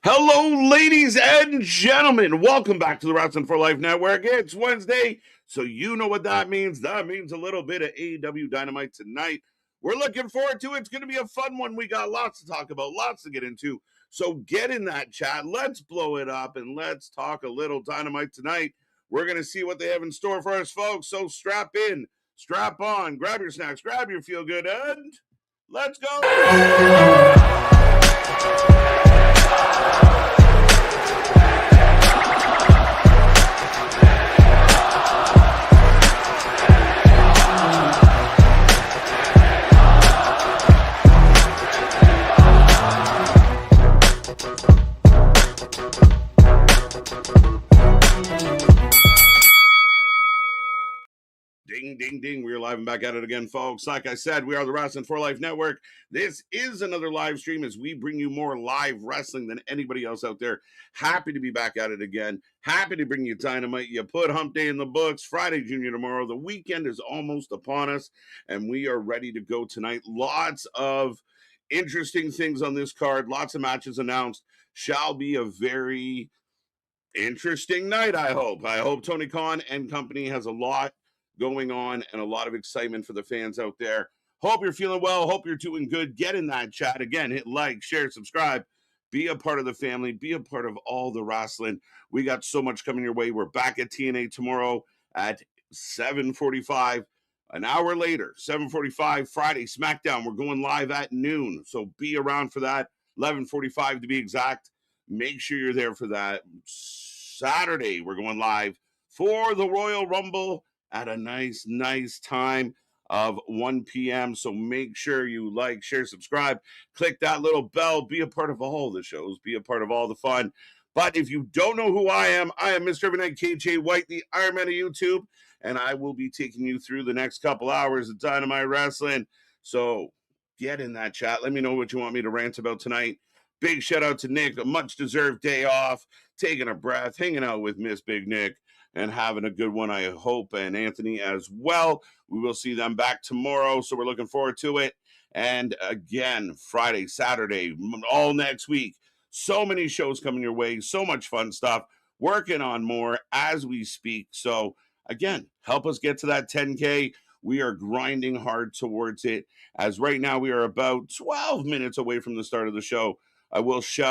Hello, ladies and gentlemen. Welcome back to the Wrestling for Life Network. It's Wednesday, so you know what that means. That means a little bit of AEW Dynamite tonight. We're looking forward to it. It's going to be a fun one. We got lots to talk about, lots to get into. So get in that chat. Let's blow it up and let's talk a little Dynamite tonight. We're going to see what they have in store for us, folks. So strap in, strap on, grab your snacks, grab your feel good, and let's go. Ding, ding, ding. We're live and back at it again, folks. Like I said, we are the Wrestling for Life Network. This is another live stream as we bring you more live wrestling than anybody else out there. Happy to be back at it again. Happy to bring you Dynamite. You put Hump Day in the books. Friday, Junior, tomorrow. The weekend is almost upon us, and we are ready to go tonight. Lots of interesting things on this card. Lots of matches announced. Shall be a very interesting night, I hope. I hope Tony Khan and company has a lot going on and a lot of excitement for the fans out there. Hope you're feeling well. Hope you're doing good. Get in that chat. Again, hit like, share, subscribe. Be a part of the family. Be a part of all the wrestling. We got so much coming your way. We're back at TNA tomorrow at 7:45. An hour later, 7:45, Friday, SmackDown. We're going live at noon. So be around for that. 11:45 to be exact. Make sure you're there for that. Saturday, we're going live for the Royal Rumble at a nice time of 1 p.m. So make sure you like, share, subscribe, click that little bell, be a part of all the shows, be a part of all the fun. But if you don't know who I am Mr. Evernight KJ White, the Iron Man of YouTube, and I will be taking you through the next couple hours of Dynamite Wrestling. So get in that chat. Let me know what you want me to rant about tonight. Big shout out to Nick, a much deserved day off, taking a breath, hanging out with Miss Big Nick, and having a good one, I hope, and Anthony as well. We will see them back tomorrow, so we're looking forward to it. And again, Friday, Saturday, all next week. So many shows coming your way, so much fun stuff. Working on more as we speak. So again, help us get to that 10K. We are grinding hard towards it, as right now we are about 12 minutes away from the start of the show. I will take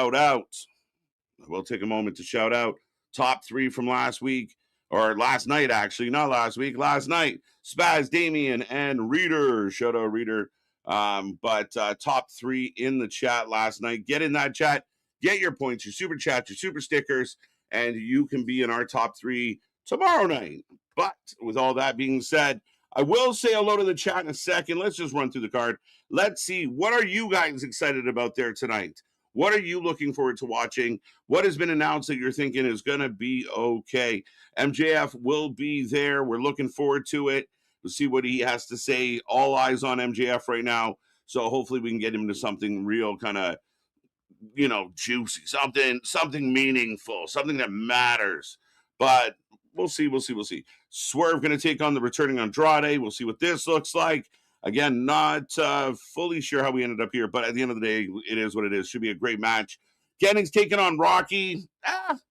a moment to shout out top three from last week, or last night, actually, not last week, last night. Spaz, Damien, and Reader. Shout out, Reader. But top three in the chat last night. Get in that chat. Get your points, your super chats, your super stickers, and you can be in our top three tomorrow night. But with all that being said, I will say hello to the chat in a second. Let's just run through the card. Let's see. What are you guys excited about there tonight? What are you looking forward to watching? What has been announced that you're thinking is going to be okay? MJF will be there. We're looking forward to it. We'll see what he has to say. All eyes on MJF right now. So hopefully we can get him to something real kind of, juicy, something meaningful, something that matters. But we'll see. Swerve going to take on the returning Andrade. We'll see what this looks like. Again, not fully sure how we ended up here, but at the end of the day, it is what it is. Should be a great match. Jennings taking on Rocky.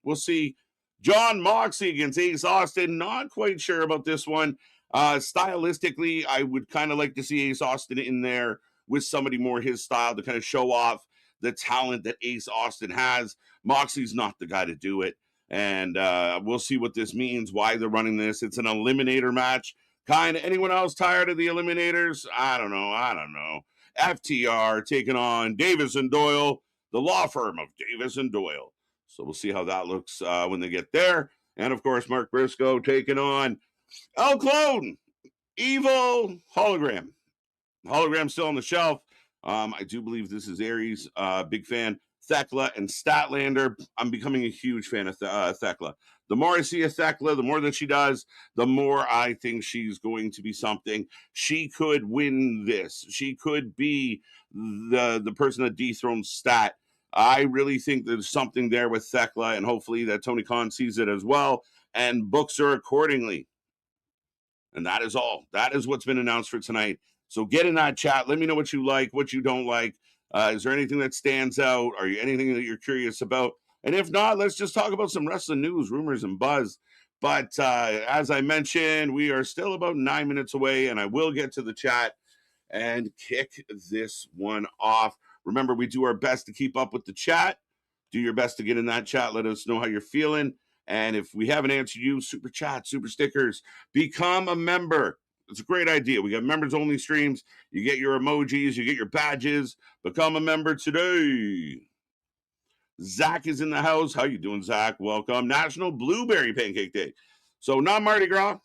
We'll see. John Moxley against Ace Austin. Not quite sure about this one. Stylistically, I would kind of like to see Ace Austin in there with somebody more his style to kind of show off the talent that Ace Austin has. Moxley's not the guy to do it. And we'll see what this means, why they're running this. It's an eliminator match. Kind of anyone else tired of the eliminators? I don't know. FTR taking on Davis and Doyle, the law firm of Davis and Doyle. So we'll see how that looks when they get there. And of course, Mark Briscoe taking on El Clone, Evil Hologram. Hologram still on the shelf. I do believe this is Aries. Big fan. Thekla and Statlander. I'm becoming a huge fan of Thekla. The more I see of Thekla, the more that she does, the more I think she's going to be something. She could win this. She could be the person that dethrones Stat. I really think there's something there with Thekla, and hopefully that Tony Khan sees it as well and books her accordingly. And that is all. That is what's been announced for tonight. So get in that chat. Let me know what you like, what you don't like. Is there anything that stands out? Are you anything that you're curious about? And if not, let's just talk about some wrestling news, rumors, and buzz. But as I mentioned, we are still about 9 minutes away, and I will get to the chat and kick this one off. Remember, we do our best to keep up with the chat. Do your best to get in that chat. Let us know how you're feeling. And if we haven't answered you, super chat, super stickers, become a member. It's a great idea. We got members only streams. You get your emojis, you get your badges. Become a member today. Zach is in the house. How you doing, Zach? Welcome. National Blueberry Pancake Day. So not Mardi Gras,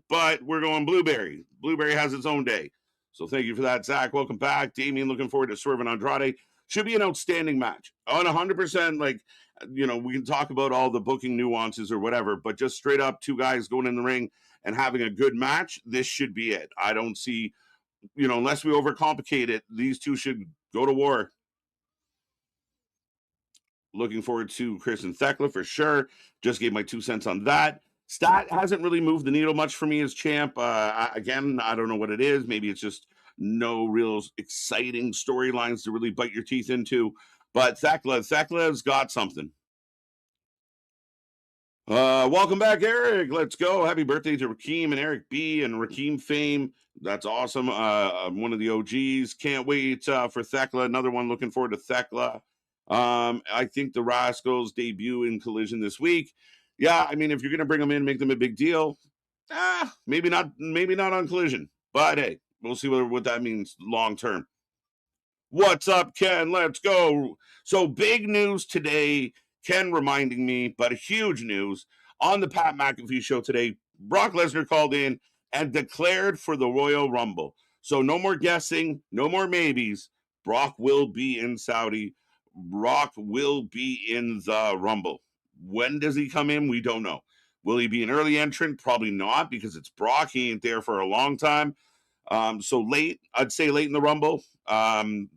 but we're going blueberry. Blueberry has its own day. So thank you for that, Zach. Welcome back. Damien, looking forward to Swerve and Andrade. Should be an outstanding match. On 100%, like, we can talk about all the booking nuances or whatever, but just straight up two guys going in the ring and having a good match, this should be it. I don't see, unless we overcomplicate it, these two should go to war. Looking forward to Chris and Thekla for sure. Just gave my 2 cents on that. Stat hasn't really moved the needle much for me as champ. Again, I don't know what it is. Maybe it's just no real exciting storylines to really bite your teeth into. But Thekla's got something. Welcome back, Eric. Let's go. Happy birthday to Rakeem and Eric B and Rakeem fame. That's awesome. One of the OGs. Can't wait for Thekla. Another one. Looking forward to Thekla. I think the Rascals debut in Collision this week. Yeah, I mean, if you're going to bring them in, make them a big deal. Maybe not on Collision. But hey, we'll see what that means long term. What's up, Ken? Let's go. So big news today. Ken reminding me, but huge news on the Pat McAfee show today. Brock Lesnar called in and declared for the Royal Rumble. So no more guessing, no more maybes. Brock will be in Saudi. Brock will be in the Rumble. When does he come in? We don't know. Will he be an early entrant? Probably not, because it's Brock. He ain't there for a long time. So late, I'd say late in the Rumble,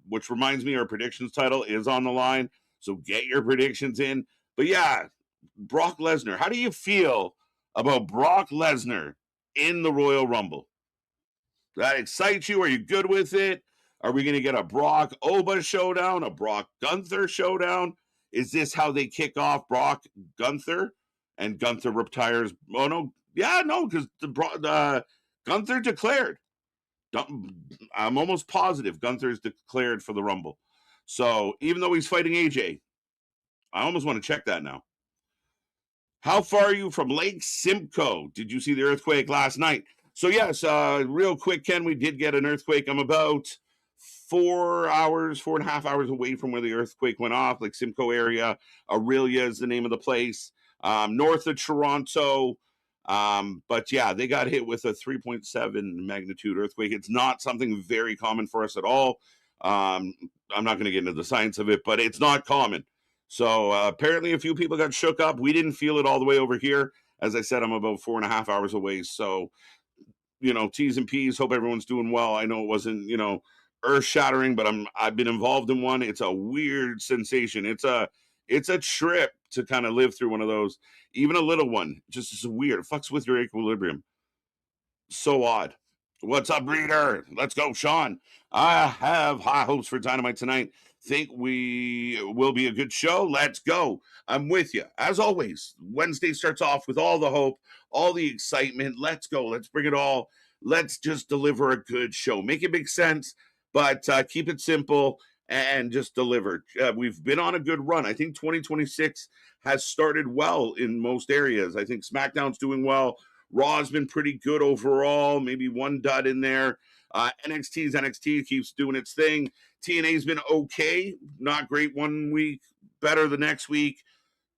which reminds me our predictions title is on the line. So get your predictions in. But yeah, Brock Lesnar. How do you feel about Brock Lesnar in the Royal Rumble? That excites you? Are you good with it? Are we going to get a Brock Oba showdown, a Brock Gunther showdown? Is this how they kick off Brock Gunther? And Gunther retires? Oh, no. Yeah, no, because Gunther declared. I'm almost positive Gunther's declared for the Rumble. So even though he's fighting AJ, I almost want to check that now. How far are you from Lake Simcoe? Did you see the earthquake last night? So yes, real quick, Ken, we did get an earthquake. I'm about 4.5 hours away from where the earthquake went off, Lake Simcoe area. Aurelia is the name of the place, north of Toronto. But yeah, they got hit with a 3.7 magnitude earthquake. It's not something very common for us at all. I'm not going to get into the science of it, but it's not common. So apparently a few people got shook up. We didn't feel it all the way over here. As I said, I'm about 4.5 hours away. So, T's and P's, hope everyone's doing well. I know it wasn't, earth shattering, but I've been involved in one. It's a weird sensation. It's a trip to kind of live through one of those. Even a little one, just is weird. It fucks with your equilibrium. So odd. What's up, reader? Let's go, Sean. I have high hopes for Dynamite tonight. Think we will be a good show. Let's go. I'm with you. As always, Wednesday starts off with all the hope, all the excitement. Let's go. Let's bring it all. Let's just deliver a good show. Make it make sense, but keep it simple and just deliver. We've been on a good run. I think 2026 has started well in most areas. I think SmackDown's doing well. Raw's been pretty good overall, maybe one dud in there. NXT keeps doing its thing. TNA's been okay, not great one week, better the next week.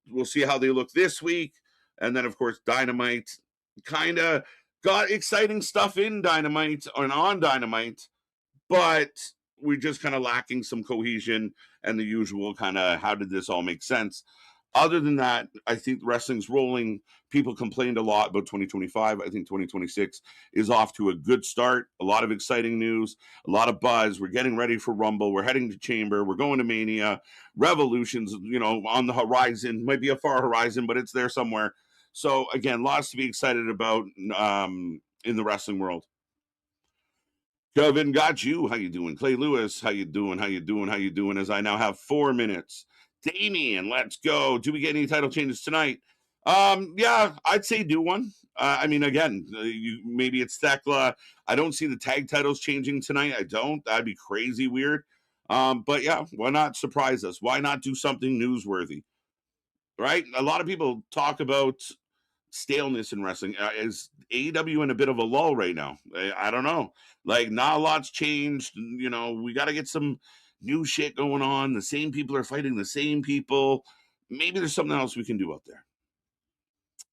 We'll see how they look this week. And then, of course, Dynamite kind of got exciting stuff in Dynamite and on Dynamite, but we're just kind of lacking some cohesion and the usual kind of how did this all make sense. Other than that, I think wrestling's rolling. People complained a lot about 2025. I think 2026 is off to a good start. A lot of exciting news, a lot of buzz. We're getting ready for Rumble. We're heading to Chamber. We're going to Mania. Revolution's, on the horizon. Might be a far horizon, but it's there somewhere. So, again, lots to be excited about in the wrestling world. Kevin got you. How you doing? Clay Lewis, how you doing? How you doing? How you doing? As I now have 4 minutes. Damien, let's go. Do we get any title changes tonight? Yeah, I'd say do one. I mean, again, maybe it's Thekla. I don't see the tag titles changing tonight. I don't. That'd be crazy weird. But yeah, why not surprise us? Why not do something newsworthy? Right? A lot of people talk about staleness in wrestling. Is AEW in a bit of a lull right now? I don't know. Like, not a lot's changed. You know, we got to get some new shit going on. The same people are fighting the same people. Maybe there's something else we can do out there.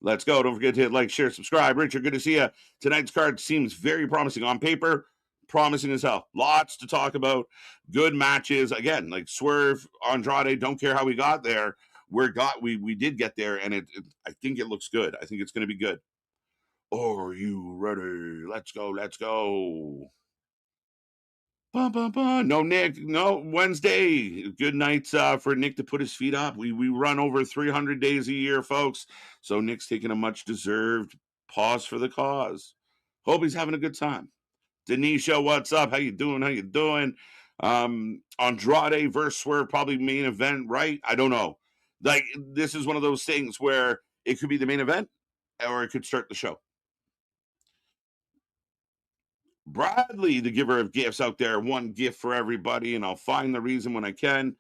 Let's go. Don't forget to hit like, share, subscribe. Richard, good to see you. Tonight's card seems very promising on paper. Promising as hell. Lots to talk about. Good matches. Again, like Swerve, Andrade, don't care how we got there. We did get there, and I think it looks good. I think it's going to be good. Are you ready? Let's go. Let's go. Bum, bum, bum. No, Nick. No, Wednesday. Good nights for Nick to put his feet up. We run over 300 days a year, folks. So Nick's taking a much deserved pause for the cause. Hope he's having a good time. Denisha, what's up? How you doing? How you doing? Andrade versus Swerve, probably main event, right? I don't know. Like, this is one of those things where it could be the main event or it could start the show. Bradley, the giver of gifts out there, one gift for everybody, and I'll find the reason when I can.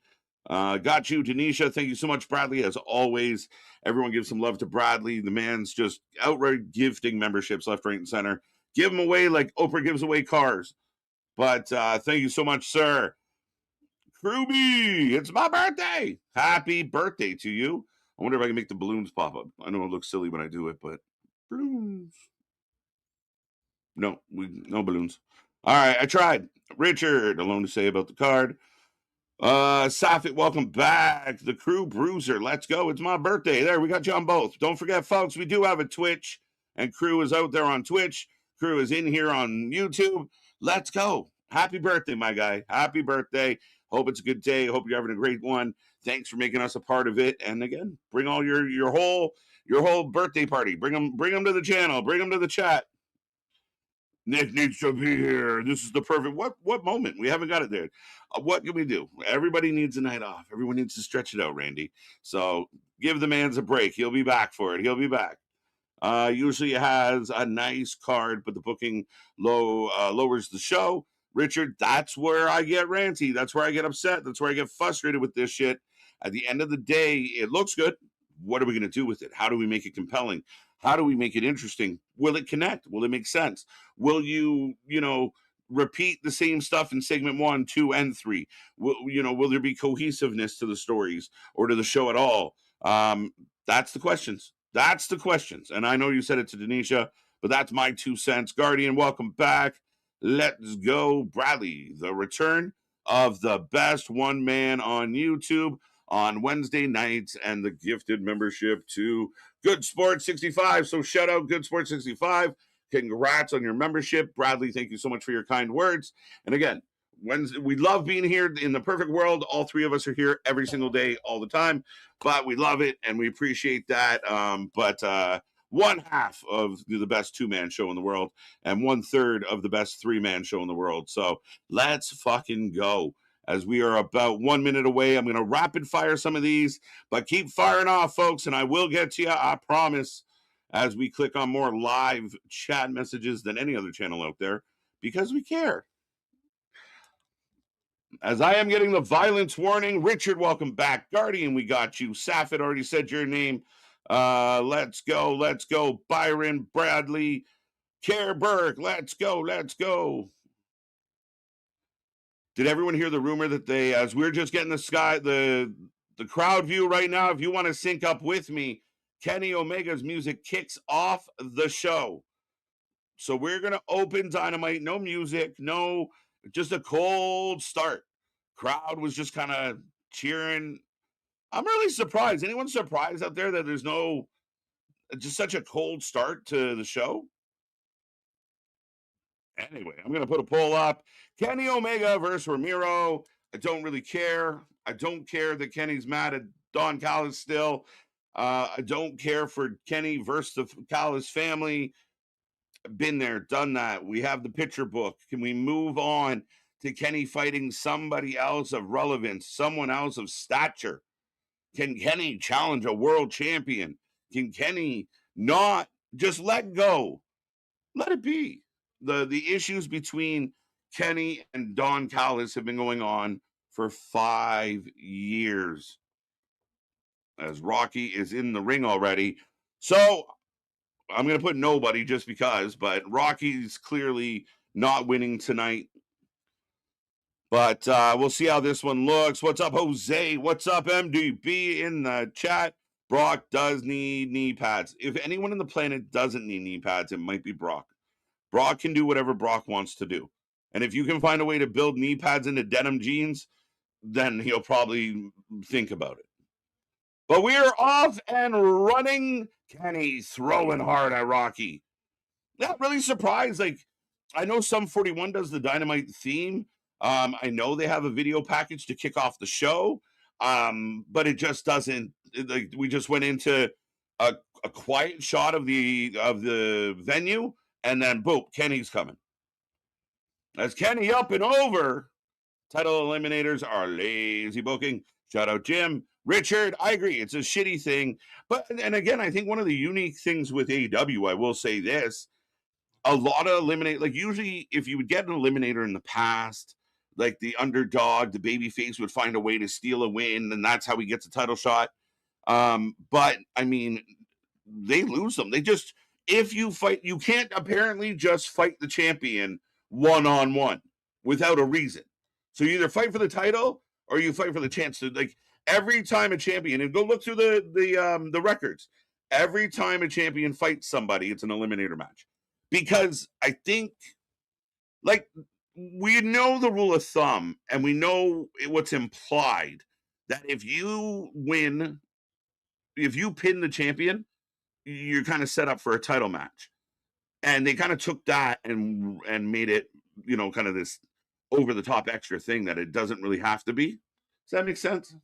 Got you, Denisha. Thank you so much, Bradley. As always, everyone gives some love to Bradley. The man's just outright gifting memberships left, right, and center. Give them away like Oprah gives away cars. But thank you so much, sir. Kruby, it's my birthday. Happy birthday to you. I wonder if I can make the balloons pop up. I know it looks silly when I do it, but balloons. No, no balloons. All right, I tried. Richard, alone to say about the card. Safit, welcome back. The Crew Bruiser, let's go. It's my birthday. There, we got you on both. Don't forget, folks, we do have a Twitch, and Crew is out there on Twitch. Crew is in here on YouTube. Let's go. Happy birthday, my guy. Happy birthday. Hope it's a good day. Hope you're having a great one. Thanks for making us a part of it. And again, bring all your whole birthday party. Bring them to the channel. Bring them to the chat. Nick needs to be here. This is the perfect what moment? We haven't got it there. What can we do? Everybody needs a night off. Everyone needs to stretch it out, Randy. So give the man's a break. He'll be back for it. He'll be back. Usually has a nice card, but the booking lowers the show. Richard, that's where I get ranty. That's where I get upset. That's where I get frustrated with this shit. At the end of the day, it looks good. What are we going to do with it? How do we make it compelling? How do we make it interesting? Will it connect? Will it make sense? Will you repeat the same stuff in segment 1, 2, and 3? Will there be cohesiveness to the stories or to the show at all? That's the questions. That's the questions. And I know you said it to Denisha, but that's my 2 cents. Guardian, welcome back. Let's go, Bradley. The return of the best one man on YouTube on Wednesday nights and the gifted membership to Good Sports 65. So shout out Good Sports 65. Congrats on your membership. Bradley, thank you so much for your kind words. And again, Wednesday, we love being here in the perfect world. All 3 of us are here every single day, all the time, but we love it and we appreciate that. But one half of the best 2-man show in the world and 1/3 of the best 3-man show in the world. So let's fucking go. As we are about 1 minute away, I'm going to rapid fire some of these, but keep firing off, folks, and I will get to you, I promise, as we click on more live chat messages than any other channel out there, because we care. As I am getting the violence warning, Richard, welcome back. Guardian, we got you. Safit already said your name. Let's go. Byron, Bradley, Kerberg, let's go. Did everyone hear the rumor that as we're just getting the crowd view right now, if you want to sync up with me, Kenny Omega's music kicks off the show. So we're going to open Dynamite, no music, no, just a cold start. Crowd was just kind of cheering. I'm really surprised. Anyone surprised out there that there's just such a cold start to the show? Anyway, I'm going to put a poll up. Kenny Omega versus Ramiro. I don't really care. I don't care that Kenny's mad at Don Callis still. I don't care for Kenny versus the Callis family. Been there, done that. We have the picture book. Can we move on to Kenny fighting somebody else of relevance, someone else of stature? Can Kenny challenge a world champion? Can Kenny not just let go? Let it be. The issues between Kenny and Don Callis have been going on for 5 years. As Rocky is in the ring already. So I'm going to put nobody just because, but Rocky's clearly not winning tonight. But we'll see how this one looks. What's up, Jose? What's up, MDB in the chat? Brock does need knee pads. If anyone on the planet doesn't need knee pads, it might be Brock. Brock can do whatever Brock wants to do. And if you can find a way to build knee pads into denim jeans, then he'll probably think about it. But we're off and running. Kenny throwing hard at Rocky. Not really surprised. Like, I know Sum 41 does the Dynamite theme. I know they have a video package to kick off the show. But it just doesn't. Like, we just went into a quiet shot of the venue, and then boom, Kenny's coming. As Kenny up and over, title eliminators are lazy booking. Shout out Jim. Richard, I agree. It's a shitty thing. But, and again, I think one of the unique things with AEW, I will say this, a lot of like usually if you would get an eliminator in the past, like the underdog, the babyface would find a way to steal a win, and that's how he gets a title shot. But, I mean, they lose them. They just, if you fight, you can't apparently just fight the champion one-on-one without a reason. So you either fight for the title or you fight for the chance to, like, every time a champion, and go look through the records, every time a champion fights somebody, it's an eliminator match. Because I think, like, we know the rule of thumb and we know what's implied, that if you win, if you pin the champion, you're kind of set up for a title match. And they kind of took that and made it, kind of this over the top extra thing that it doesn't really have to be. Does that make sense?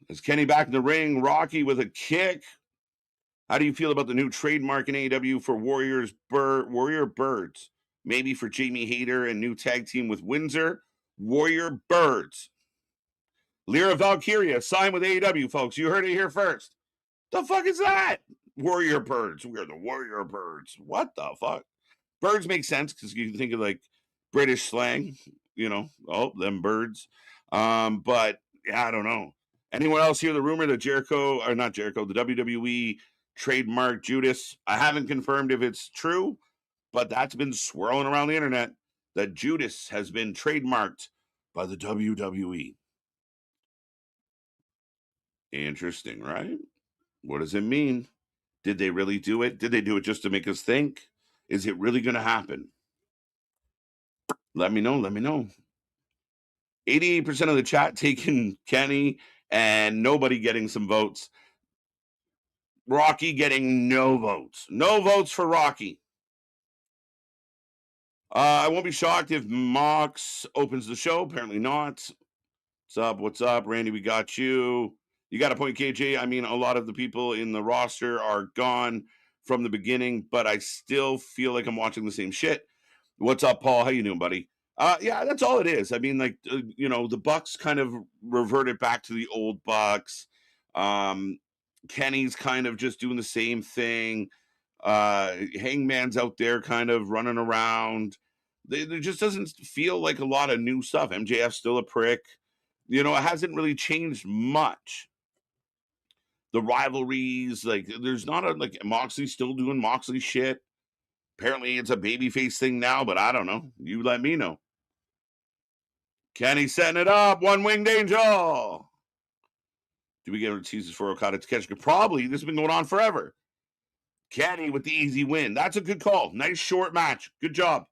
Is Kenny back in the ring? Rocky with a kick. How do you feel about the new trademark in AEW for Warrior Birds? Maybe for Jamie Hayter and new tag team with Windsor. Warrior Birds. Lyra Valkyria signed with AEW, folks. You heard it here first. The fuck is that? Warrior Birds. We're the Warrior Birds. What the fuck? Birds make sense because you can think of like British slang, them birds. But yeah, I don't know. Anyone else hear the rumor that the WWE trademark Judas? I haven't confirmed if it's true, but that's been swirling around the internet that Judas has been trademarked by the WWE. Interesting, right? What does it mean? Did they really do it? Did they do it just to make us think? Is it really going to happen? Let me know. 88% of the chat taking Kenny and nobody getting some votes. Rocky getting no votes. No votes for Rocky. I won't be shocked if Mox opens the show. Apparently not. What's up, Randy? We got you. You got a point, KJ. I mean, a lot of the people in the roster are gone from the beginning, but I still feel like I'm watching the same shit. What's up, Paul? How you doing, buddy? Yeah, that's all it is. I mean, like, the Bucks kind of reverted back to the old Bucks. Kenny's kind of just doing the same thing. Hangman's out there kind of running around. There just doesn't feel like a lot of new stuff. MJF's still a prick. It hasn't really changed much. The rivalries, like, there's not Moxley's still doing Moxley shit. Apparently it's a babyface thing now, but I don't know. You let me know. Kenny setting it up. One winged angel. Do we get teases for Okada to catch? Probably. This has been going on forever. Kenny with the easy win. That's a good call. Nice short match. Good job.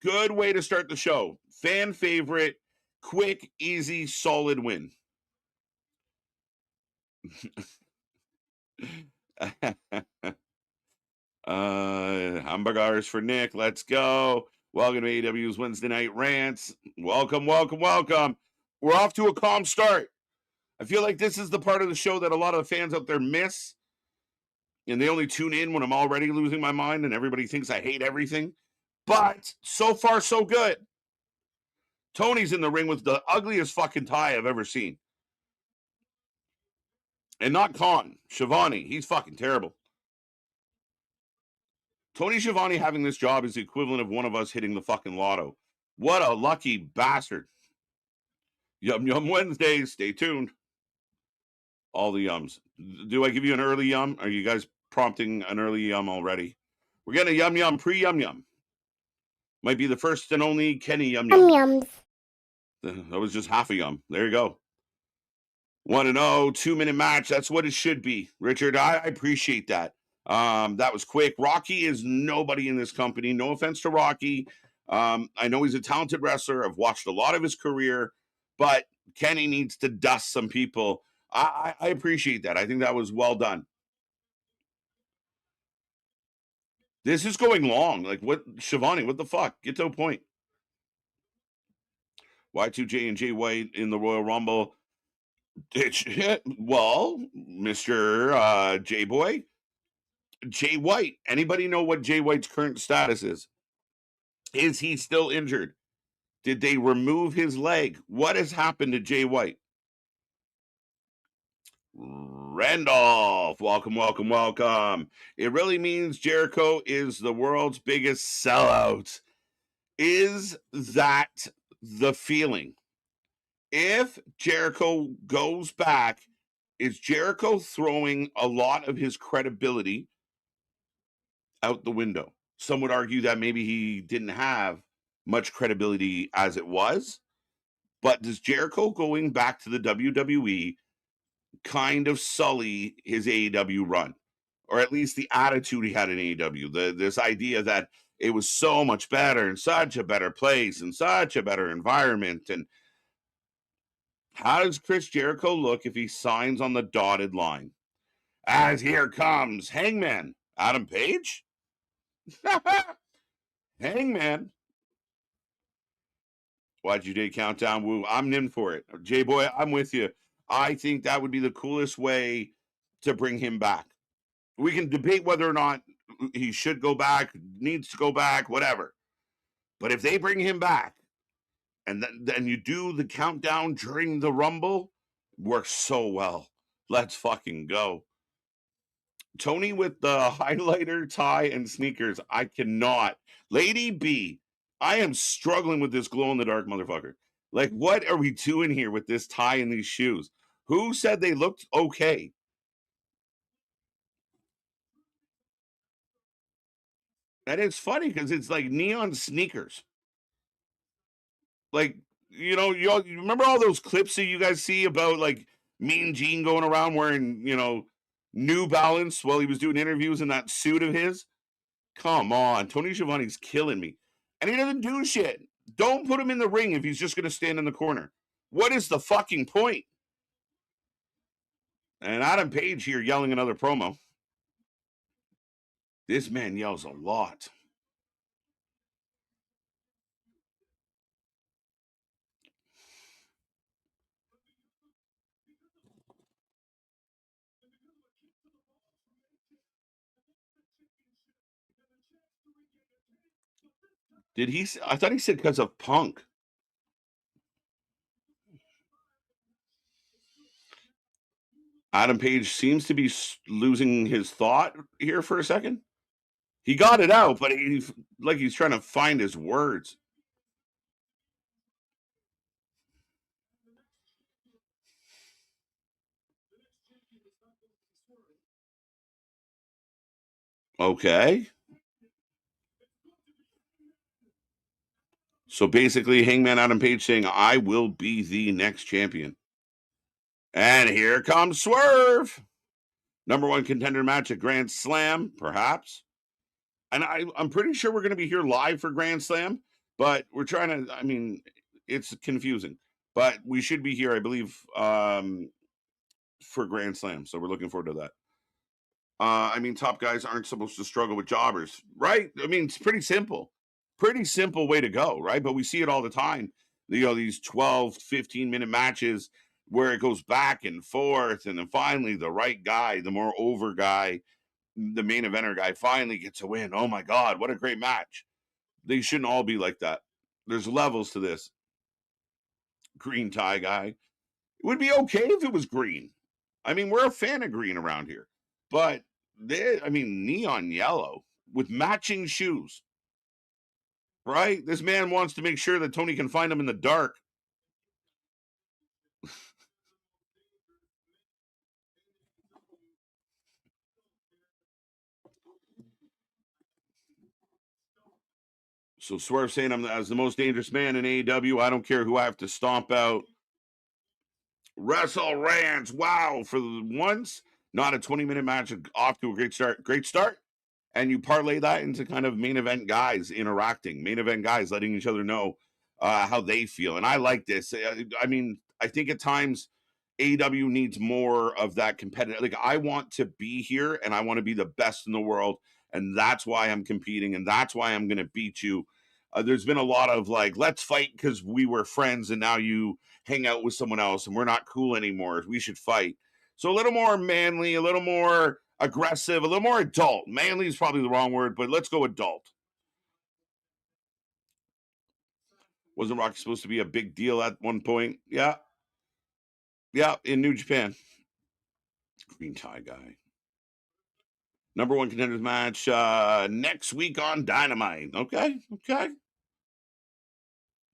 Good way to start the show. Fan favorite. Quick, easy, solid win. Hamburgers for Nick. Let's go. Welcome to AEW's Wednesday Night Rants. Welcome. We're off to a calm start. I feel like this is the part of the show that a lot of fans out there miss. and they only tune in when I'm already losing my mind and everybody thinks I hate everything. But so far, so good. Tony's in the ring with the ugliest fucking tie I've ever seen. And not Khan, Schiavone. He's fucking terrible. Tony Schiavone having this job is the equivalent of one of us hitting the fucking lotto. What a lucky bastard. Yum Yum Wednesdays. Stay tuned. All the yums. Do I give you an early yum? Are you guys prompting an early yum already? We're getting a yum yum pre-yum yum. Might be the first and only Kenny yum yum. Yums. That was just half a yum. There you go. 1-0, 2-minute match. That's what it should be. Richard, I appreciate that. That was quick. Rocky is nobody in this company. No offense to Rocky. I know he's a talented wrestler. I've watched a lot of his career, but Kenny needs to dust some people. I appreciate that. I think that was well done. This is going long. Like, what, Schiavone, what the fuck? Get to a point. Y2J and Jay White in the Royal Rumble. Well, Mr. J-Boy, Jay White. Anybody know what Jay White's current status is? Is he still injured? Did they remove his leg? What has happened to Jay White? Randolph, welcome, welcome, welcome. It really means Jericho is the world's biggest sellout. Is that the feeling? If Jericho goes back, is Jericho throwing a lot of his credibility out the window? Some would argue that maybe he didn't have much credibility as it was. But does Jericho going back to the WWE kind of sully his AEW run? Or at least the attitude he had in AEW? This idea that it was so much better and such a better place and such a better environment. And how does Chris Jericho look if he signs on the dotted line? As here comes Hangman. Adam Page? Hangman. Y2J countdown. Woo. I'm in for it. J-Boy, I'm with you. I think that would be the coolest way to bring him back. We can debate whether or not he should go back, needs to go back, whatever. But if they bring him back and then you do the countdown during the Rumble, works so well. Let's fucking go. Tony with the highlighter, tie, and sneakers. I cannot. Lady B, I am struggling with this glow-in-the-dark motherfucker. Like, what are we doing here with this tie and these shoes? Who said they looked okay? And it's funny because it's like neon sneakers. Like, you remember all those clips that you guys see about like Mean Gene going around wearing, New Balance while he was doing interviews in that suit of his? Come on, Tony Schiavone's killing me. And he doesn't do shit. Don't put him in the ring if he's just going to stand in the corner. What is the fucking point? And Adam Page here yelling another promo. This man yells a lot. Did he? I thought he said because of Punk. Adam Page seems to be losing his thought here for a second. He got it out, but he's trying to find his words. Okay. So basically, Hangman Adam Page saying, I will be the next champion. And here comes Swerve. Number one contender match at Grand Slam, perhaps. And I'm pretty sure we're going to be here live for Grand Slam, but we're trying to, it's confusing. But we should be here, I believe, for Grand Slam. So we're looking forward to that. Top guys aren't supposed to struggle with jobbers, right? It's pretty simple. Pretty simple way to go, right? But we see it all the time. These 12, 15-minute matches where it goes back and forth, and then finally the right guy, the more over guy, the main eventer guy finally gets a win. Oh my God, what a great match. They shouldn't all be like that. There's levels to this. Green tie guy. It would be okay if it was green. I mean, we're a fan of green around here. But neon yellow with matching shoes. Right? This man wants to make sure that Tony can find him in the dark. So Swerve saying I'm as the most dangerous man in AEW. I don't care who I have to stomp out. Wrestle Rants. Wow. For once, not a 20-minute match off to a great start. Great start. And you parlay that into kind of main event guys interacting, main event guys letting each other know how they feel. And I like this. I think at times AEW needs more of that competitive. Like, I want to be here and I want to be the best in the world. And that's why I'm competing. And that's why I'm going to beat you. There's been a lot of like, let's fight because we were friends and now you hang out with someone else and we're not cool anymore. We should fight. So a little more manly, a little more aggressive, a little more adult. Manly is probably the wrong word, but let's go adult. Wasn't Rocky supposed to be a big deal at one point? Yeah. Yeah, in New Japan. Green tie guy. Number one contenders match next week on Dynamite. Okay.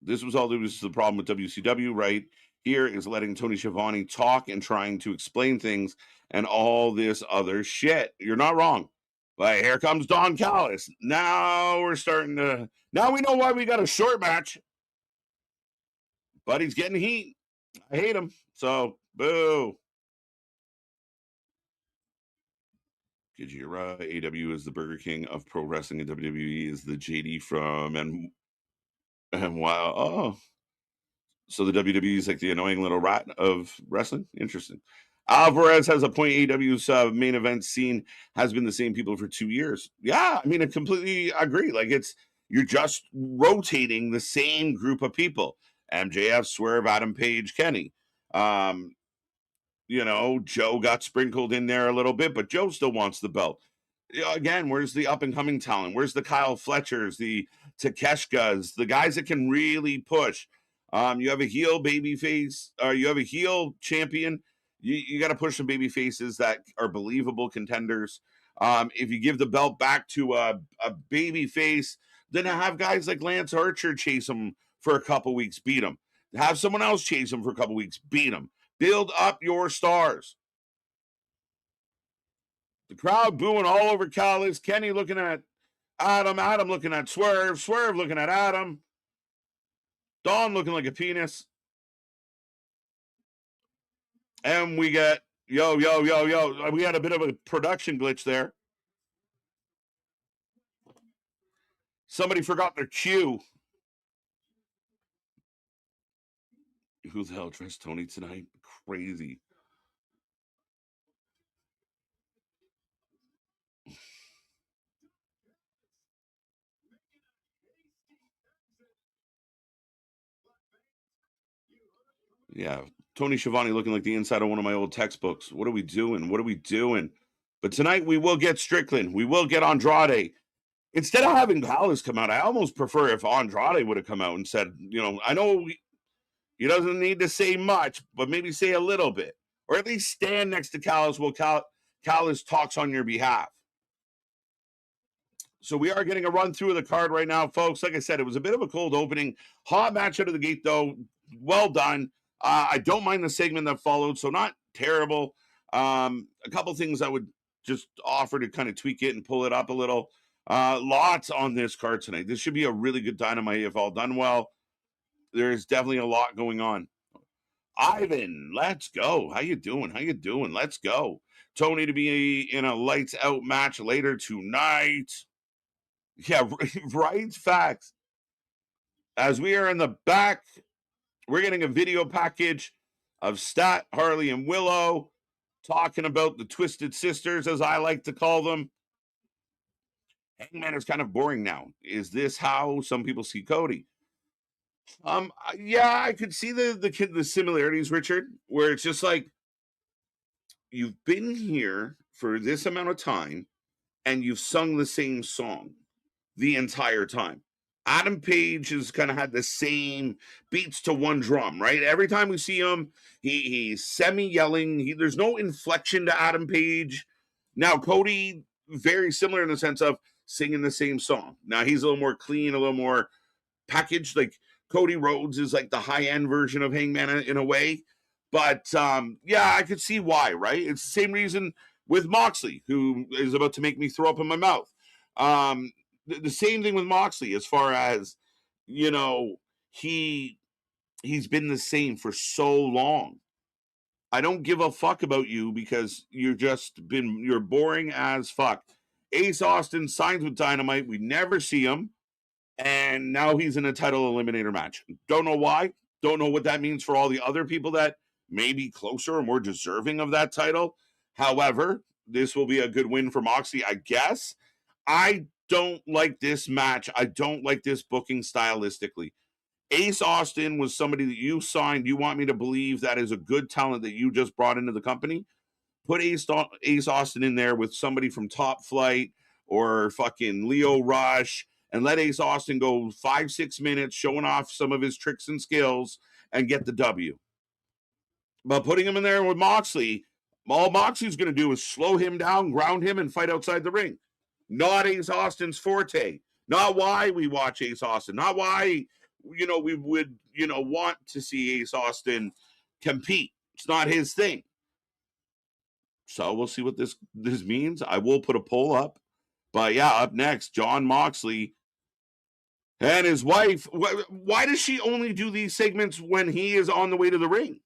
This was the problem with WCW, right? Here is letting Tony Schiavone talk and trying to explain things and all this other shit. You're not wrong. But here comes Don Callis. Now we're starting to. Now we know why we got a short match. But he's getting heat. I hate him. So, boo. Gajira, AW is the Burger King of pro wrestling, and WWE is the JD from and wow. Oh, so the WWE is like the annoying little rat of wrestling. Interesting. Alvarez has a point. AW's main event scene has been the same people for 2 years. Yeah, I mean, I completely agree. Like, you're just rotating the same group of people. MJF, Swerve, Adam Page, Kenny. Um, Joe got sprinkled in there a little bit, but Joe still wants the belt. Again, where's the up and coming talent? Where's the Kyle Fletchers, the Takeshkas, the guys that can really push? You have a heel baby face, or you have a heel champion. You got to push some baby faces that are believable contenders. If you give the belt back to a baby face, then have guys like Lance Archer chase him for a couple weeks, beat him. Have someone else chase him for a couple weeks, beat him. Build up your stars. The crowd booing all over Callis. Kenny looking at Adam. Adam looking at Swerve. Swerve looking at Adam. Dawn looking like a penis. And we get yo. We had a bit of a production glitch there. Somebody forgot their cue. Who the hell dressed Tony tonight? Crazy. Yeah. Tony Schiavone looking like the inside of one of my old textbooks. What are we doing? What are we doing? But tonight we will get Strickland. We will get Andrade. Instead of having Callis come out, I almost prefer if Andrade would have come out and said, I know he doesn't need to say much, but maybe say a little bit. Or at least stand next to Callis while Callis talks on your behalf. So we are getting a run through of the card right now, folks. Like I said, it was a bit of a cold opening. Hot match out of the gate, though. Well done. I don't mind the segment that followed, so not terrible. A couple things I would just offer to kind of tweak it and pull it up a little. Lots on this card tonight. This should be a really good Dynamite if all done well. There's definitely a lot going on. Ivan, let's go. How you doing? Let's go. Tony to be in a lights out match later tonight. Yeah, right. Facts. As we are in the back, we're getting a video package of Stat, Harley, and Willow talking about the Twisted Sisters, as I like to call them. Hangman is kind of boring now. Is this how some people see Cody? Yeah, I could see the similarities, Richard, where it's just like you've been here for this amount of time. and you've sung the same song the entire time. Adam Page has kind of had the same beats to one drum, right? Every time we see him, he's semi yelling. There's no inflection to Adam Page. Now Cody, very similar in the sense of singing the same song. Now he's a little more clean, a little more packaged. Like Cody Rhodes is like the high end version of Hangman in a way. But yeah, I could see why, right? It's the same reason with Moxley, who is about to make me throw up in my mouth. The same thing with Moxley, as far as, you know, he's been the same for so long. I don't give a fuck about you because you're boring as fuck. Ace Austin signs with Dynamite. We never see him. And now he's in a title eliminator match. Don't know why. Don't know what that means for all the other people that may be closer or more deserving of that title. However, this will be a good win for Moxley, I guess. I don't like this match. I don't like this booking stylistically. Ace Austin was somebody that you signed. You want me to believe that is a good talent that you just brought into the company? Put Ace Austin in there with somebody from Top Flight or fucking Leo Rush, and let Ace Austin go 5-6 minutes showing off some of his tricks and skills and get the W. But putting him in there with Moxley, all Moxley's going to do is slow him down, ground him, and fight outside the ring. Not Ace Austin's forte. Not why we watch Ace Austin. Not why, we would, want to see Ace Austin compete. It's not his thing. So we'll see what this means. I will put a poll up. But yeah, up next, Jon Moxley and his wife. Why does she only do these segments when he is on the way to the ring?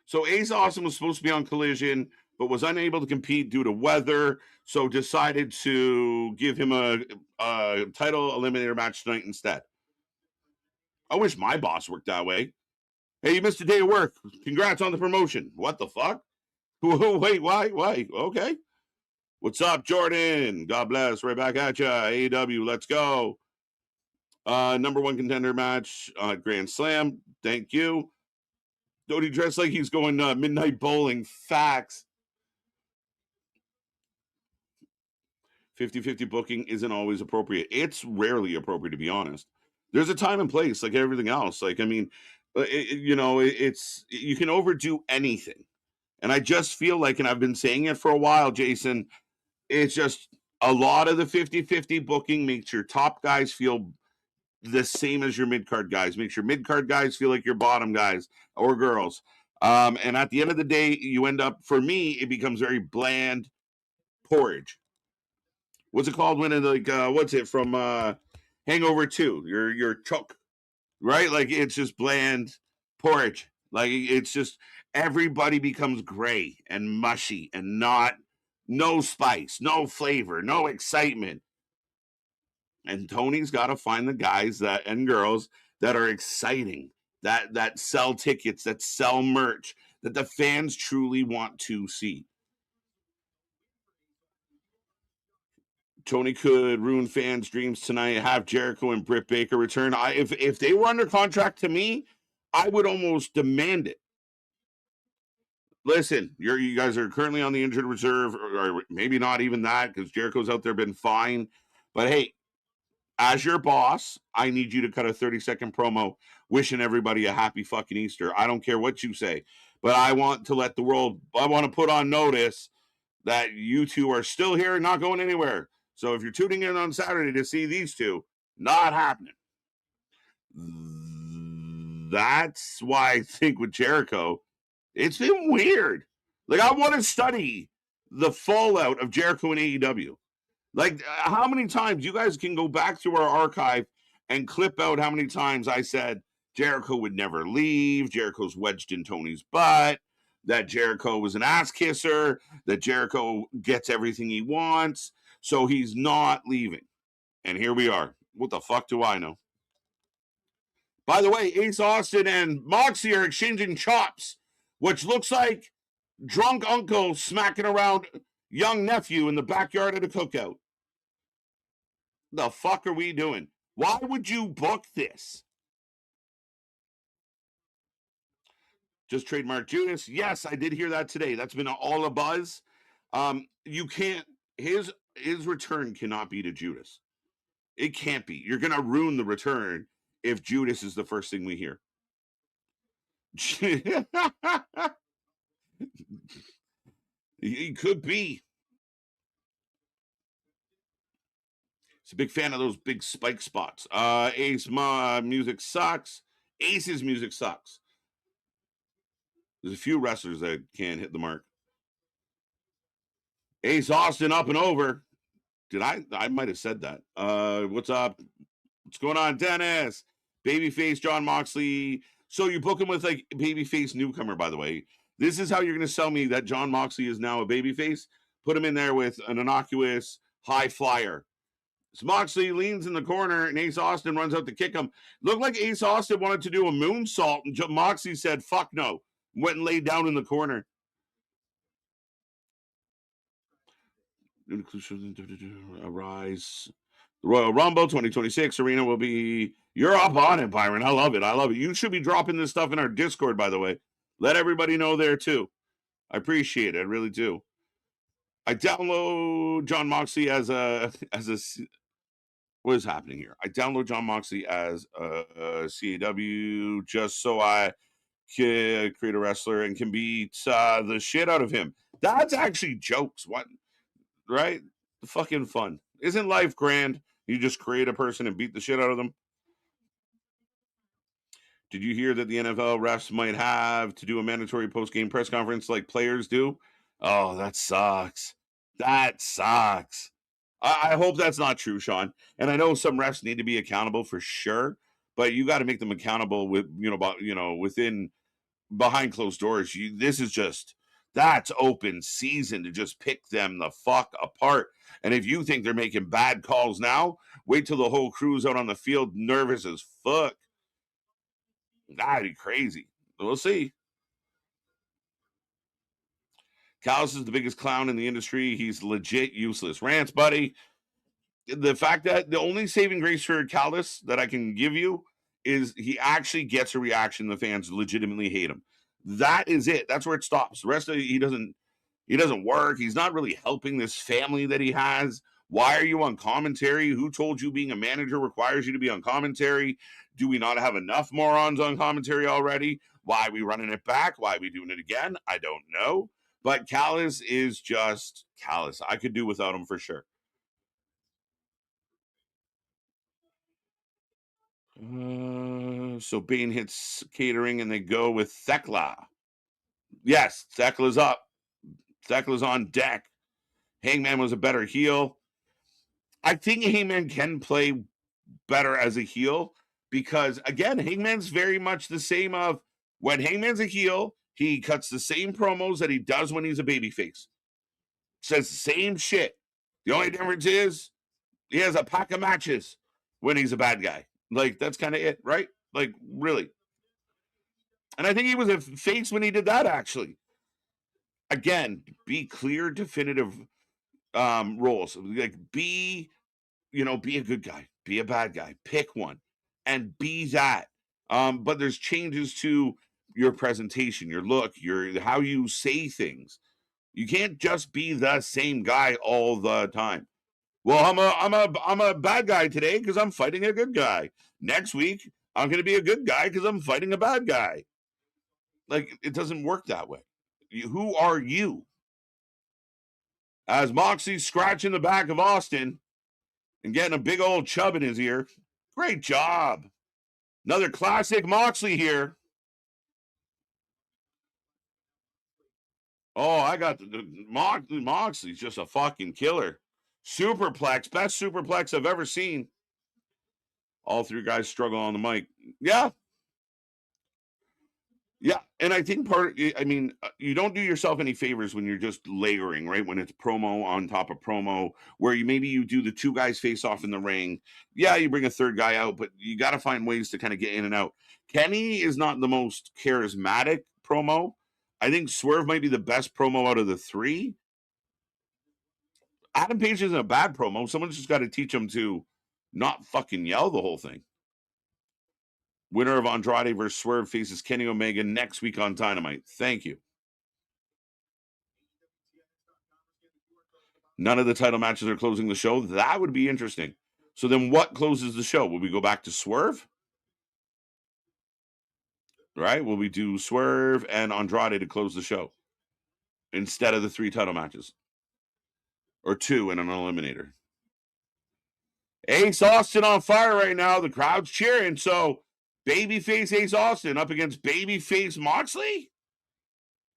So Ace Austin was supposed to be on Collision, but was unable to compete due to weather, so decided to give him a title eliminator match tonight instead. I wish my boss worked that way. Hey, you missed a day of work. Congrats on the promotion. What the fuck? Wait, why? Okay. What's up, Jordan? God bless. Right back at you. AEW, let's go. Number one contender match, Grand Slam. Thank you. Don't he dress like he's going midnight bowling? Facts. 50-50 booking isn't always appropriate. It's rarely appropriate, to be honest. There's a time and place, like everything else. Like, I mean, it's you can overdo anything. And I just feel like, and I've been saying it for a while, Jason, it's just a lot of the 50-50 booking makes your top guys feel the same as your mid-card guys. Makes your mid-card guys feel like your bottom guys or girls. And at the end of the day, you end up, for me, it becomes very bland porridge. What's it called when it, like, what's it from Hangover 2? Your choke, right? Like, it's just bland porridge. Like, it's just everybody becomes gray and mushy and no spice, no flavor, no excitement. And Tony's got to find the guys and girls that are exciting, that sell tickets, that sell merch, that the fans truly want to see. Tony could ruin fans' dreams tonight. Have Jericho and Britt Baker return. If they were under contract to me, I would almost demand it. Listen, you guys are currently on the injured reserve, or maybe not even that, because Jericho's out there been fine. But hey, as your boss, I need you to cut a 30-second promo wishing everybody a happy fucking Easter. I don't care what you say, but I want to let the world, I want to put on notice that you two are still here and not going anywhere. So if you're tuning in on Saturday to see these two, not happening. That's why I think with Jericho, it's been weird. Like, I want to study the fallout of Jericho and AEW. Like, how many times you guys can go back to our archive and clip out how many times I said Jericho would never leave, Jericho's wedged in Tony's butt, that Jericho was an ass kisser, that Jericho gets everything he wants, so he's not leaving. And here we are. What the fuck do I know? By the way, Ace Austin and Moxie are exchanging chops, which looks like drunk uncle smacking around young nephew in the backyard at a cookout. The fuck are we doing? Why would you book this? Just trademark Judas. Yes, I did hear that today. That's been all a buzz. You can't. His return cannot be to Judas. It can't be. You're gonna ruin the return if Judas is the first thing we hear. He could be. He's a big fan of those big spike spots. Ace music sucks. Ace's music sucks. There's a few wrestlers that can't hit the mark. Ace Austin up and over. Did I might have said that. What's up? What's going on, Dennis? Babyface John Moxley. So you book him with like babyface newcomer, by the way. This is how you're going to sell me that John Moxley is now a babyface. Put him in there with an innocuous high flyer. So Moxley leans in the corner, and Ace Austin runs out to kick him. Looked like Ace Austin wanted to do a moonsault, and Moxley said, "Fuck no." Went and laid down in the corner. Rise. The Royal Rumble 2026 arena will be. You're up on it, Byron. I love it. I love it. You should be dropping this stuff in our Discord, by the way. Let everybody know there too. I appreciate it. I really do. I download John Moxley as a what is happening here? I download John Moxley as a CAW just so I can create a wrestler and can beat the shit out of him. That's actually jokes. What? Right? Fucking fun. Isn't life grand? You just create a person and beat the shit out of them. Did you hear that the NFL refs might have to do a mandatory post-game press conference like players do? Oh, that sucks. That sucks. I hope that's not true, Sean. And I know some refs need to be accountable for sure, but you got to make them accountable with within behind closed doors. This is just that's open season to just pick them the fuck apart. And if you think they're making bad calls now, wait till the whole crew's out on the field nervous as fuck. That'd be crazy. We'll see. Callis is the biggest clown in the industry. He's legit useless. Rants, buddy. The fact that the only saving grace for Callis that I can give you is he actually gets a reaction. The fans legitimately hate him. That is it. That's where it stops. The rest of it, he doesn't work. He's not really helping this family that he has. Why are you on commentary? Who told you being a manager requires you to be on commentary? Do we not have enough morons on commentary already? Why are we running it back? Why are we doing it again? I don't know. But Callis is just Callis. I could do without him for sure. So Bane hits catering and they go with Thekla. Yes, Thekla's up. Thekla's on deck. Hangman was a better heel. I think Hangman can play better as a heel because, again, Hangman's very much the same of when Hangman's a heel, he cuts the same promos that he does when he's a babyface. Says the same shit. The only difference is he has a pack of matches when he's a bad guy. Like, that's kind of it, right? Like, really. And I think he was a face when he did that, actually. Again, be clear, definitive roles. Like, be a good guy, be a bad guy, pick one, and be that. But there's changes to your presentation, your look, your how you say things. You can't just be the same guy all the time. Well, I'm a bad guy today because I'm fighting a good guy. Next week, I'm going to be a good guy because I'm fighting a bad guy. Like, it doesn't work that way. Who are you? As Moxie's scratching the back of Austin and getting a big old chub in his ear. Great job. Another classic Moxley here. Oh, I got Moxley's just a fucking killer. Superplex, best superplex I've ever seen. All three guys struggle on the mic. Yeah. Yeah. And I think you don't do yourself any favors when you're just layering, right? When it's promo on top of promo, where you do the two guys face off in the ring. Yeah, you bring a third guy out, but you got to find ways to kind of get in and out. Kenny is not the most charismatic promo. I think Swerve might be the best promo out of the three. Adam Page isn't a bad promo. Someone's just got to teach him to not fucking yell the whole thing. Winner of Andrade versus Swerve faces Kenny Omega next week on Dynamite. Thank you. None of the title matches are closing the show. That would be interesting. So then what closes the show? Will we go back to Swerve? Right? Will we do Swerve and Andrade to close the show instead of the 3 title matches? Or 2 and an eliminator? Ace Austin on fire right now. The crowd's cheering. So babyface Ace Austin up against babyface Moxley?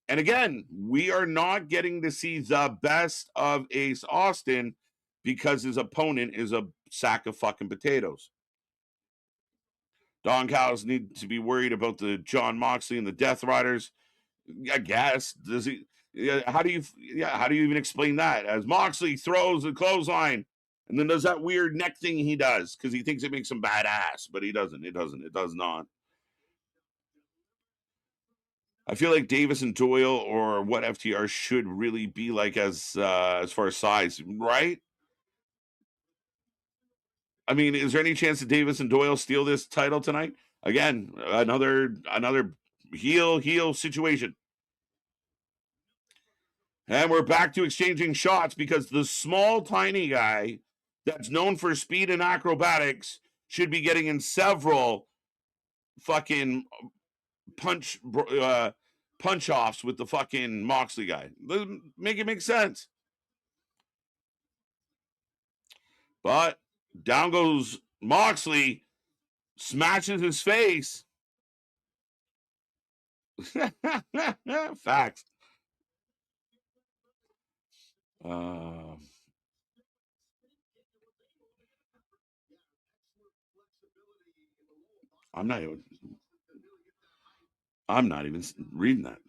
And again, we are not getting to see the best of Ace Austin because his opponent is a sack of fucking potatoes. Don Callis need to be worried about the John Moxley and the Death Riders. I guess. Does he? Yeah, how do you even explain that? As Moxley throws the clothesline and then does that weird neck thing he does because he thinks it makes him badass, but he doesn't. It does not. I feel like Davis and Doyle or what FTR should really be like as far as size, right? I mean, is there any chance that Davis and Doyle steal this title tonight? Again, another heel situation. And we're back to exchanging shots because the small, tiny guy that's known for speed and acrobatics should be getting in several fucking punch offs with the fucking Moxley guy. Make it make sense. But down goes Moxley, smashes his face. Facts. I'm not even reading that.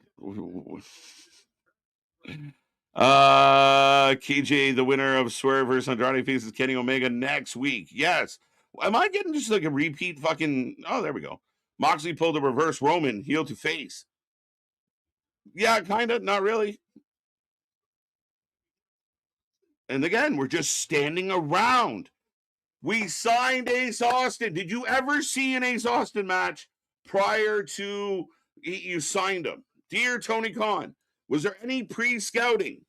KJ, the winner of Swerve versus Andrade, faces Kenny Omega next week. Yes. Am I getting just like a repeat fucking... Oh, there we go. Moxley pulled a reverse Roman, heel to face. Yeah, kind of. Not really. And again, we're just standing around. We signed Ace Austin. Did you ever see an Ace Austin match prior to you signed him? Dear Tony Khan, was there any pre-scouting?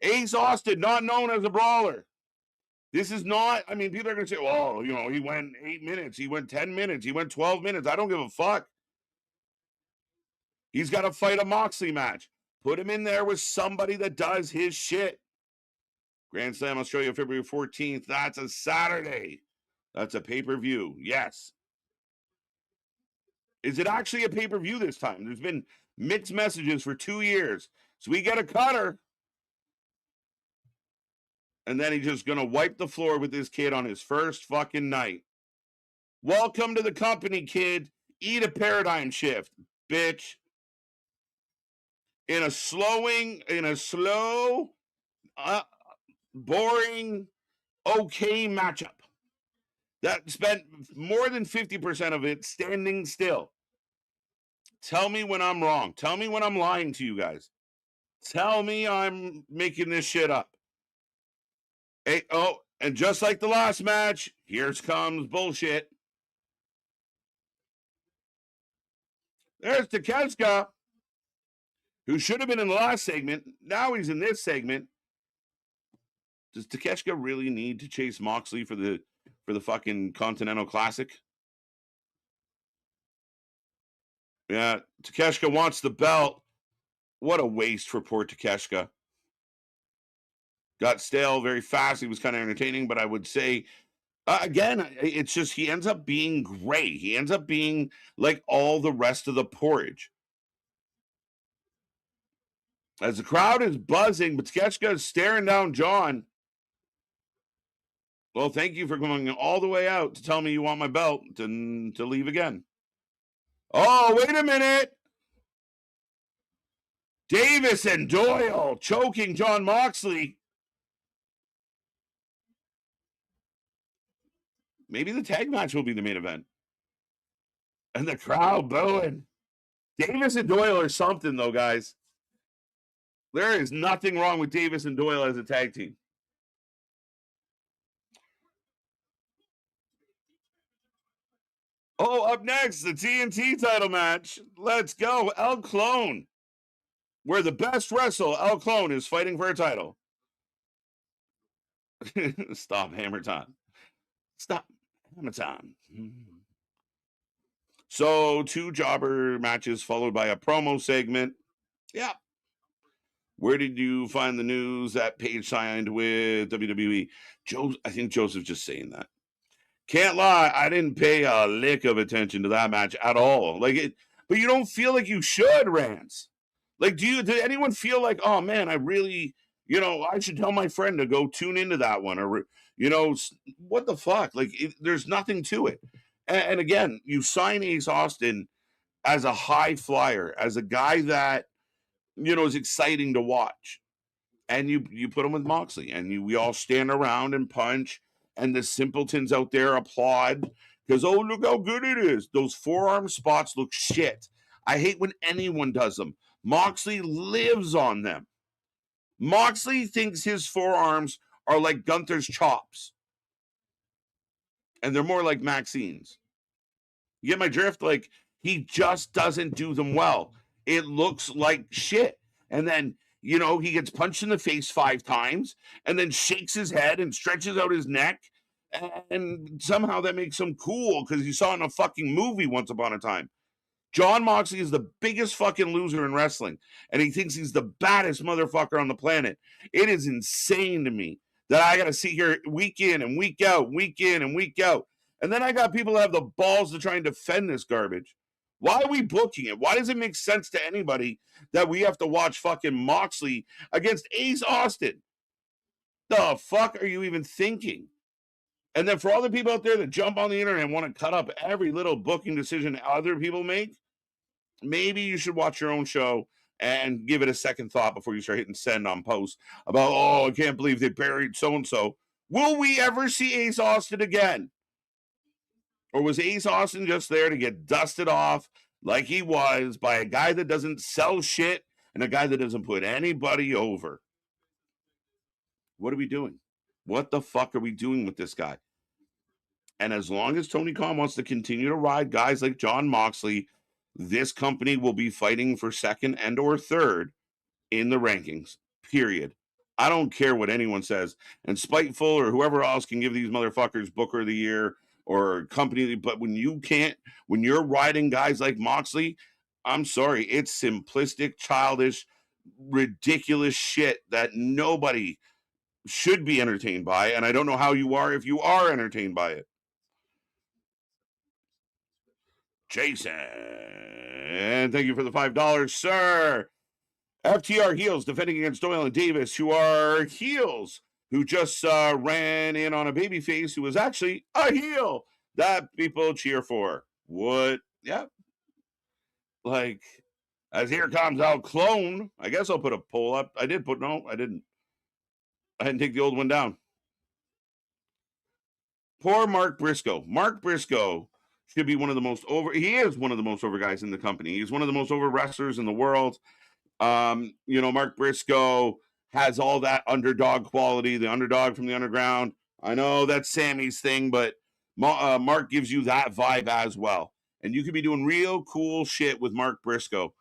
Ace Austin, not known as a brawler. This is not, I mean, people are going to say, well, you know, he went 8 minutes, he went 10 minutes, he went 12 minutes. I don't give a fuck. He's got to fight a Moxley match. Put him in there with somebody that does his shit. Grand Slam Australia, February 14th. That's a Saturday. That's a pay-per-view. Yes. Is it actually a pay-per-view this time? There's been mixed messages for 2 years. So we get a cutter. And then he's just going to wipe the floor with this kid on his first fucking night. Welcome to the company, kid. Eat a paradigm shift, bitch. In a slow, boring, okay matchup that spent more than 50% of it standing still. Tell me when I'm wrong. Tell me when I'm lying to you guys. Tell me I'm making this shit up. Hey, oh, and just like the last match, here comes bullshit. There's Takeshita, who should have been in the last segment. Now he's in this segment. Does Takeshita really need to chase Moxley for the fucking Continental Classic? Yeah, Takeshita wants the belt. What a waste for poor Takeshita. Got stale very fast. He was kind of entertaining, but I would say, again, it's just he ends up being gray. He ends up being like all the rest of the porridge. As the crowd is buzzing, but Takeshita is staring down John. Well, thank you for going all the way out to tell me you want my belt to leave again. Oh, wait a minute. Davis and Doyle choking John Moxley. Maybe the tag match will be the main event. And the crowd booing. Davis and Doyle are something, though, guys. There is nothing wrong with Davis and Doyle as a tag team. Oh, up next, the TNT title match. Let's go. El Clone. Where the best wrestle, El Clone, is fighting for a title. Stop, Hammer Time. Stop, Hammer Time. So, 2 jobber matches followed by a promo segment. Yeah. Where did you find the news that Paige signed with WWE? I think Joseph's just saying that. Can't lie, I didn't pay a lick of attention to that match at all. But you don't feel like you should, Rance. Like, did anyone feel like, oh man, I really, I should tell my friend to go tune into that one, or what the fuck? Like, there's nothing to it. And again, you sign Ace Austin as a high flyer, as a guy that is exciting to watch, and you put him with Moxley, and we all stand around and punch, and the simpletons out there applaud because, oh, look how good it is. Those forearm spots look shit. I hate when anyone does them. Moxley lives on them. Moxley thinks his forearms are like Gunther's chops, and they're more like Maxine's. You get my drift? Like, he just doesn't do them well. It looks like shit. And then, he gets punched in the face 5 times and then shakes his head and stretches out his neck. And somehow that makes him cool because he saw it in a fucking movie once upon a time. John Moxley is the biggest fucking loser in wrestling, and he thinks he's the baddest motherfucker on the planet. It is insane to me that I got to sit here week in and week out, week in and week out. And then I got people that have the balls to try and defend this garbage. Why are we booking it? Why does it make sense to anybody that we have to watch fucking Moxley against Ace Austin? The fuck are you even thinking? And then for all the people out there that jump on the internet and want to cut up every little booking decision other people make, maybe you should watch your own show and give it a second thought before you start hitting send on posts about, oh, I can't believe they buried so-and-so. Will we ever see Ace Austin again? Or was Ace Austin just there to get dusted off like he was by a guy that doesn't sell shit and a guy that doesn't put anybody over? What are we doing? What the fuck are we doing with this guy? And as long as Tony Khan wants to continue to ride guys like John Moxley, this company will be fighting for second and or third in the rankings, period. I don't care what anyone says. And Spiteful or whoever else can give these motherfuckers Booker of the Year or company, but when you're riding guys like Moxley, I'm sorry, it's simplistic, childish, ridiculous shit that nobody should be entertained by, and I don't know how you are if you are entertained by it. Jason, thank you for the $5, sir. FTR heels defending against Doyle and Davis, who are heels who just ran in on a babyface who was actually a heel that people cheer for. What? Yeah. Like, as here comes our clone. I guess I'll put a poll up. I didn't. I didn't take the old one down. Poor Mark Briscoe. Mark Briscoe should be one of the most over. He is one of the most over guys in the company. He's one of the most over wrestlers in the world. Mark Briscoe has all that underdog quality, the underdog from the underground. I know that's Sammy's thing, but Mark gives you that vibe as well. And you could be doing real cool shit with Mark Briscoe.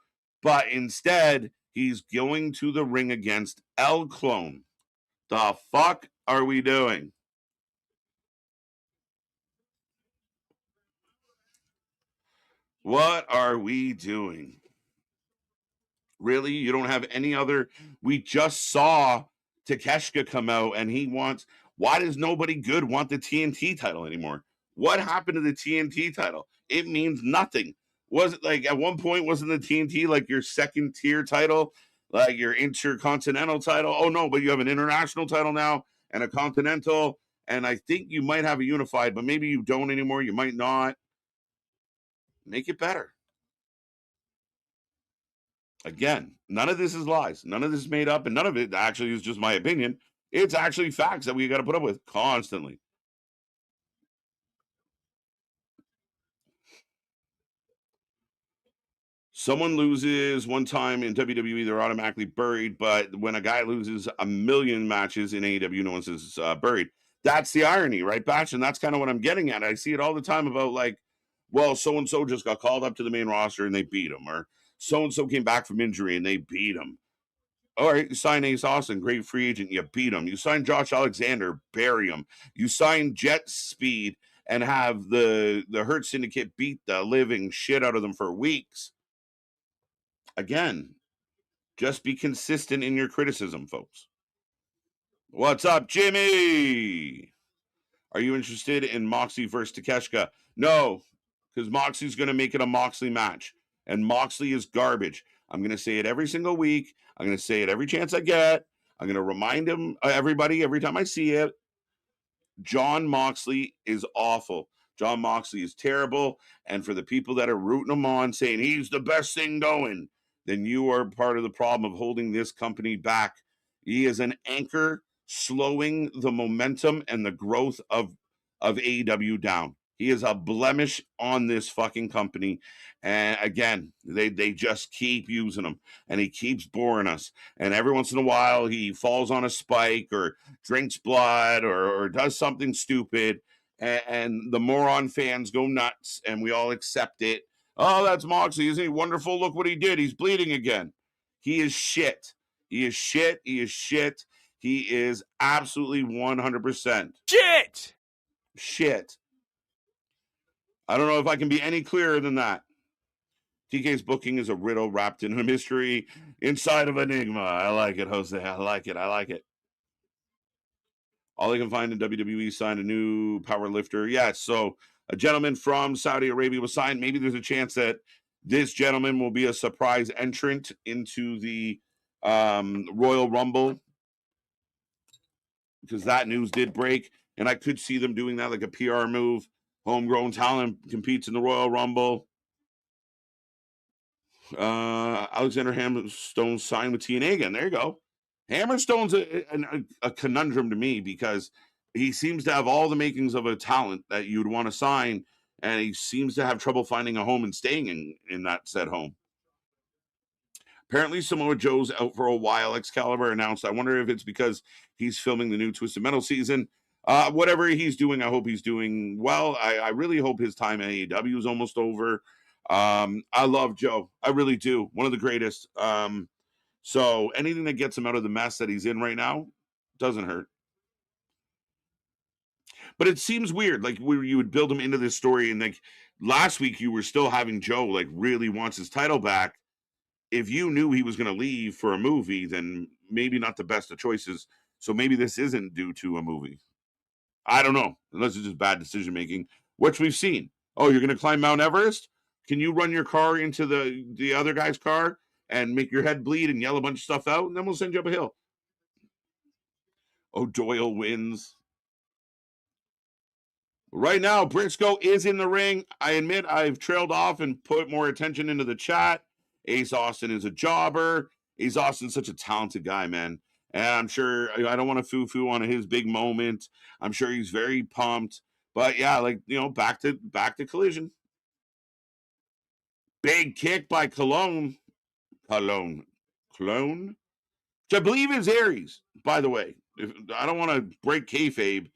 But instead, he's going to the ring against El Clone. The fuck are we doing? What are we doing? Really? You don't have any other? We just saw Takeshita come out and he wants. Why does nobody good want the TNT title anymore? What happened to the TNT title? It means nothing. Was it like at one point, wasn't the TNT like your second tier title, like your intercontinental title? Oh no, but you have an international title now and a continental. And I think you might have a unified, but maybe you don't anymore. You might not. Make it better. Again, none of this is lies. None of this is made up, and none of it actually is just my opinion. It's actually facts that we got to put up with constantly. Someone loses one time in WWE, they're automatically buried. But when a guy loses a million matches in AEW, no one says buried. That's the irony, right, Batch? And that's kind of what I'm getting at. I see it all the time about like, well, so-and-so just got called up to the main roster and they beat him, or so-and-so came back from injury and they beat him. All right, you sign Ace Austin, great free agent, you beat him. You sign Josh Alexander, bury him. You sign Jet Speed and have the Hurt Syndicate beat the living shit out of them for weeks. Again, just be consistent in your criticism, folks. What's up, Jimmy? Are you interested in Moxley versus Takeshita? No, because Moxley's going to make it a Moxley match. And Moxley is garbage. I'm going to say it every single week. I'm going to say it every chance I get. I'm going to remind everybody every time I see it. John Moxley is awful. John Moxley is terrible. And for the people that are rooting him on, saying he's the best thing going, then you are part of the problem of holding this company back. He is an anchor slowing the momentum and the growth of AEW down. He is a blemish on this fucking company. And again, they just keep using him and he keeps boring us. And every once in a while, he falls on a spike or drinks blood or does something stupid. And the moron fans go nuts and we all accept it. Oh, that's Moxley. Isn't he wonderful? Look what he did. He's bleeding again. He is shit. He is shit. He is shit. He is absolutely 100% shit. Shit. I don't know if I can be any clearer than that. TK's booking is a riddle wrapped in a mystery inside of enigma. I like it, Jose. I like it. I like it. All I can find in WWE signed a new power lifter. Yeah, so a gentleman from Saudi Arabia was signed. Maybe there's a chance that this gentleman will be a surprise entrant into the Royal Rumble, because that news did break, and I could see them doing that like a PR move. Homegrown talent competes in the Royal Rumble. Alexander Hammerstone signed with TNA again. There you go. Hammerstone's a conundrum to me because he seems to have all the makings of a talent that you'd want to sign, and he seems to have trouble finding a home and staying in that said home. Apparently, Samoa Joe's out for a while. Excalibur announced. I wonder if it's because he's filming the new Twisted Metal season. Whatever he's doing, I hope he's doing well. I really hope his time at AEW is almost over. I love Joe. I really do. One of the greatest. So anything that gets him out of the mess that he's in right now doesn't hurt. But it seems weird, like where you would build him into this story, and like last week you were still having Joe like really wants his title back. If you knew he was going to leave for a movie, then maybe not the best of choices. So maybe this isn't due to a movie. I don't know, unless it's just bad decision making, which we've seen. Oh, you're going to climb Mount Everest? Can you run your car into the other guy's car and make your head bleed and yell a bunch of stuff out, and then we'll send you up a hill? Oh, Doyle wins. Right now, Briscoe is in the ring. I admit I've trailed off and put more attention into the chat. Ace Austin is a jobber. Ace Austin's such a talented guy, man. And I'm sure, I don't want to foo-foo on his big moment. I'm sure he's very pumped. But yeah, like, back to Collision. Big kick by Cologne. Clone? Which I believe is Aries, by the way. I don't want to break kayfabe,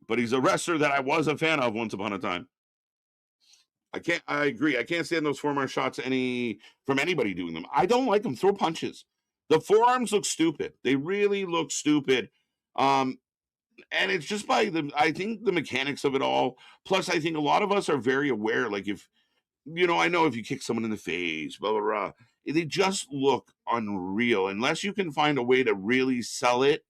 but he's a wrestler that I was a fan of once upon a time. I agree. I can't stand those forearm shots from anybody doing them. I don't like them. Throw punches. The forearms look stupid. They really look stupid. And it's just I think the mechanics of it all. Plus, I think a lot of us are very aware. Like if, I know if you kick someone in the face, blah, blah, blah, they just look unreal. Unless you can find a way to really sell it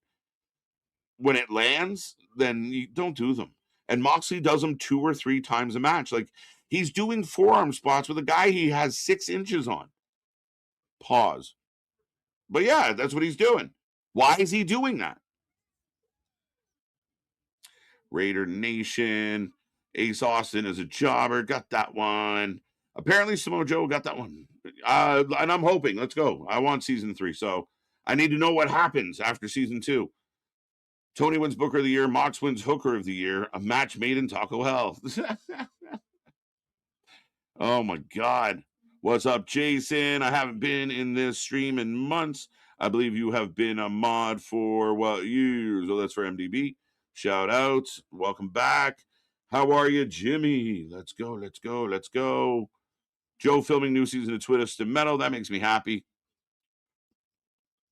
when it lands, then you don't do them. And Moxley does them 2 or 3 times a match. Like, he's doing forearm spots with a guy he has 6 inches on. Pause. But yeah, that's what he's doing. Why is he doing that? Raider Nation. Ace Austin is a jobber. Got that one. Apparently Samoa Joe got that one. And I'm hoping. Let's go. I want season 3. So I need to know what happens after season 2. Tony wins Booker of the Year. Mox wins Hooker of the Year. A match made in Taco Hell. Oh, my God. What's up, Jason? I haven't been in this stream in months. I believe you have been a mod for, years? Oh, that's for MDB. Shout out. Welcome back. How are you, Jimmy? Let's go, let's go, let's go. Joe filming new season of Twisted Metal. That makes me happy.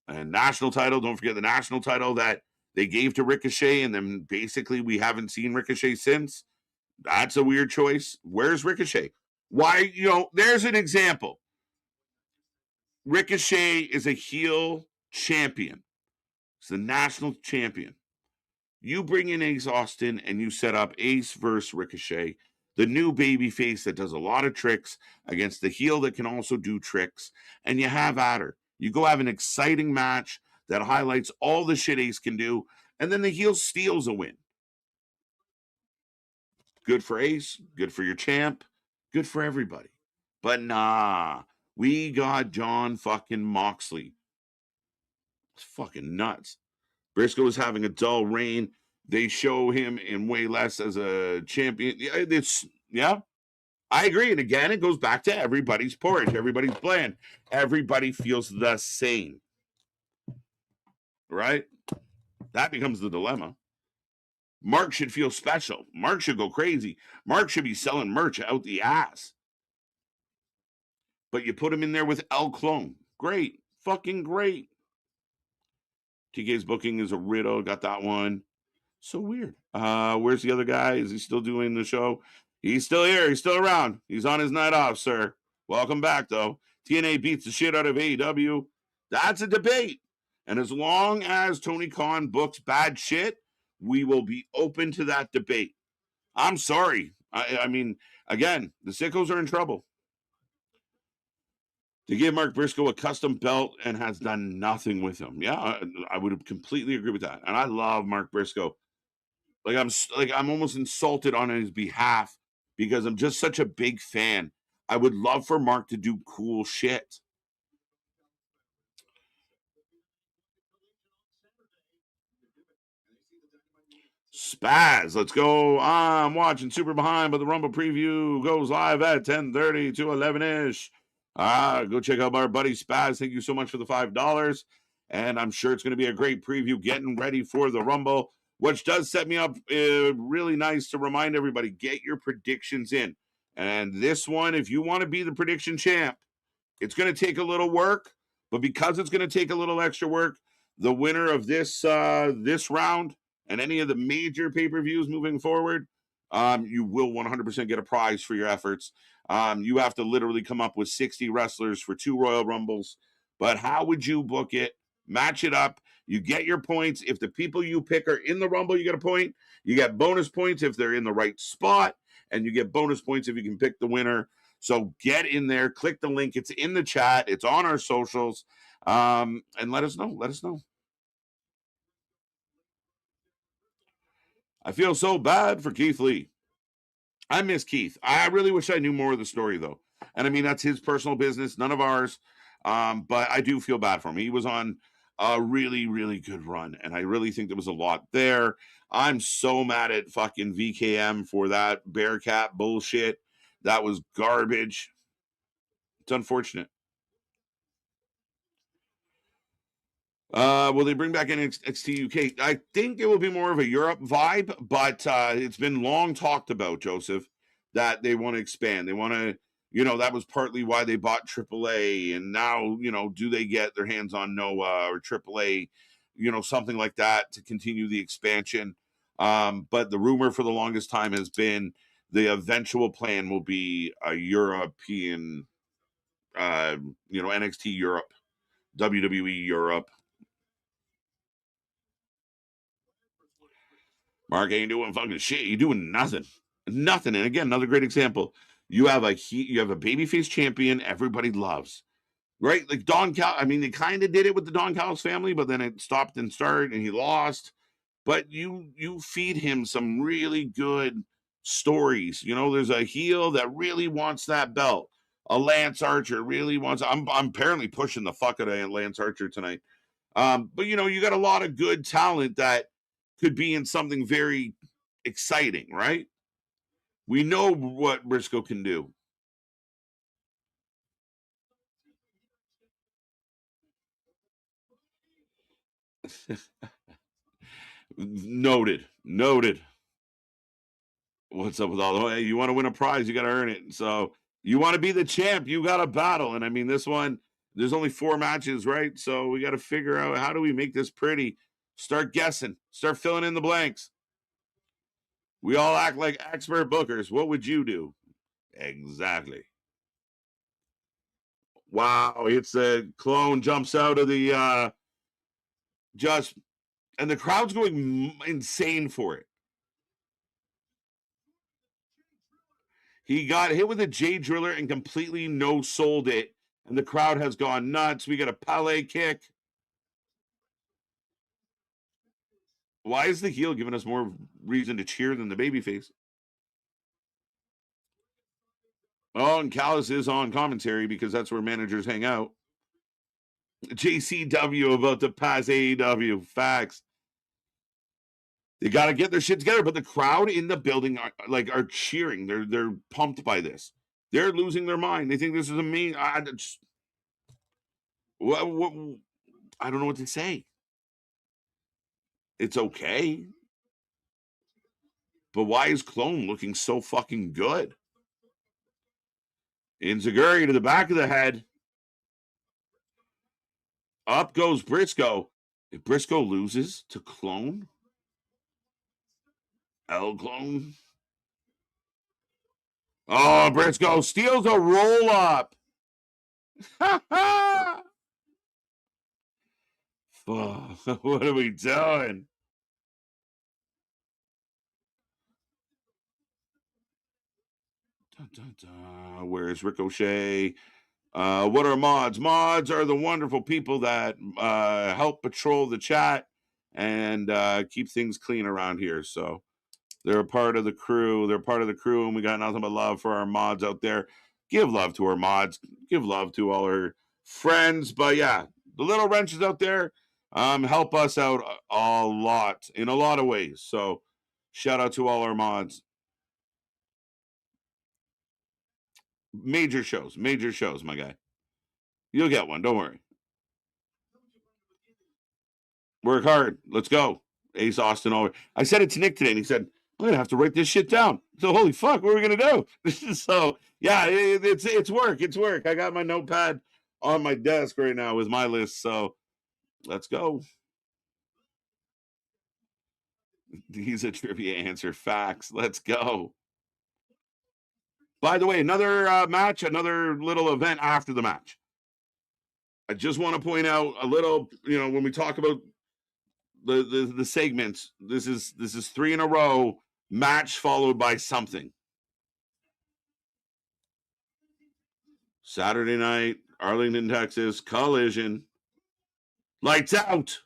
And national title. Don't forget the national title that they gave to Ricochet, and then basically we haven't seen Ricochet since. That's a weird choice. Where's Ricochet? Why, there's an example. Ricochet is a heel champion. It's the national champion. You bring in Ace Austin and you set up Ace versus Ricochet, the new baby face that does a lot of tricks against the heel that can also do tricks, and you have at her. You go have an exciting match that highlights all the shit Ace can do, and then the heel steals a win. Good for Ace, good for your champ, good for everybody. But nah, we got John fucking Moxley. It's fucking nuts. Briscoe is having a dull reign. They show him in way less as a champion. Yeah. I agree. And again, it goes back to everybody's porridge, everybody's bland. Everybody feels the same. Right? That becomes the dilemma. Mark should feel special. Mark should go crazy. Mark should be selling merch out the ass. But you put him in there with El Clone. Great. Fucking great. TK's booking is a riddle. Got that one. So weird. Where's the other guy? Is he still doing the show? He's still here. He's still around. He's on his night off, sir. Welcome back, though. TNA beats the shit out of AEW. That's a debate. And as long as Tony Khan books bad shit, we will be open to that debate. I'm sorry. I mean, again, the sickos are in trouble. To give Mark Briscoe a custom belt and has done nothing with him. Yeah, I would completely agree with that. And I love Mark Briscoe. I'm almost insulted on his behalf because I'm just such a big fan. I would love for Mark to do cool shit. Spaz, let's go. I'm watching Super Behind, but the Rumble preview goes live at 10:30 to 11-ish. Go check out our buddy Spaz. Thank you so much for the $5. And I'm sure it's going to be a great preview getting ready for the Rumble, which does set me up really nice to remind everybody, get your predictions in. And this one, if you want to be the prediction champ, it's going to take a little work, but because it's going to take a little extra work, the winner of this round and any of the major pay-per-views moving forward, you will 100% get a prize for your efforts. You have to literally come up with 60 wrestlers for 2 Royal Rumbles. But how would you book it? Match it up. You get your points. If the people you pick are in the Rumble, you get a point. You get bonus points if they're in the right spot, and you get bonus points if you can pick the winner. So get in there, click the link. It's in the chat. It's on our socials. And let us know. Let us know. I feel so bad for Keith Lee. I miss Keith. I really wish I knew more of the story, though. And I mean, that's his personal business, none of ours. But I do feel bad for him. He was on a really, really good run. And I really think there was a lot there. I'm so mad at fucking VKM for that Bearcat bullshit. That was garbage. It's unfortunate. Will they bring back NXT UK? I think it will be more of a Europe vibe, but it's been long talked about, Joseph, that they want to expand. They want to, that was partly why they bought AAA, and now, do they get their hands on Noah or AAA, something like that to continue the expansion? But the rumor for the longest time has been the eventual plan will be a European, NXT Europe, WWE Europe. Mark ain't doing fucking shit. You're doing nothing. Nothing. And again, another great example. You have a babyface champion everybody loves. Right? Like Don Cal. I mean, they kind of did it with the Don Callis family, but then it stopped and started and he lost. But you feed him some really good stories. There's a heel that really wants that belt. A Lance Archer really wants. I'm apparently pushing the fuck out of Lance Archer tonight. But you got a lot of good talent that could be in something very exciting, right? We know what Briscoe can do. Noted. What's up with all the? Hey, you want to win a prize, you got to earn it. So you want to be the champ, you got to battle. And I mean, this one, there's only 4 matches, right? So we got to figure out how do we make this pretty. Start guessing. Start filling in the blanks. We all act like expert bookers. What would you do? Exactly. Wow, it's the clone jumps out of the just, and the crowd's going insane for it. He got hit with a J driller and completely no sold it, and the crowd has gone nuts. We got a Pele kick. Why is the heel giving us more reason to cheer than the babyface? Oh, and Callis is on commentary because that's where managers hang out. JCW about to pass AEW. Facts. They got to get their shit together, but the crowd in the building are cheering. They're pumped by this. They're losing their mind. They think this is amazing. I don't know what to say. It's okay, but why is Clone looking so fucking good? Inzaguri to the back of the head. Up goes Briscoe. If Briscoe loses to Clone, El Clone. Oh, Briscoe steals a roll up. What are we doing? Dun, dun, dun. Where's Ricochet? What are mods? Mods are the wonderful people that help patrol the chat and keep things clean around here. So they're a part of the crew. They're part of the crew, and we got nothing but love for our mods out there. Give love to our mods. Give love to all our friends. But yeah, the little wrenches out there help us out a lot in a lot of ways. So shout out to all our mods. Major shows, my guy. You'll get one. Don't worry. Work hard. Let's go. Ace Austin over. I said it to Nick today, and he said, I'm gonna have to write this shit down. So holy fuck, what are we gonna do? So yeah, it's work. It's work. I got my notepad on my desk right now with my list. So let's go. He's a trivia answer. Facts. Let's go. By the way, another match, another little event after the match. I just want to point out a little, when we talk about the segments, this is 3 in a row, match followed by something. Saturday night, Arlington, Texas, Collision. Lights out.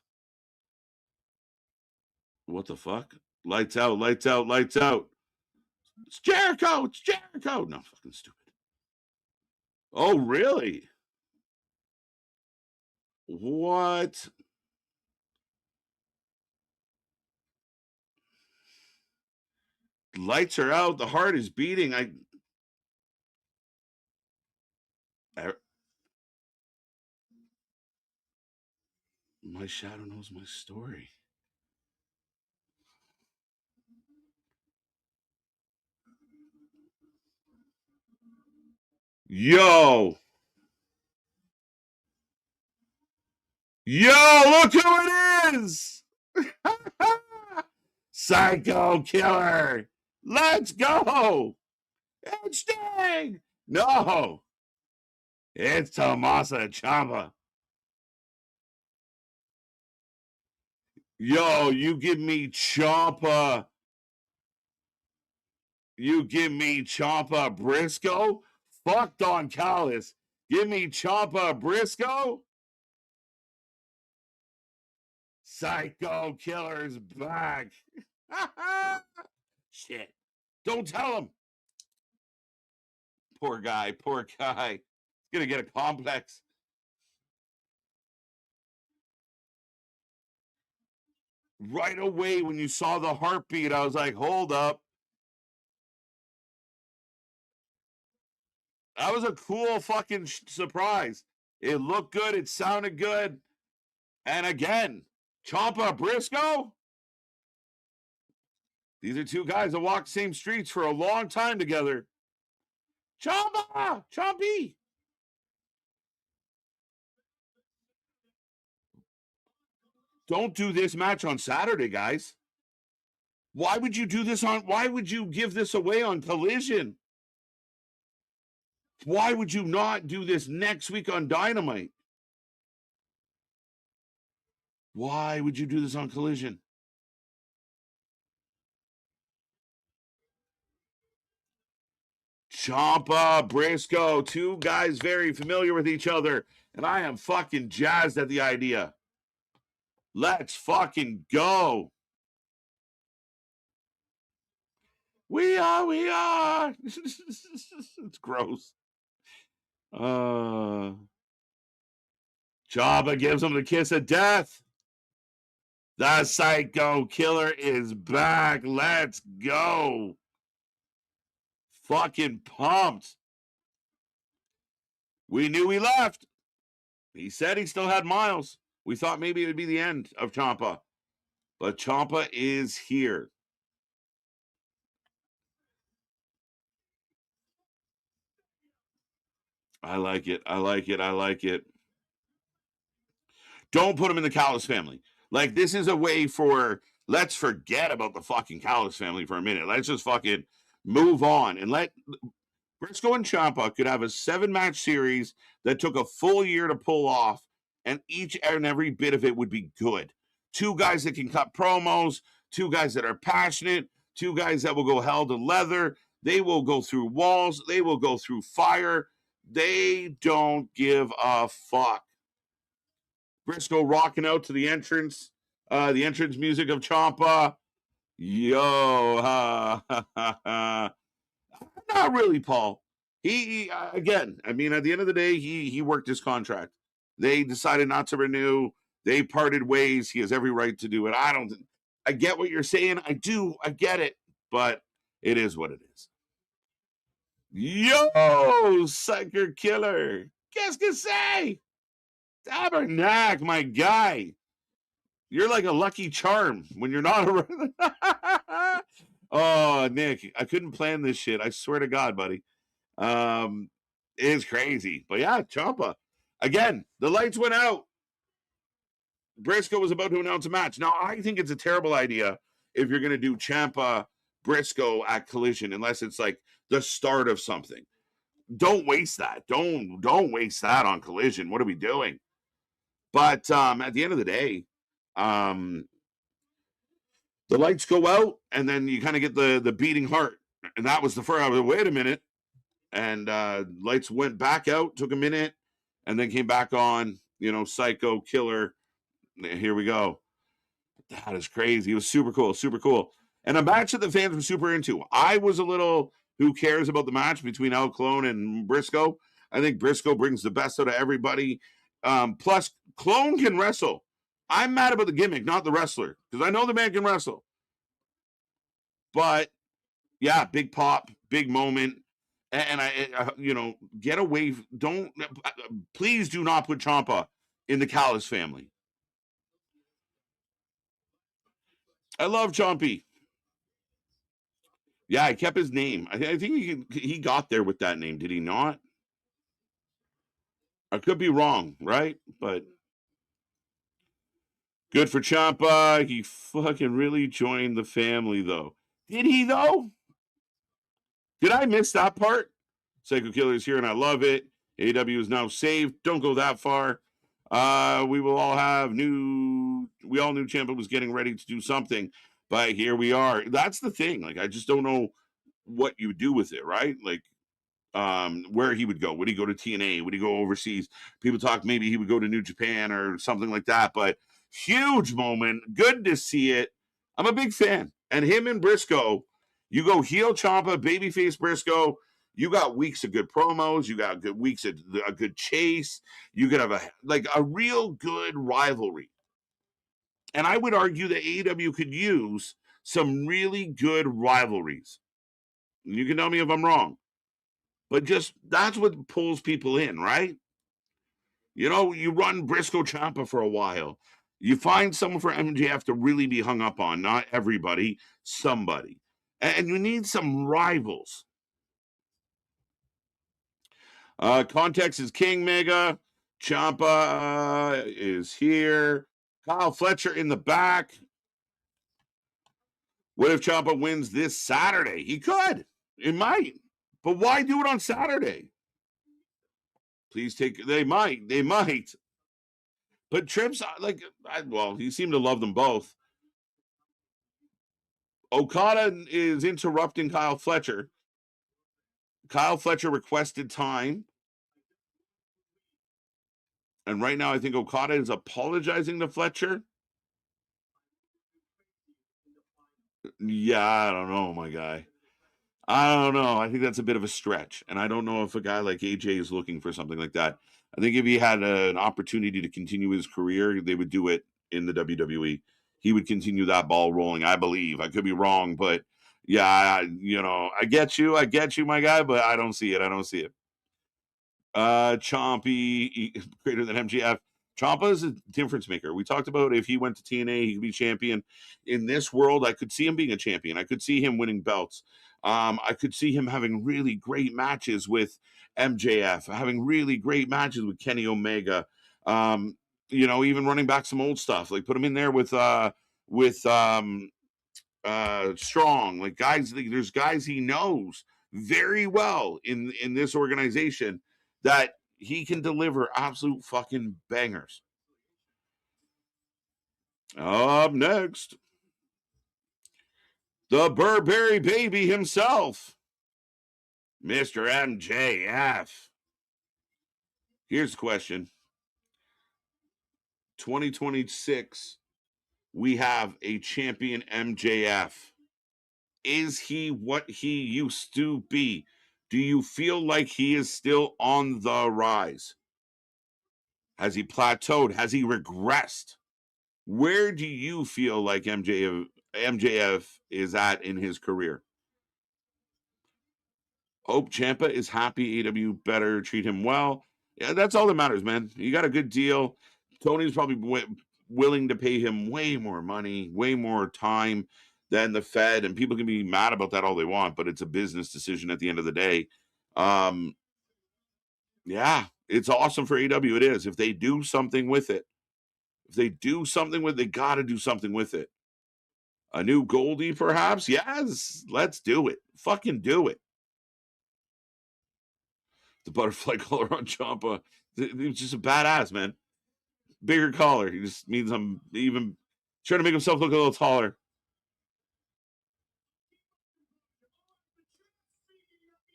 What the fuck? Lights out, lights out, lights out. It's Jericho. It's Jericho. No, fucking stupid. Oh, really? What? Lights are out. The heart is beating. My shadow knows my story. Yo, look who it is. Psycho Killer. Let's go. It's Sting. No, it's Tommaso Ciampa. Yo, you give me Ciampa. You give me Ciampa Briscoe. Fuck Don Callis. Give me Ciampa Briscoe. Psycho Killer's back. Shit. Don't tell him. Poor guy. Poor guy. He's going to get a complex. Right away, when you saw the heartbeat, I was like, hold up. That was a cool fucking surprise. It looked good. It sounded good. And again, Ciampa Briscoe? These are two guys that walked same streets for a long time together. Ciampa! Chompy! Don't do this match on Saturday, guys. Why would you do this on? Why would you give this away on Collision? Why would you not do this next week on Dynamite? Why would you do this on Collision? Ciampa, Briscoe, two guys very familiar with each other, and I am fucking jazzed at the idea. Let's fucking go. We are. It's gross. Ciampa gives him the kiss of death. The Psycho Killer is back. Let's go. Fucking pumped. We knew he left. He said he still had miles. We thought maybe it would be the end of Ciampa. But Ciampa is here. I like it. I like it. I like it. Don't put him in the Callis family. Like, this is a way for, let's forget about the fucking Callis family for a minute. Let's just fucking move on and let Briscoe and Ciampa could have a 7-match series that took a full year to pull off, and each and every bit of it would be good. Two guys that can cut promos, two guys that are passionate, two guys that will go hell to leather. They will go through walls. They will go through fire. They don't give a fuck. Briscoe rocking out to the entrance music of Ciampa. Yo, not really, Paul. He again. I mean, at the end of the day, he worked his contract. They decided not to renew. They parted ways. He has every right to do it. I don't. I get what you're saying. I do. I get it. But it is what it is. Yo, Psycho Killer. Qu'est-ce que c'est? Tabernacle, my guy. You're like a lucky charm when you're not around. Oh, Nick, I couldn't plan this shit. I swear to God, buddy. It's crazy. But yeah, Ciampa. Again, the lights went out. Briscoe was about to announce a match. Now, I think it's a terrible idea if you're going to do Ciampa Briscoe at Collision, unless it's like the start of something. Don't waste that. Don't waste that on Collision. What are we doing? But at the end of the day, the lights go out, and then you kind of get the beating heart. And that was the first. I was, wait a minute. And lights went back out, took a minute, and then came back on. Psycho Killer. Here we go. That is crazy. It was super cool, super cool. And a match that the fans were super into. I was a little, who cares about the match between El Clone and Briscoe? I think Briscoe brings the best out of everybody. Plus, Clone can wrestle. I'm mad about the gimmick, not the wrestler, because I know the man can wrestle. But yeah, big pop, big moment. And I get away. Please do not put Ciampa in the Callis family. I love Chompy. Yeah, I kept his name. I think he got there with that name. Did he not? I could be wrong, right? But good for Ciampa. He fucking really joined the family, though. Did he, though? Did I miss that part? Psycho Killer is here, and I love it. AEW is now saved. Don't go that far. We will all have we all knew Ciampa was getting ready to do something, but here we are. That's the thing. Like, I just don't know what you do with it, right? Like, where he would go. Would he go to TNA? Would he go overseas? People talk maybe he would go to New Japan or something like that, but huge moment. Good to see it. I'm a big fan. And him and Briscoe, you go heel Ciampa, babyface Briscoe, you got weeks of good promos. You got good weeks of a good chase. You could have a real good rivalry. And I would argue that AEW could use some really good rivalries. You can tell me if I'm wrong. But just that's what pulls people in, right? You run Briscoe Ciampa for a while. You find someone for MJF to really be hung up on, not everybody, somebody. And you need some rivals. Context is king, Mega. Ciampa is here. Kyle Fletcher in the back. What if Ciampa wins this Saturday? He could. It might. But why do it on Saturday? Please take. They might. They might. But Trips, well, he seemed to love them both. Okada is interrupting Kyle Fletcher. Kyle Fletcher requested time. And right now, I think Okada is apologizing to Fletcher. Yeah, I don't know, my guy. I don't know. I think that's a bit of a stretch. And I don't know if a guy like AJ is looking for something like that. I think if he had an opportunity to continue his career, they would do it in the WWE. He would continue that ball rolling, I believe. I could be wrong, but yeah, I get you. I get you, my guy, but I don't see it. I don't see it. Chompy, greater than MGF. Ciampa is a difference maker. We talked about if he went to TNA, he could be champion. In this world, I could see him being a champion. I could see him winning belts. I could see him having really great matches with MJF, having really great matches with Kenny Omega. Even running back some old stuff, like put him in there with Strong, like guys. There's guys he knows very well in this organization that he can deliver absolute fucking bangers. Up next, the Burberry baby himself, Mr. MJF. Here's the question. 2026, we have a champion MJF. Is he what he used to be? Do you feel like he is still on the rise? Has he plateaued? Has he regressed? Where do you feel like MJF is at in his career? Hope Ciampa is happy. AEW better treat him well. Yeah, that's all that matters, man. You got a good deal. Tony's probably willing to pay him way more money, way more time than the Fed, and people can be mad about that all they want, but it's a business decision at the end of the day. Yeah, it's awesome for AEW. It is. If they do something with it, they got to do something with it. A new Goldie, perhaps? Yes, let's do it. Fucking do it. The butterfly collar on Ciampa. He's just a badass, man. Bigger collar. He just means I'm even trying to make himself look a little taller.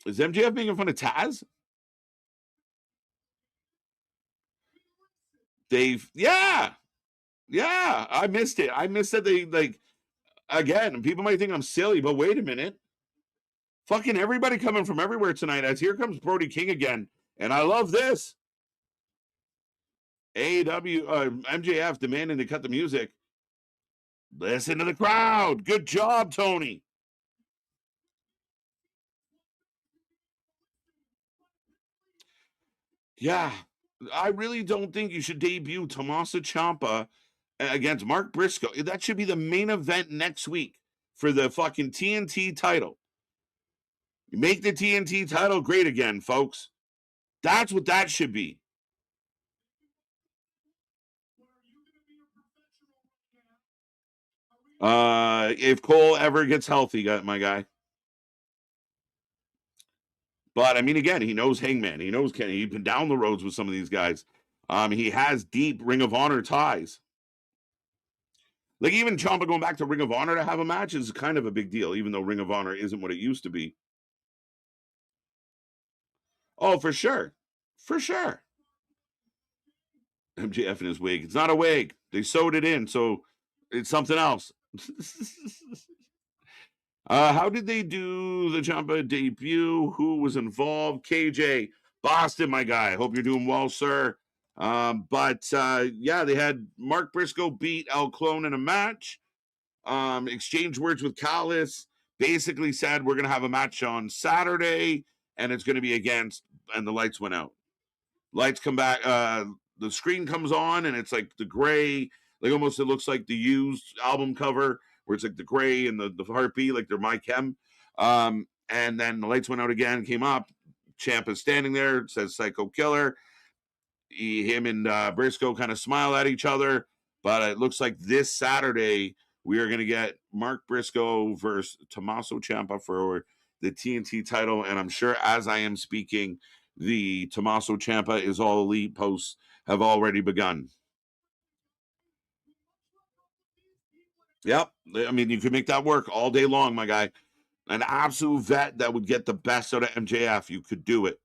Is MJF making fun of Taz? Yeah. I missed it. I missed that again, people might think I'm silly, but wait a minute. Fucking everybody coming from everywhere tonight as here comes Brody King again. And I love this. AEW, MJF demanding to cut the music. Listen to the crowd. Good job, Tony. Yeah, I really don't think you should debut Tommaso Ciampa against Mark Briscoe. That should be the main event next week for the fucking TNT title. Make the TNT title great again, folks. That's what that should be. If Cole ever gets healthy, my guy. But I mean, again, he knows Hangman. He knows Kenny. He's been down the roads with some of these guys. He has deep Ring of Honor ties. Like even Ciampa going back to Ring of Honor to have a match is kind of a big deal, even though Ring of Honor isn't what it used to be. Oh, for sure. For sure. MJF in his wig. It's not a wig. They sewed it in, so it's something else. How did they do the Ciampa debut? Who was involved? KJ Boston, my guy. Hope you're doing well, sir. Yeah, they had Mark Briscoe beat El Clone in a match. Exchange words with Callis. Basically said we're gonna have a match on Saturday, and it's gonna be against. And the lights went out. Lights come back. The screen comes on, and it's like the gray. Like almost it looks like the used album cover where it's like the gray and the heartbeat, like they're My Chem. And then the lights went out again, came up. Ciampa standing there, it says Psycho Killer. Him and Briscoe kind of smile at each other, but it looks like this Saturday we are going to get Mark Briscoe versus Tommaso Ciampa for the TNT title, and I'm sure as I am speaking, the Tommaso Ciampa is all elite posts have already begun. Yep, I mean you could make that work all day long, my guy. An absolute vet that would get the best out of MJF. You could do it.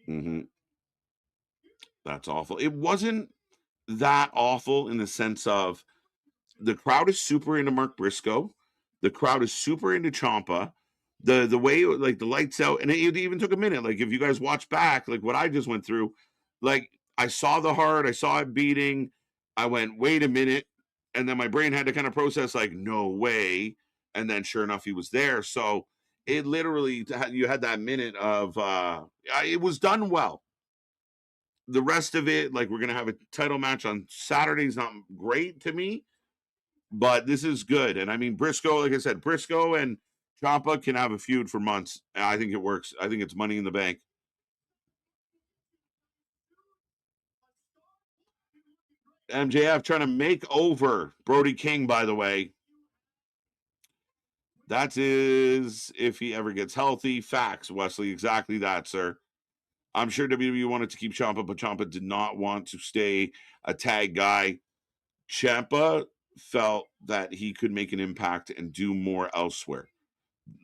Mm-hmm. That's awful. It wasn't that awful in the sense of the crowd is super into Mark Briscoe. The crowd is super into Champa. The way like the lights out, and it even took a minute. Like if you guys watch back, like what I just went through, like I saw the heart, I saw it beating. I went, wait a minute, and then my brain had to kind of process, like, no way. And then sure enough, he was there. So it literally you had that minute of it was done well. The rest of it, like we're gonna have a title match on Saturday, is not great to me, but this is good. And I mean, Briscoe, like I said, Briscoe and Ciampa can have a feud for months. I think it works. I think it's money in the bank. MJF trying to make over Brody King, by the way. That is if he ever gets healthy. Facts, Wesley. Exactly that, sir. I'm sure WWE wanted to keep Ciampa, but Ciampa did not want to stay a tag guy. Ciampa felt that he could make an impact and do more elsewhere,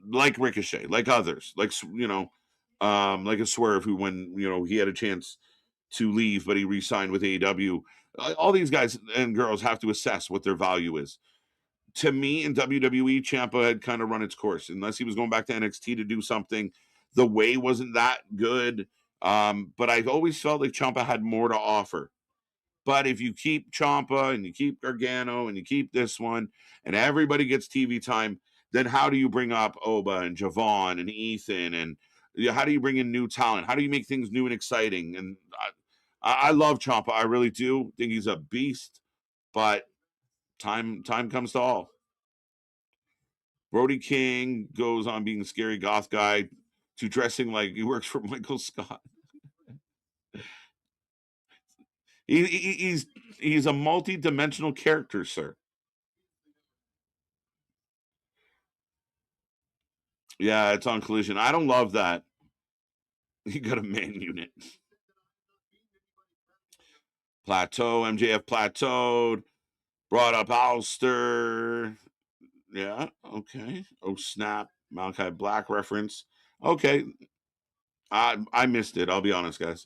like Ricochet, like others, like like a Swerve who, when he had a chance to leave, but he re-signed with AEW. All these guys and girls have to assess what their value is. To me, in WWE, Ciampa had kind of run its course, unless he was going back to NXT to do something. The way wasn't that good, but I always felt like Ciampa had more to offer. But if you keep Ciampa and you keep Gargano and you keep this one, and everybody gets TV time, then how do you bring up Oba and Javon and Ethan, and how do you bring in new talent? How do you make things new and exciting? And I love Ciampa, I really do. Think he's a beast, but time comes to all. Brody King goes on being a scary goth guy to dressing like he works for Michael Scott. He's a multi-dimensional character, sir. Yeah, it's on Collision. I don't love that. He got a man unit. Plateau, MJF plateaued, brought up Alster. Yeah, okay. Oh, snap. Malachi Black reference. Okay. I missed it. I'll be honest, guys.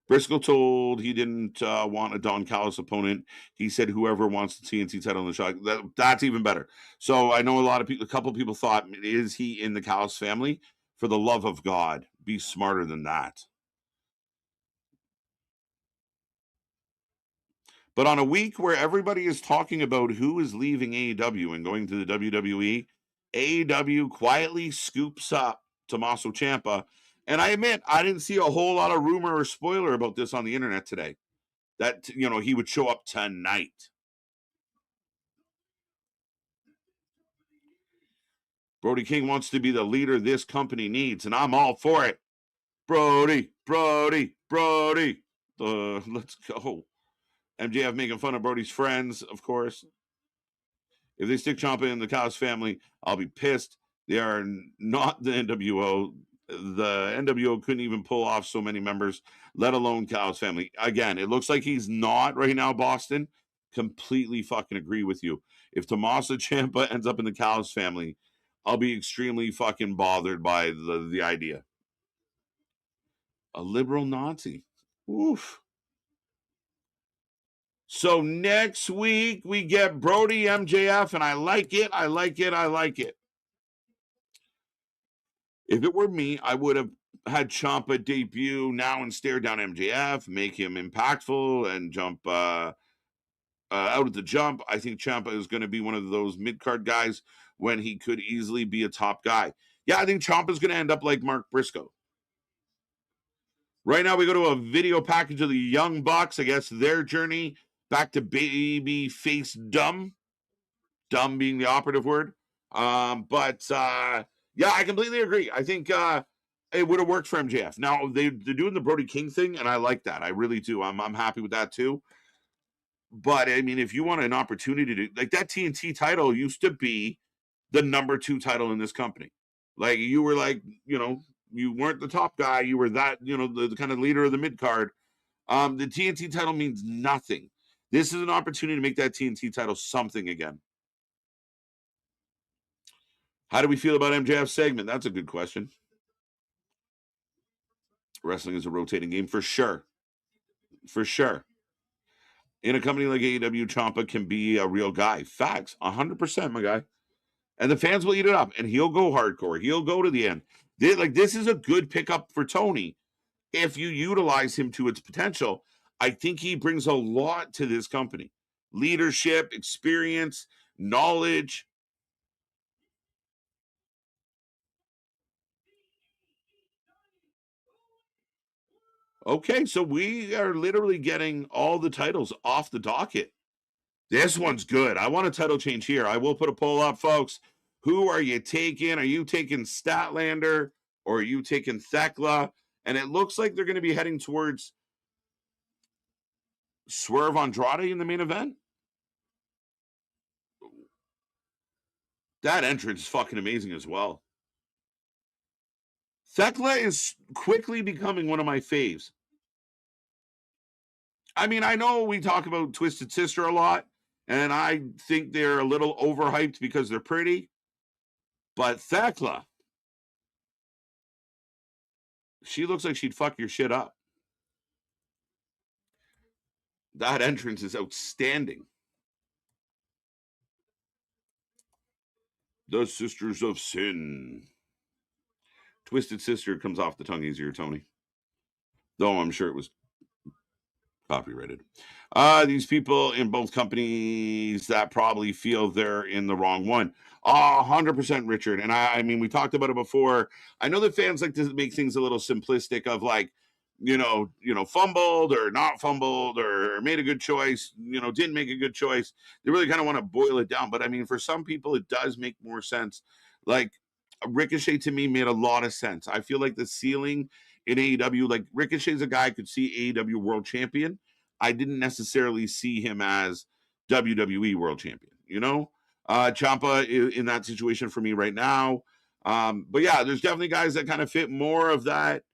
Briscoe told he didn't want a Don Callis opponent. He said whoever wants the TNT title in the shot. That's even better. So I know a lot of people, a couple of people thought, is he in the Callis family? For the love of God, be smarter than that. But on a week where everybody is talking about who is leaving AEW and going to the WWE, AEW quietly scoops up Tommaso Ciampa. And I admit, I didn't see a whole lot of rumor or spoiler about this on the internet today. That, he would show up tonight. Brody King wants to be the leader this company needs, and I'm all for it. Brody, Brody, Brody. Let's go. MJF making fun of Brody's friends, of course. If they stick Ciampa in the Callis family, I'll be pissed. They are not the NWO. The NWO couldn't even pull off so many members, let alone Callis family. Again, it looks like he's not right now, Boston. Completely fucking agree with you. If Tommaso Ciampa ends up in the Callis family, I'll be extremely fucking bothered by the idea. A liberal Nazi. Oof. So next week we get Brody MJF, and I like it. I like it. I like it. If it were me, I would have had Ciampa debut now and stare down MJF, make him impactful, and jump out of the jump. I think Ciampa is going to be one of those mid card guys when he could easily be a top guy. Yeah, I think Ciampa's going to end up like Mark Briscoe. Right now, we go to a video package of the Young Bucks. I guess their journey back to baby face dumb being the operative word. Yeah, I completely agree. I think it would have worked for MJF. Now they're doing the Brody King thing, and I like that. I really do. I'm happy with that too. But I mean, if you want an opportunity to like that TNT title used to be the number 2 title in this company. Like you were like, you weren't the top guy. You were that, the kind of leader of the mid card. The TNT title means nothing. This is an opportunity to make that TNT title something again. How do we feel about MJF's segment? That's a good question. Wrestling is a rotating game for sure. For sure. In a company like AEW, Ciampa can be a real guy. Facts. 100%, my guy. And the fans will eat it up. And he'll go hardcore. He'll go to the end. This is a good pickup for Tony if you utilize him to its potential. I think he brings a lot to this company. Leadership, experience, knowledge. Okay, so we are literally getting all the titles off the docket. This one's good. I want a title change here. I will put a poll up, folks. Who are you taking? Are you taking Statlander or are you taking Thekla? And it looks like they're going to be heading towards Swerve Andrade in the main event. That entrance is fucking amazing as well. Thekla is quickly becoming one of my faves. I mean, I know we talk about Twisted Sister a lot, and I think they're a little overhyped because they're pretty. But Thekla, she looks like she'd fuck your shit up. That entrance is outstanding. The Sisters of Sin. Twisted Sister comes off the tongue easier, Tony. Though I'm sure it was copyrighted. These people in both companies that probably feel they're in the wrong one. 100%, Richard. And I mean, we talked about it before. I know that fans like to make things a little simplistic of like, fumbled or not fumbled or made a good choice, didn't make a good choice. They really kind of want to boil it down. But I mean, for some people, it does make more sense. Like Ricochet to me made a lot of sense. I feel like the ceiling in AEW, like Ricochet's a guy I could see AEW world champion. I didn't necessarily see him as WWE world champion, Ciampa in that situation for me right now. But yeah, there's definitely guys that kind of fit more of that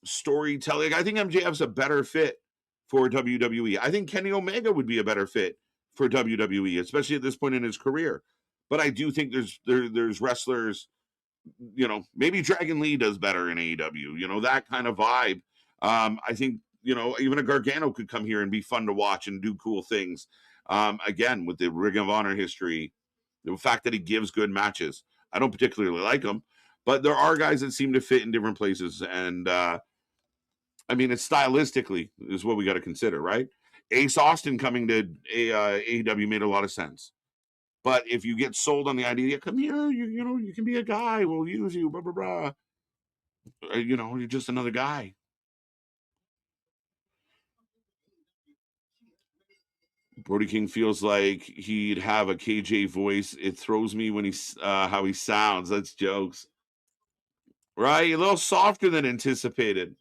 storytelling. I think MJF's a better fit for WWE. I think Kenny Omega would be a better fit for WWE, especially at this point in his career. But I do think there's wrestlers, maybe Dragon Lee does better in AEW, that kind of vibe. I think, even a Gargano could come here and be fun to watch and do cool things. Again, with the Ring of Honor history, the fact that he gives good matches. I don't particularly like him, but there are guys that seem to fit in different places. And I mean, it's stylistically is what we got to consider, right? Ace Austin coming to AEW made a lot of sense. But if you get sold on the idea, come here, you can be a guy, we'll use you, blah, blah, blah. You're just another guy. Brody King feels like he'd have a KJ voice. It throws me when he's how he sounds. That's jokes. Right? A little softer than anticipated.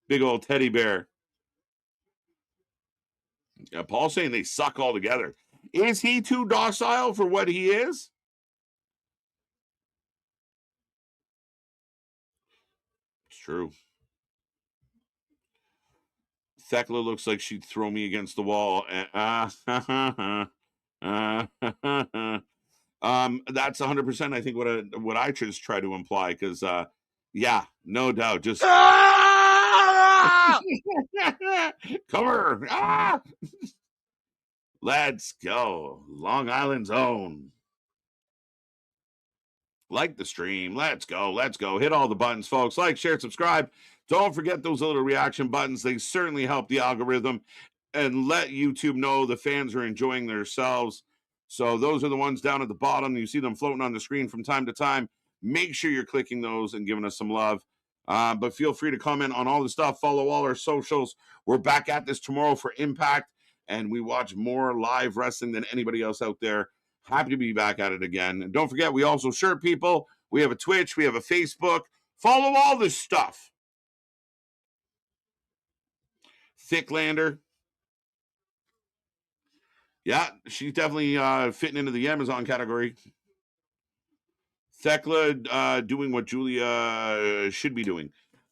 Big old teddy bear. Yeah, Paul's saying they suck all together. Is he too docile for what he is? It's true. Thekla looks like she'd throw me against the wall. That's 100%. I think what I just try to imply because, yeah, no doubt. Just cover. Let's go, Long Island's own. Like the stream. Let's go. Hit all the buttons, folks. Like, share, subscribe. Don't forget those little reaction buttons. They certainly help the algorithm and let YouTube know the fans are enjoying themselves. So those are the ones down at the bottom. You see them floating on the screen from time to time. Make sure you're clicking those and giving us some love. But feel free to comment on all the stuff. Follow all our socials. We're back at this tomorrow for Impact, and we watch more live wrestling than anybody else out there. Happy to be back at it again. And don't forget, we also shirt people. We have a Twitch. We have a Facebook. Follow all this stuff. Thicklander. Yeah, she's definitely fitting into the Amazon category. Thecla doing what Julia should be doing.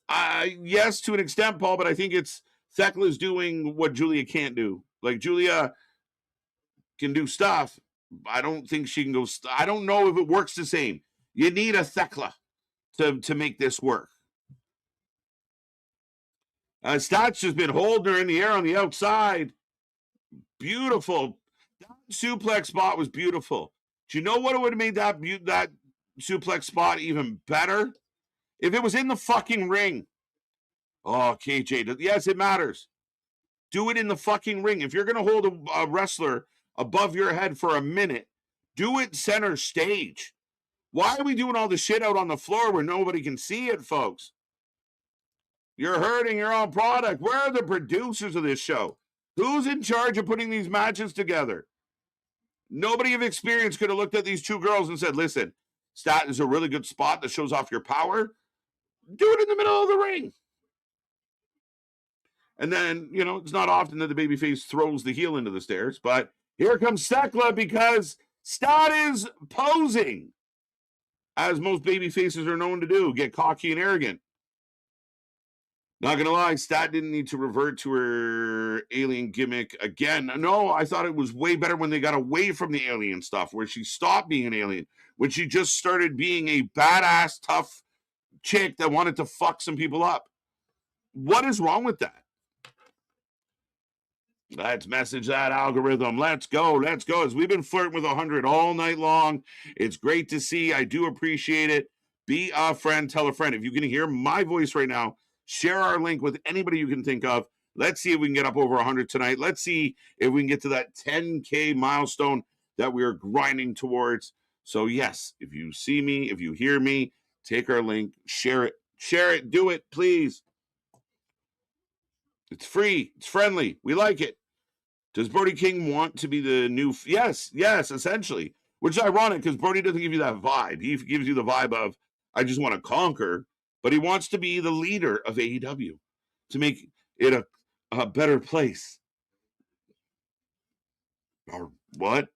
Yes, to an extent, Paul, but I think it's Thecla's doing what Julia can't do. Like, Julia can do stuff. I don't think she can go. I don't know if it works the same. You need a Thecla to make this work. Stotch has been holding her in the air on the outside. Beautiful. That suplex spot was beautiful. Do you know what would have made that suplex spot even better? If it was in the fucking ring. Oh, KJ, yes, it matters. Do it in the fucking ring. If you're going to hold a wrestler above your head for a minute, do it center stage. Why are we doing all the shit out on the floor where nobody can see it, folks? You're hurting your own product. Where are the producers of this show? Who's in charge of putting these matches together? Nobody of experience could have looked at these two girls and said, listen, Stat is a really good spot that shows off your power. Do it in the middle of the ring. And then, it's not often that the babyface throws the heel into the stairs, but here comes Thecla because Stat is posing, as most babyfaces are known to do, get cocky and arrogant. Not going to lie, Stat didn't need to revert to her alien gimmick again. No, I thought it was way better when they got away from the alien stuff, where she stopped being an alien, when she just started being a badass, tough chick that wanted to fuck some people up. What is wrong with that? Let's message that algorithm. Let's go. Let's go. As we've been flirting with 100 all night long. It's great to see. I do appreciate it. Be a friend. Tell a friend. If you can hear my voice right now, share our link with anybody you can think of. Let's see if we can get up over 100 tonight. Let's see if we can get to that 10K milestone that we are grinding towards. So, yes, if you see me, if you hear me, take our link, share it. Share it. Do it, please. It's free. It's friendly. We like it. Does Brody King want to be the new? Yes, essentially. Which is ironic because Brody doesn't give you that vibe. He gives you the vibe of, I just want to conquer. But he wants to be the leader of AEW to make it a better place. Or what?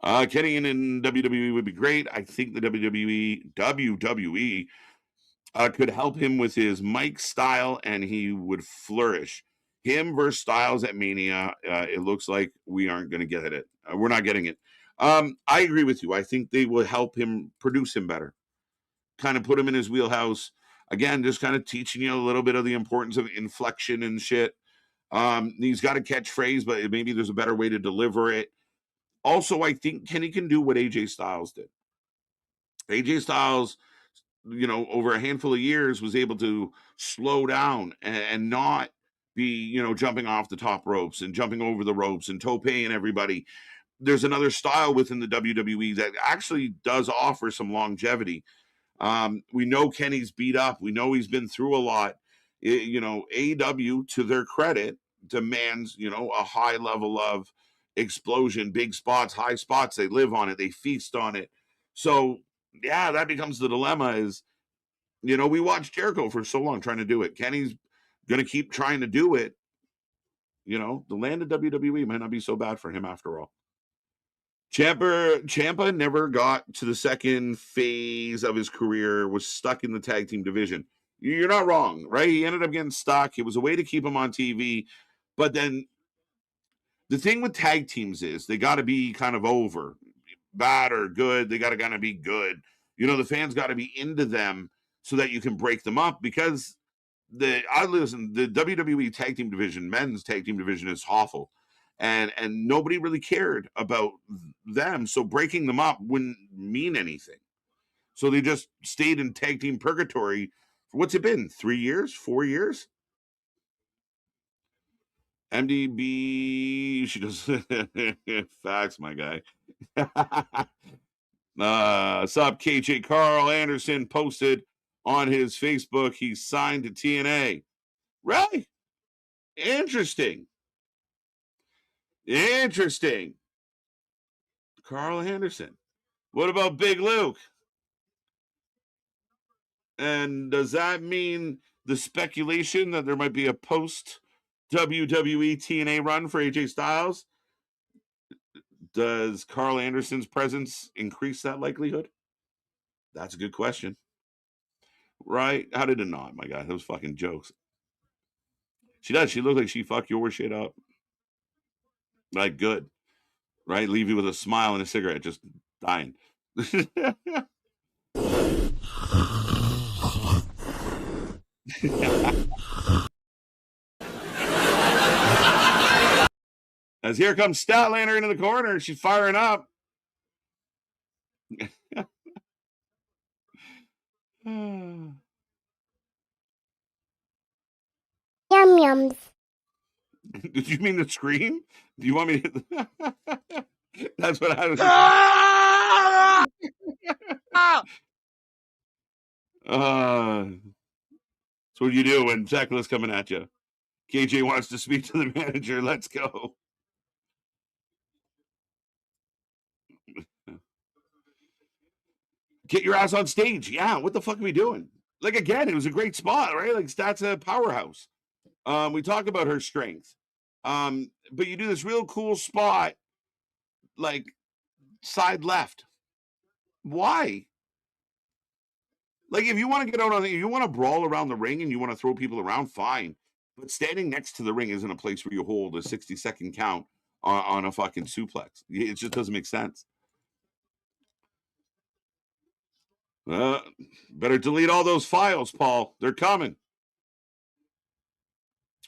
Kenny in WWE would be great. I think the WWE could help him with his mic style, and he would flourish. Him versus Styles at Mania, it looks like we aren't going to get it. We're not getting it. I agree with you. I think they will help him produce him better. Kind of put him in his wheelhouse. Again, just kind of teaching you a little bit of the importance of inflection and shit. He's got a catchphrase, but maybe there's a better way to deliver it. Also, I think Kenny can do what AJ Styles did. AJ Styles, over a handful of years was able to slow down and not be, jumping off the top ropes and jumping over the ropes and topeing everybody. There's another style within the WWE that actually does offer some longevity. We know Kenny's beat up. We know he's been through a lot. AEW, to their credit, demands, a high level of explosion, big spots, high spots. They live on it. They feast on it. So, yeah, that becomes the dilemma is, we watched Jericho for so long trying to do it. Kenny's going to keep trying to do it. The land of WWE might not be so bad for him after all. Ciampa never got to the second phase of his career, was stuck in the tag team division. You're not wrong, right? He ended up getting stuck. It was a way to keep him on TV. But then the thing with tag teams is they got to be kind of over. Bad or good, they got to kind of be good. The fans got to be into them so that you can break them up because the WWE tag team division, men's tag team division is awful. And nobody really cared about them. So breaking them up wouldn't mean anything. So they just stayed in tag team purgatory. What's it been? 3 years? 4 years? MDB, she does facts, my guy. Sup, KJ? Carl Anderson posted on his Facebook he's signed to TNA. Really? Interesting. Carl Anderson. What about Big Luke? And does that mean the speculation that there might be a post WWE TNA run for AJ Styles? Does Carl Anderson's presence increase that likelihood? That's a good question. Right? How did it not, my guy? Those fucking jokes. She does. She looks like she fucked your shit up. Like, good. Right? Leave you with a smile and a cigarette, just dying. As here comes Statlander into the corner. She's firing up. Yum yums. Did you mean to scream? Do you want me to? That's what I was. So what do you do when Tekla's coming at you? KJ wants to speak to the manager. Let's go. Get your ass on stage. Yeah, what the fuck are we doing? Like, again, it was a great spot, right? Like, Stat's a powerhouse. We talk about her strength. But you do this real cool spot, like, side left. Why? Like, if you want to get out on if you want to brawl around the ring and you want to throw people around, fine. But standing next to the ring isn't a place where you hold a 60-second count on a fucking suplex. It just doesn't make sense. Better delete all those files, Paul. They're coming.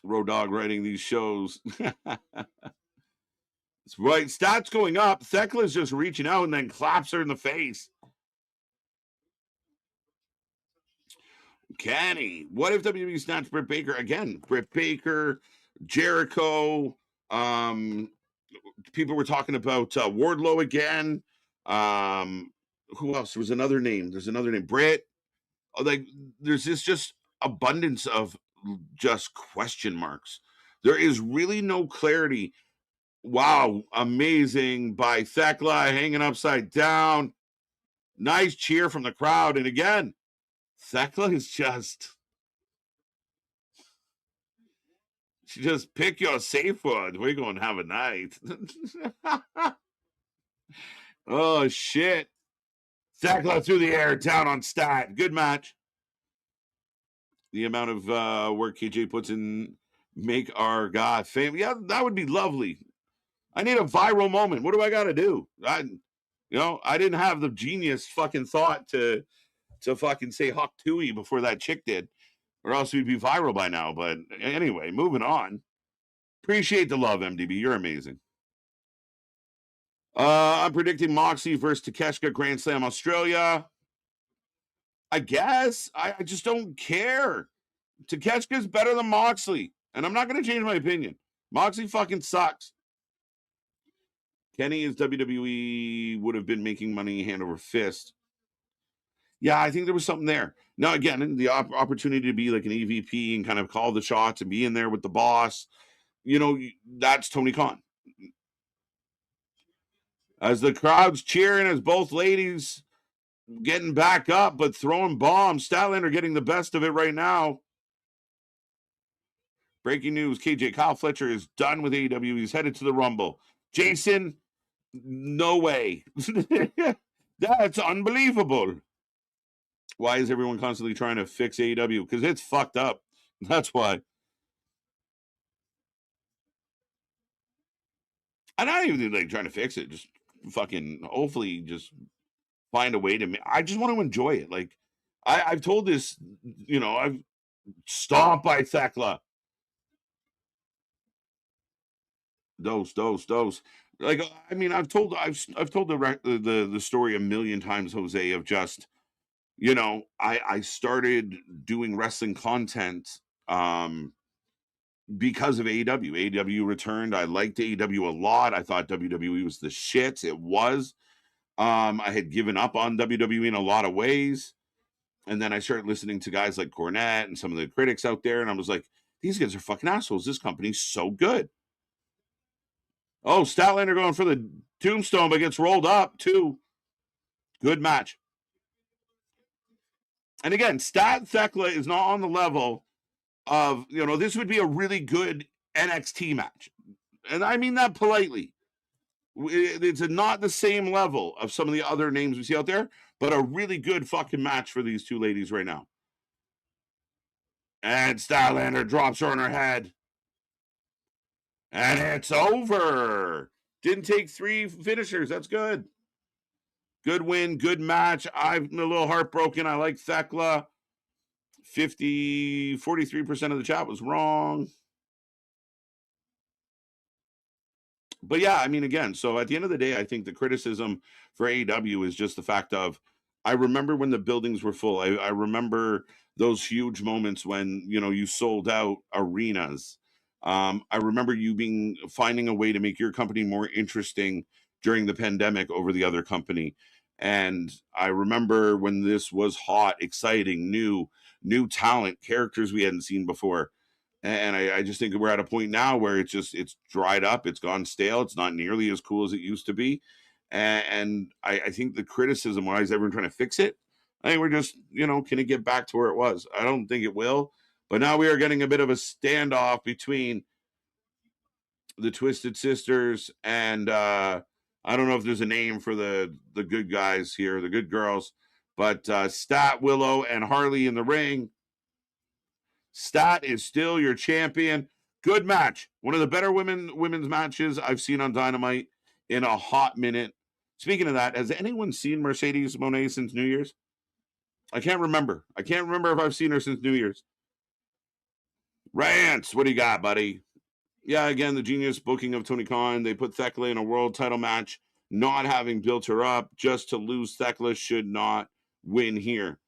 Road Dog writing these shows. It's right. Stats going up. Thekla's just reaching out and then claps her in the face. Kenny, what if WWE snatched Britt Baker again? Britt Baker, Jericho. People were talking about Wardlow again. Who else? There was another name. There's another name. Britt. Like, there's this just abundance of just question marks. There is really no clarity. Wow, amazing by Thekla hanging upside down. Nice cheer from the crowd. And again, Thekla is just, she just pick your safe word. We're going to have a night. Oh, shit. Thekla through the air, down on Stat. Good match. The amount of work KJ puts in make our guy famous. Yeah, that would be lovely. I need a viral moment. What do I got to do? I didn't have the genius fucking thought to fucking say Huck Tui before that chick did, or else we'd be viral by now. But anyway, moving on. Appreciate the love, MDB. You're amazing. I'm predicting Moxley versus Takeshita Grand Slam Australia. I guess. I just don't care. Takeshita's better than Moxley, and I'm not going to change my opinion. Moxley fucking sucks. Kenny is WWE would have been making money hand over fist. Yeah, I think there was something there. Now, again, the opportunity to be like an EVP and kind of call the shots and be in there with the boss, that's Tony Khan. As the crowd's cheering, as both ladies getting back up, but throwing bombs. Statlander getting the best of it right now. Breaking news, KJ, Kyle Fletcher is done with AEW. He's headed to the Rumble. Jason, no way. That's unbelievable. Why is everyone constantly trying to fix AEW? Because it's fucked up. That's why. I'm not even like trying to fix it. Just fucking hopefully just find a way to. I just want to enjoy it. Like I've told this, I've stomped by Thekla. Dose. Like, I mean, I've told the story a million times, Jose, of just, I started doing wrestling content because of AEW. AEW returned. I liked AEW a lot. I thought WWE was the shit. It was. I had given up on WWE in a lot of ways. And then I started listening to guys like Cornette and some of the critics out there. And I was like, these guys are fucking assholes. This company's so good. Oh, Statlander going for the tombstone, but gets rolled up too. Good match. And again, Stat Thekla is not on the level of, this would be a really good NXT match. And I mean that politely. It's not the same level of some of the other names we see out there, but a really good fucking match for these two ladies right now. And Statlander drops her on her head. And it's over. Didn't take 3 finishers. That's good. Good win, good match. I'm a little heartbroken. I like Thekla. 43% of the chat was wrong. But yeah, I mean, again, so at the end of the day, I think the criticism for AEW is just the fact of, I remember when the buildings were full. I remember those huge moments when, you sold out arenas. I remember you finding a way to make your company more interesting during the pandemic over the other company. And I remember when this was hot, exciting, new talent, characters we hadn't seen before. And I just think we're at a point now where it's dried up, it's gone stale, it's not nearly as cool as it used to be. And I think the criticism, why is everyone trying to fix it? I think we're just, can it get back to where it was? I don't think it will. But now we are getting a bit of a standoff between the Twisted Sisters and I don't know if there's a name for the good guys here, the good girls, but Stat, Willow, and Harley in the ring. Stat is still your champion. Good match. One of the better women's matches I've seen on Dynamite in a hot minute. Speaking of that, has anyone seen Mercedes Moné since New Year's? I can't remember. if I've seen her since New Year's. Rance, what do you got, buddy? Yeah, again, the genius booking of Tony Khan. They put Thekla in a world title match, not having built her up just to lose. Thekla should not win here.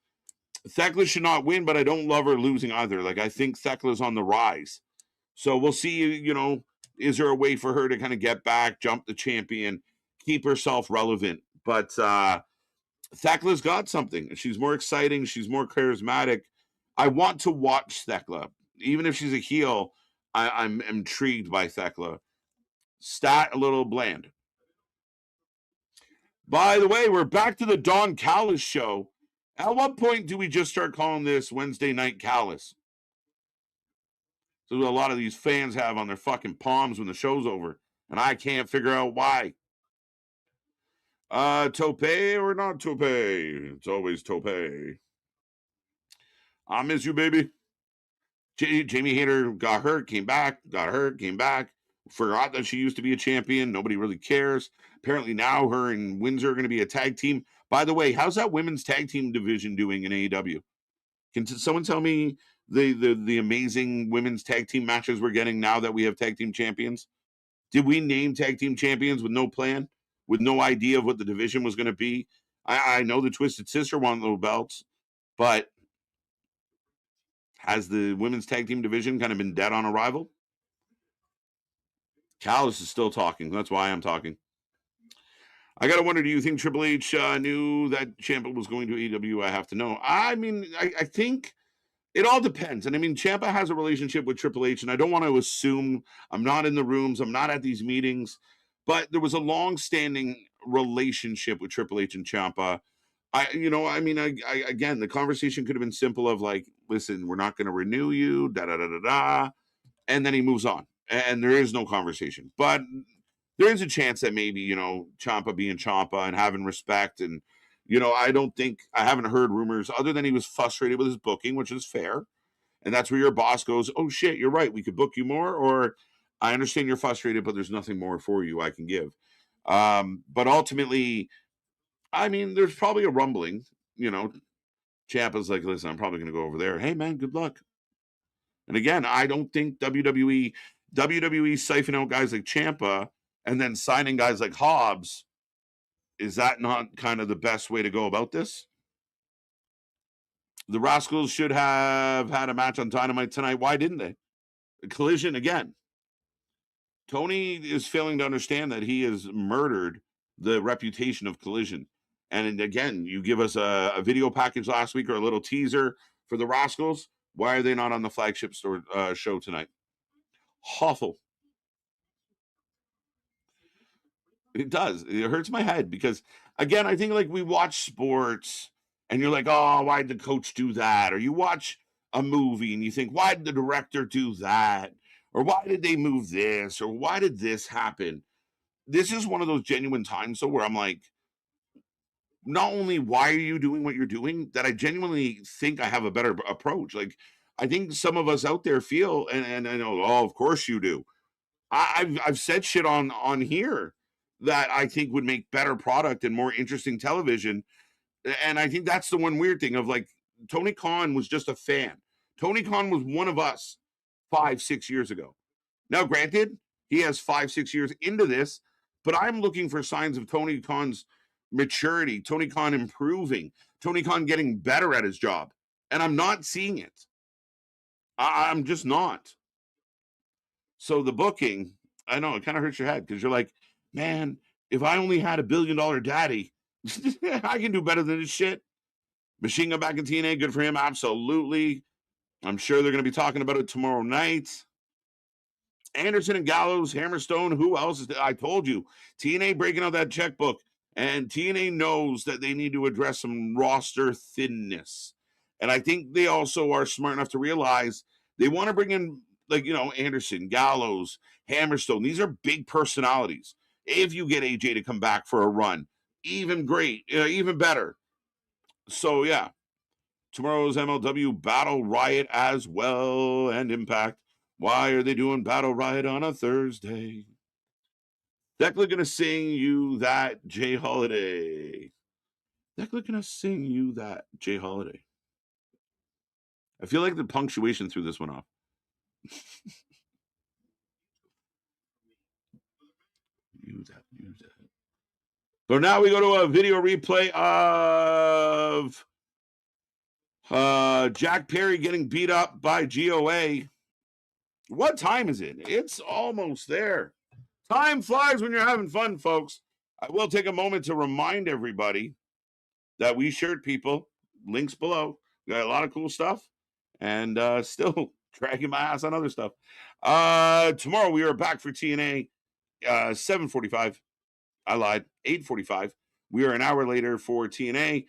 Thekla should not win, but I don't love her losing either. Like, I think Thekla's on the rise. So we'll see, is there a way for her to kind of get back, jump the champion, keep herself relevant? But Thekla's got something. She's more exciting. She's more charismatic. I want to watch Thekla. Even if she's a heel, I'm intrigued by Thekla. Stat, a little bland. By the way, we're back to the Don Callis show. At what point do we just start calling this Wednesday Night Callis? So a lot of these fans have on their fucking palms when the show's over, and I can't figure out why. Tope or not Tope? It's always Tope. I miss you, baby. Jamie Hayter got hurt, came back, got hurt, came back. Forgot that she used to be a champion. Nobody really cares. Apparently now her and Windsor are going to be a tag team. By the way, how's that women's tag team division doing in AEW? Can someone tell me the amazing women's tag team matches we're getting now that we have tag team champions? Did we name tag team champions with no plan, with no idea of what the division was going to be? I know the Twisted Sister won those belts, but has the women's tag team division kind of been dead on arrival? Callis is still talking. That's why I'm talking. I got to wonder, do you think Triple H knew that Ciampa was going to AEW? I have to know. I mean, I think it all depends. And I mean, Ciampa has a relationship with Triple H, and I don't want to assume. I'm not in the rooms. I'm not at these meetings. But there was a long-standing relationship with Triple H and Ciampa. Again, the conversation could have been simple of like, listen, we're not going to renew you, da-da-da-da-da. And then he moves on. And there is no conversation. But there is a chance that maybe, Ciampa being Ciampa and having respect. And, I haven't heard rumors other than he was frustrated with his booking, which is fair. And that's where your boss goes, oh, shit, you're right. We could book you more. Or I understand you're frustrated, but there's nothing more for you I can give. But ultimately, I mean, there's probably a rumbling, Ciampa's like, listen, I'm probably going to go over there. Hey, man, good luck. And again, I don't think WWE siphon out guys like Ciampa and then signing guys like Hobbs. Is that not kind of the best way to go about this? The Rascals should have had a match on Dynamite tonight. Why didn't they? A collision again. Tony is failing to understand that he has murdered the reputation of Collision. And again, you give us a video package last week or a little teaser for the Rascals. Why are they not on the flagship store show tonight? Awful. It does. It hurts my head because, again, I think like we watch sports and you're like, oh, why did the coach do that? Or you watch a movie and you think, why did the director do that? Or why did they move this? Or why did this happen? This is one of those genuine times, though, where I'm like, not only why are you doing what you're doing, that I genuinely think I have a better approach. Like, I think some of us out there feel, and I know, oh, of course you do. I've said shit on here that I think would make better product and more interesting television. And I think that's the one weird thing of like Tony Khan was just a fan. Tony Khan was one of us 5-6 years ago. Now, granted, he has 5-6 years into this, but I'm looking for signs of Tony Khan's maturity, Tony Khan improving, Tony Khan getting better at his job. And I'm not seeing it. I'm just not. So the booking, I know it kind of hurts your head because you're like, man, if I only had $1 billion daddy, I can do better than this shit. Machine Gun back in TNA, good for him, absolutely. I'm sure they're going to be talking about it tomorrow night. Anderson and Gallows, Hammerstone, who else is there? I told you, TNA breaking out that checkbook, and TNA knows that they need to address some roster thinness. And I think they also are smart enough to realize they want to bring in, like, Anderson, Gallows, Hammerstone. These are big personalities. If you get AJ to come back for a run, even great, even better. So, yeah, tomorrow's MLW Battle Riot as well, and Impact. Why are they doing Battle Riot on a Thursday? Declan gonna sing you that, Jay Holiday. Declan gonna sing you that, Jay Holiday. I feel like the punctuation threw this one off. Use that. So now we go to a video replay of Jack Perry getting beat up by GOA. What time is it? It's almost there. Time flies when you're having fun, folks. I will take a moment to remind everybody that we shirt people, links below. We got a lot of cool stuff and still dragging my ass on other stuff. Tomorrow we are back for TNA 7:45. I lied, 8:45. We are an hour later for TNA.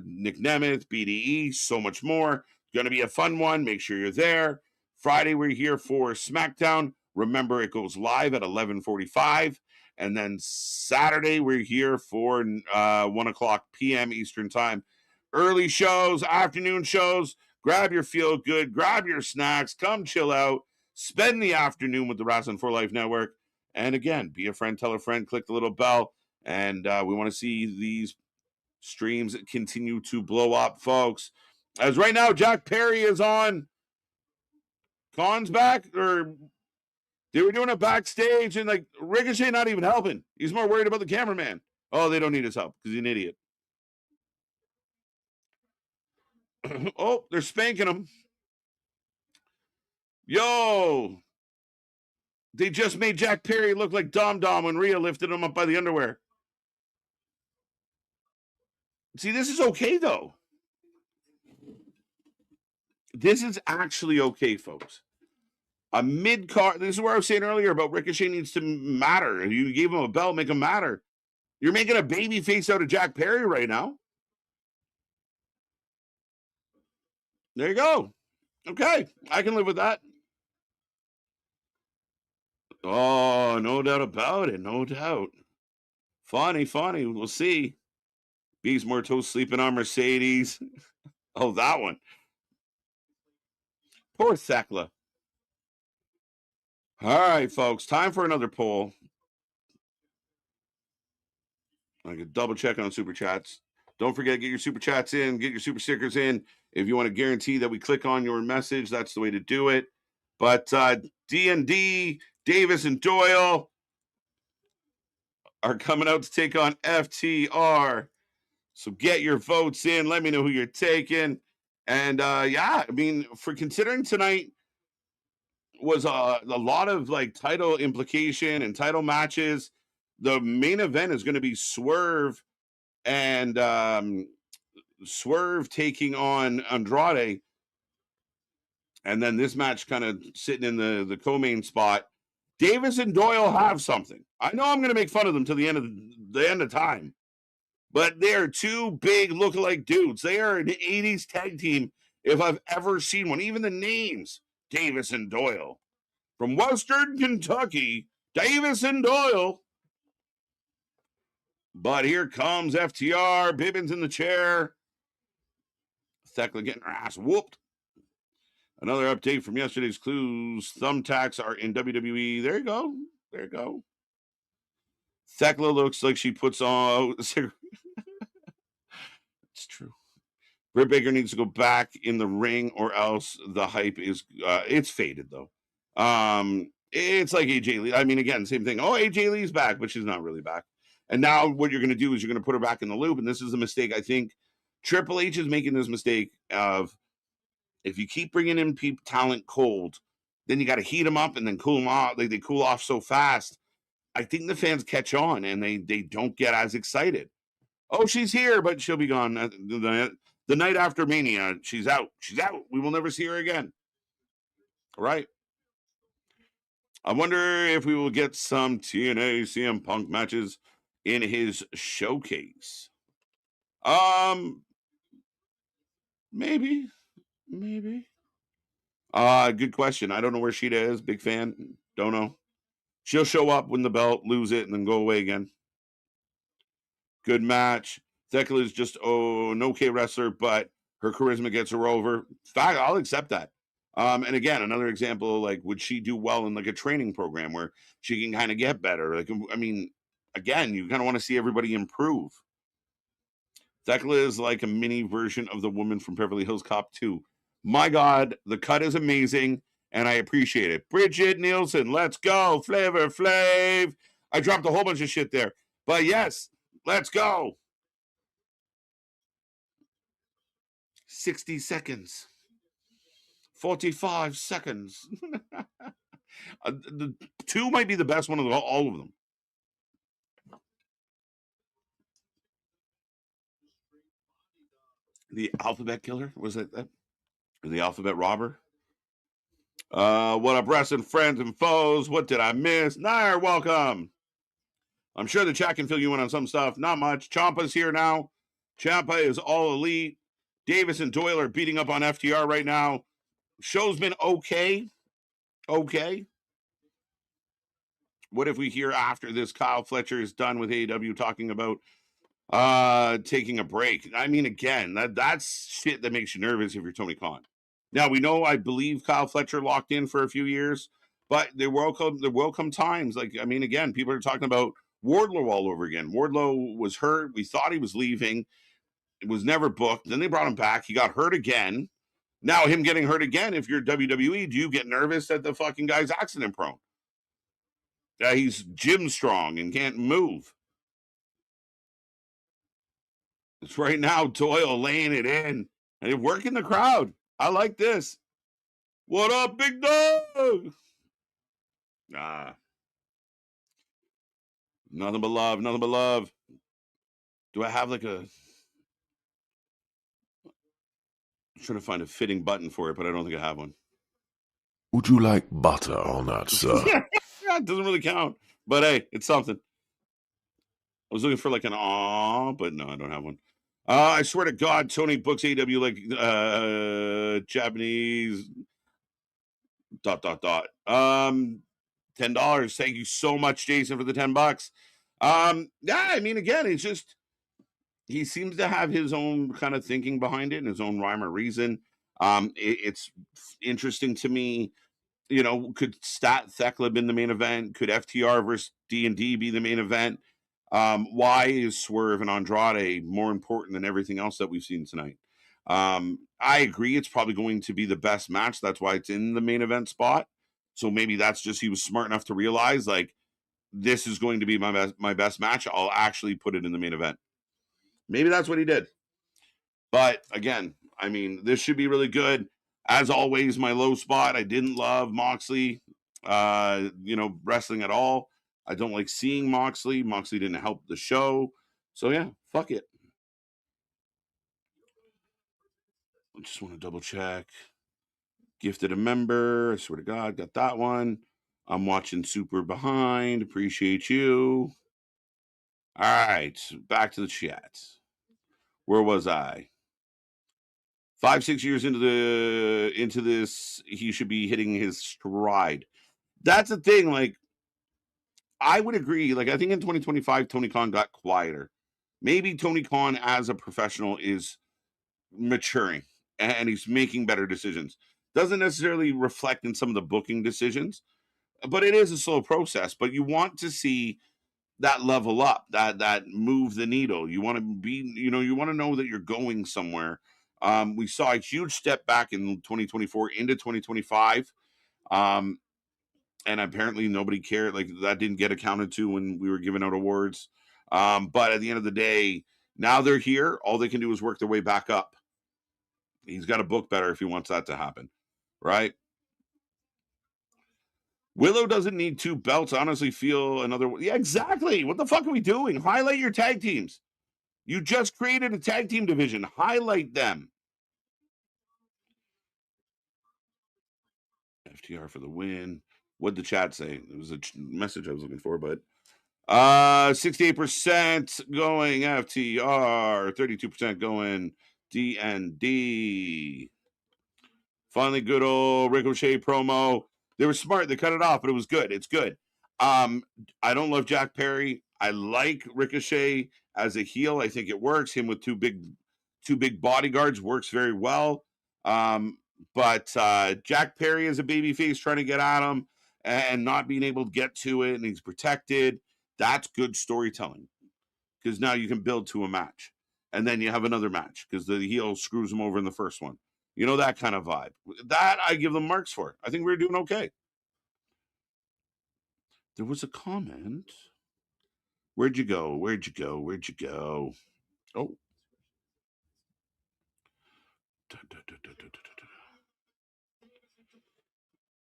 Nick Nemeth, BDE, so much more. Going to be a fun one. Make sure you're there. Friday, we're here for SmackDown. Remember, it goes live at 11:45. And then Saturday, we're here for 1 o'clock p.m. Eastern Time. Early shows, afternoon shows. Grab your feel good, grab your snacks, come chill out, spend the afternoon with the Wrestling for Life Network. And again, be a friend, tell a friend, click the little bell. And we want to see these streams continue to blow up, folks. As right now, Jack Perry is on Khan's back, or they were doing it backstage, and like Ricochet not even helping. He's more worried about the cameraman. Oh, they don't need his help because he's an idiot. Oh, they're spanking him. Yo, they just made Jack Perry look like Dom Dom when Rhea lifted him up by the underwear. See, this is okay, though. This is actually okay, folks. A mid-card, this is where I was saying earlier about Ricochet needs to matter. You gave him a belt, make him matter. You're making a baby face out of Jack Perry right now. There you go. Okay, I can live with that. Oh, no doubt about it. No doubt. Funny. We'll see. Beast Morto sleeping on Mercedes. Oh, that one. Poor Thekla. All right, folks. Time for another poll. I can double check on super chats. Don't forget, get your super chats in, get your super stickers in. If you want to guarantee that we click on your message, that's the way to do it. But D&D, Davis, and Doyle are coming out to take on FTR. So get your votes in. Let me know who you're taking. And yeah, I mean, for considering tonight was a lot of like title implication and title matches, the main event is going to be Swerve and Swerve taking on Andrade. And then this match kind of sitting in the co-main spot. Davis and Doyle have something. I know I'm going to make fun of them till the end of time, but they are two big lookalike dudes. They are an 80s tag team if I've ever seen one. Even the names, Davis and Doyle. From Western Kentucky, Davis and Doyle. But here comes FTR, Bibbins in the chair. Thekla getting her ass whooped. Another update from yesterday's clues. Thumbtacks are in WWE. There you go. There you go. Thekla looks like she puts on... It's true. Britt Baker needs to go back in the ring or else the hype is... it's faded, though. It's like AJ Lee. I mean, again, same thing. Oh, AJ Lee's back, but she's not really back. And now what you're going to do is you're going to put her back in the loop. And this is a mistake. I think Triple H is making this mistake of... If you keep bringing in talent cold, then you got to heat them up and then cool them off. They cool off so fast. I think the fans catch on and they don't get as excited. Oh, she's here, but she'll be gone. The night after Mania, she's out. She's out. We will never see her again. All right. I wonder if we will get some TNA CM Punk matches in his showcase. Maybe. Good question. I don't know where Sheeta is. Big fan. Don't know. She'll show up, win the belt, lose it, and then go away again. Good match. Thekla is just an okay wrestler, but her charisma gets her over. In fact, I'll accept that. And again, another example, like, would she do well in like a training program where she can kind of get better? Like, I mean, again, you kind of want to see everybody improve. Thekla is like a mini version of the woman from Beverly Hills Cop 2. My God, the cut is amazing, and I appreciate it. Bridget Nielsen, let's go. Flavor Flav. I dropped a whole bunch of shit there. But yes, let's go. 60 seconds. 45 seconds. The 2 might be the best one of all of them. The Alphabet Killer? Was it that? The Alphabet Robber? What up, wrestling friends and foes? What did I miss? Nair, welcome. I'm sure the chat can fill you in on some stuff. Not much. Ciampa's here now. Ciampa is all elite. Davis and Doyle are beating up on FTR right now. Show's been okay. Okay. What if we hear after this Kyle Fletcher is done with AEW talking about taking a break? I mean, again, that's shit that makes you nervous if you're Tony Khan. Now, we know, I believe Kyle Fletcher locked in for a few years, but there will come times. Like, I mean, again, people are talking about Wardlow all over again. Wardlow was hurt. We thought he was leaving. It was never booked. Then they brought him back. He got hurt again. Now, him getting hurt again, if you're WWE, do you get nervous that the fucking guy's accident prone? He's gym strong and can't move. It's right now Doyle laying it in and working the crowd. I like this. What up, big dog? Nothing but love. Nothing but love. Do I have like a... I'm trying to find a fitting button for it, but I don't think I have one. Would you like butter on that, sir? It doesn't really count. But hey, it's something. I was looking for like an aw, but no, I don't have one. I swear to God, Tony books AEW like Japanese ... $10. Thank you so much, Jason, for the $10. Yeah, I mean, again, it's just he seems to have his own kind of thinking behind it and his own rhyme or reason. It's interesting to me. You know, could Thekla been the main event? Could FTR versus D&D be the main event? Why is Swerve and Andrade more important than everything else that we've seen tonight? I agree it's probably going to be the best match. That's why it's in the main event spot. So maybe that's just he was smart enough to realize, like, this is going to be my best match. I'll actually put it in the main event. Maybe that's what he did. But again, I mean, this should be really good. As always, my low spot, I didn't love Moxley, wrestling at all. I don't like seeing Moxley. Moxley didn't help the show. So, yeah, fuck it. I just want to double check. Gifted a member. I swear to God, got that one. I'm watching Super Behind. Appreciate you. All right, back to the chat. Where was I? 5-6 years into this, he should be hitting his stride. That's the thing. Like, I would agree. Like, I think in 2025, Tony Khan got quieter. Maybe Tony Khan as a professional is maturing and he's making better decisions. Doesn't necessarily reflect in some of the booking decisions, but it is a slow process. But you want to see that level up, that move the needle. You want to be, you want to know that you're going somewhere. We saw a huge step back in 2024 into 2025. And apparently nobody cared. Like, that didn't get accounted to when we were giving out awards. But at the end of the day, now they're here. All they can do is work their way back up. He's got to book better if he wants that to happen, right? Willow doesn't need 2 belts. I honestly feel another. Yeah, exactly. What the fuck are we doing? Highlight your tag teams. You just created a tag team division. Highlight them. FTR for the win. What'd the chat say? It was a message I was looking for, but 68% going FTR, 32% going DND. Finally, good old Ricochet promo. They were smart. They cut it off, but it was good. It's good. I don't love Jack Perry. I like Ricochet as a heel. I think it works. Him with two big bodyguards works very well. But Jack Perry is a babyface trying to get at him and not being able to get to it, and he's protected. That's good storytelling, because now you can build to a match, and then you have another match because the heel screws him over in the first one. That kind of vibe. That I give them marks for. I think we're doing okay. There was a comment. Where'd you go? Where'd you go? Where'd you go? Oh.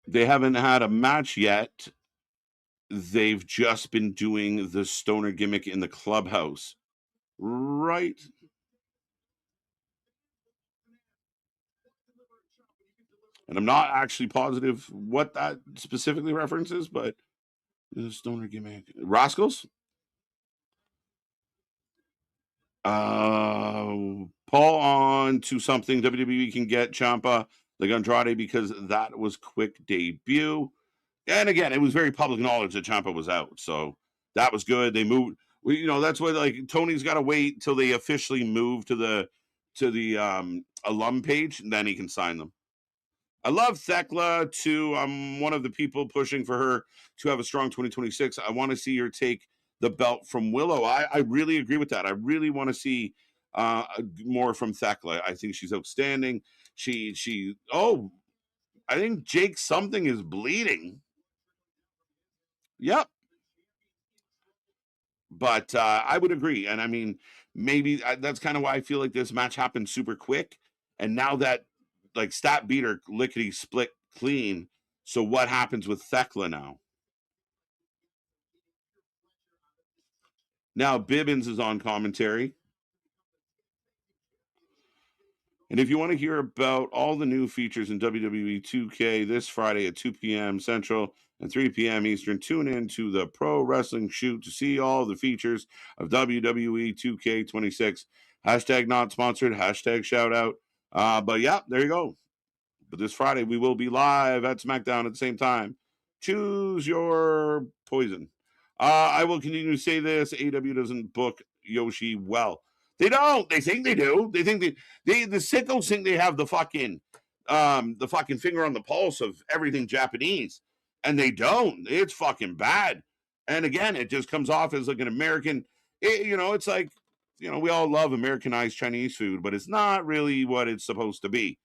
They haven't had a match yet. They've just been doing the stoner gimmick in the clubhouse. Right. And I'm not actually positive what that specifically references, but the stoner gimmick. Rascals? Paul on to something WWE can get Ciampa like Andrade, because that was quick debut. And again, it was very public knowledge that Ciampa was out, so that was good. They moved. That's why, like, Tony's got to wait till they officially move to the alum page, and then he can sign them. I love Thekla too. I'm one of the people pushing for her to have a strong 2026. I want to see her take the belt from Willow. I really agree with that. I really want to see more from Thekla. I think she's outstanding. I think Jake something is bleeding. Yep. But I would agree. And I mean, maybe that's kind of why I feel like this match happened super quick. And now that, like, Stat beater lickety split clean. So what happens with Thekla now? Now Bibbins is on commentary. And if you want to hear about all the new features in WWE 2K this Friday at 2 p.m. Central and 3 p.m. Eastern, tune in to the Pro Wrestling Shoot to see all the features of WWE 2K26. Hashtag not sponsored, hashtag shout out. But yeah, there you go. But this Friday, we will be live at SmackDown at the same time. Choose your poison. I will continue to say this. AEW doesn't book Yoshi well. They don't. They think they do. They think the sickos think they have the fucking finger on the pulse of everything Japanese, and they don't. It's fucking bad. And again, it just comes off as like an American. It's like, we all love Americanized Chinese food, but it's not really what it's supposed to be.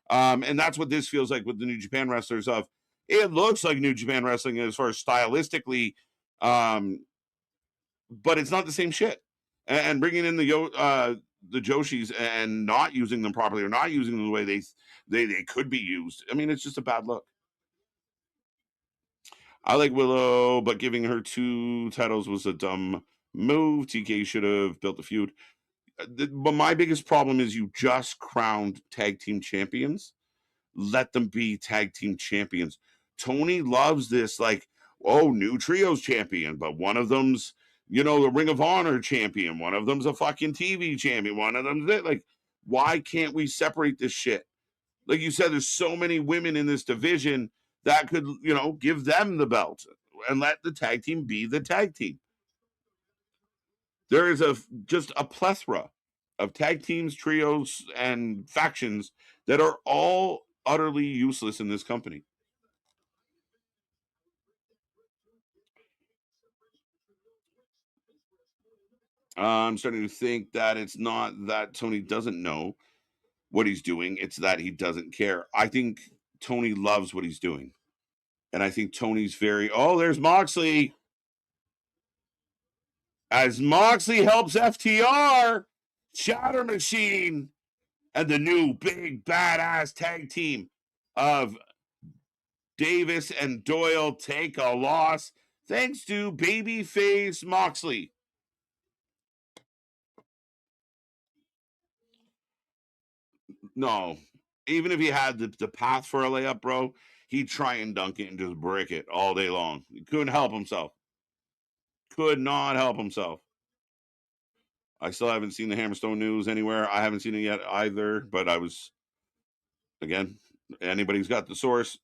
And that's what this feels like with the New Japan wrestlers. It looks like New Japan wrestling as far as stylistically, but it's not the same shit. And bringing in the Joshis and not using them properly, or not using them the way they could be used, I mean, it's just a bad look. I like Willow, but giving her 2 titles was a dumb move. TK should have built the feud. But my biggest problem is you just crowned tag team champions. Let them be tag team champions. Tony loves this, like, oh, new trios champion, but one of them's, the Ring of Honor champion. One of them's a fucking TV champion. One of them's it. Like, why can't we separate this shit? Like you said, there's so many women in this division that could, give them the belt and let the tag team be the tag team. There is just a plethora of tag teams, trios, and factions that are all utterly useless in this company. I'm starting to think that it's not that Tony doesn't know what he's doing, it's that he doesn't care. I think Tony loves what he's doing. And I think Tony's there's Moxley. As Moxley helps FTR, Shatter Machine, and the new big badass tag team of Davis and Doyle take a loss thanks to babyface Moxley. No, even if he had the path for a layup, bro, he'd try and dunk it and just brick it all day long. He couldn't help himself. Could not help himself. I still haven't seen the Hammerstone news anywhere. I haven't seen it yet either, but again, anybody's got the source.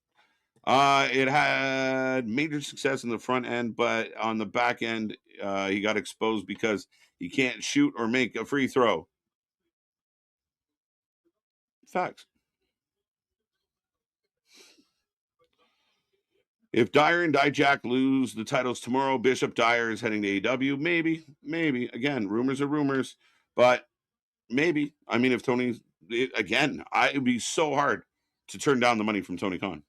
It had major success in the front end, but on the back end, he got exposed because he can't shoot or make a free throw. Facts. If Dyer and Dijak lose the titles tomorrow, Bishop Dyer is heading to AEW. Maybe. Again, rumors are rumors, but maybe. I mean, if Tony, it'd be so hard to turn down the money from Tony Khan.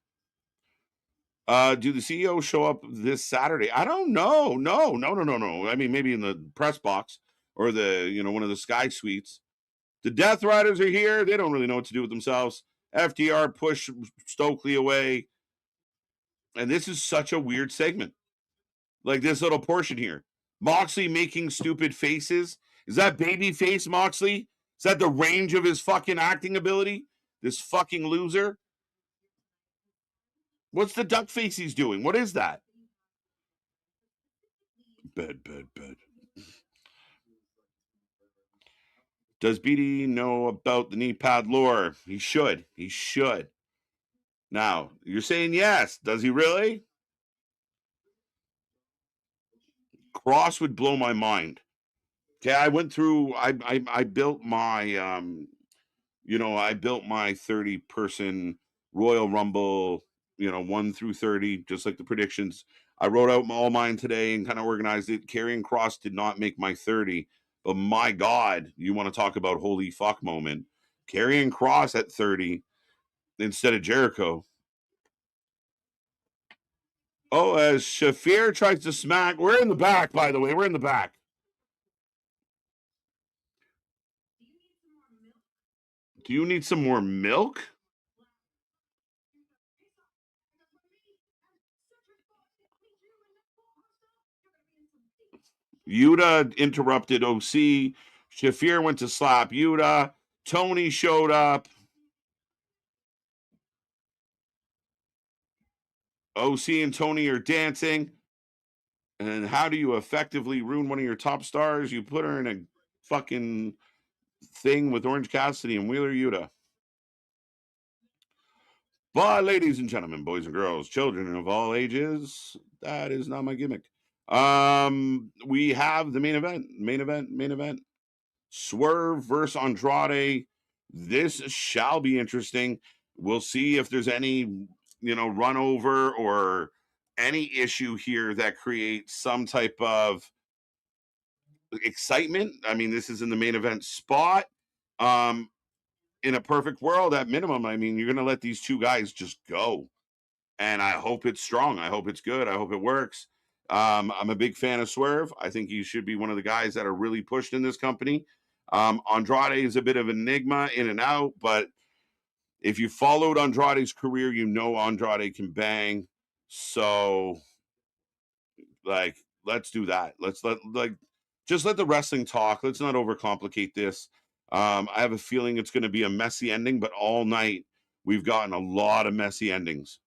Do the CEO show up this Saturday? I don't know. No. I mean, maybe in the press box or one of the Sky Suites. The Death Riders are here. They don't really know what to do with themselves. FTR push Stokely away. And this is such a weird segment. Like this little portion here. Moxley making stupid faces. Is that baby face Moxley? Is that the range of his fucking acting ability? This fucking loser? What's the duck face he's doing? What is that? Bed. Does BD know about the knee pad lore? He should. Now, you're saying yes. Does he really? Cross would blow my mind. Okay, I went through, I built my, I built my 30-person Royal Rumble, 1 through 30, just like the predictions. I wrote out all mine today and kind of organized it. Karrion Kross did not make my 30, but my God, you want to talk about holy fuck moment. Karrion Kross at 30 instead of Jericho. Oh, as Shafir tries to smack, we're in the back, by the way. We're in the back. Do you need some more milk? Yuta interrupted OC. Shafir went to slap Yuta. Tony showed up. OC and Tony are dancing. And how do you effectively ruin one of your top stars? You put her in a fucking thing with Orange Cassidy and Wheeler Yuta. But, ladies and gentlemen, boys and girls, children of all ages, that is not my gimmick. We have the main event. Swerve versus Andrade. This shall be interesting. We'll see if there's any, run over or any issue here that creates some type of excitement. I mean, this is in the main event spot. In a perfect world, at minimum, I mean, you're going to let these two guys just go. And I hope it's strong. I hope it's good. I hope it works. I'm a big fan of Swerve. I think he should be one of the guys that are really pushed in this company. Andrade is a bit of an enigma in and out, but if you followed Andrade's career, you know Andrade can bang. So Like, let's do that. Let's just let the wrestling talk. Let's not overcomplicate this. I have a feeling it's going to be a messy ending, but all night we've gotten a lot of messy endings,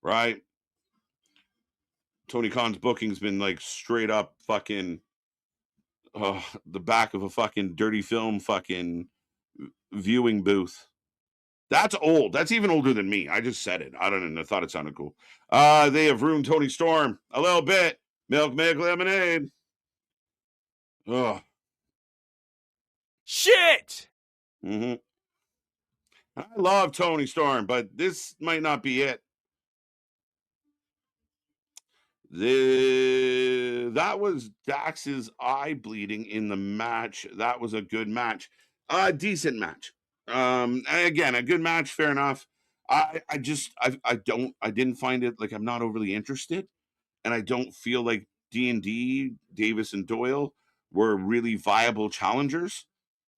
right? Tony Khan's booking's been like straight up fucking the back of a fucking dirty film fucking viewing booth. That's old. That's even older than me. I just said it. I don't know. I thought it sounded cool. They have ruined Tony Storm a little bit. Milk, lemonade. Ugh. Shit! Mm-hmm. I love Tony Storm, but this might not be it. That was Dax's eye bleeding in the match. That was a good match. Decent match. Again, a good match, fair enough. I didn't find it, like, I'm not overly interested, and I don't feel like D&D, Davis and Doyle were really viable challengers.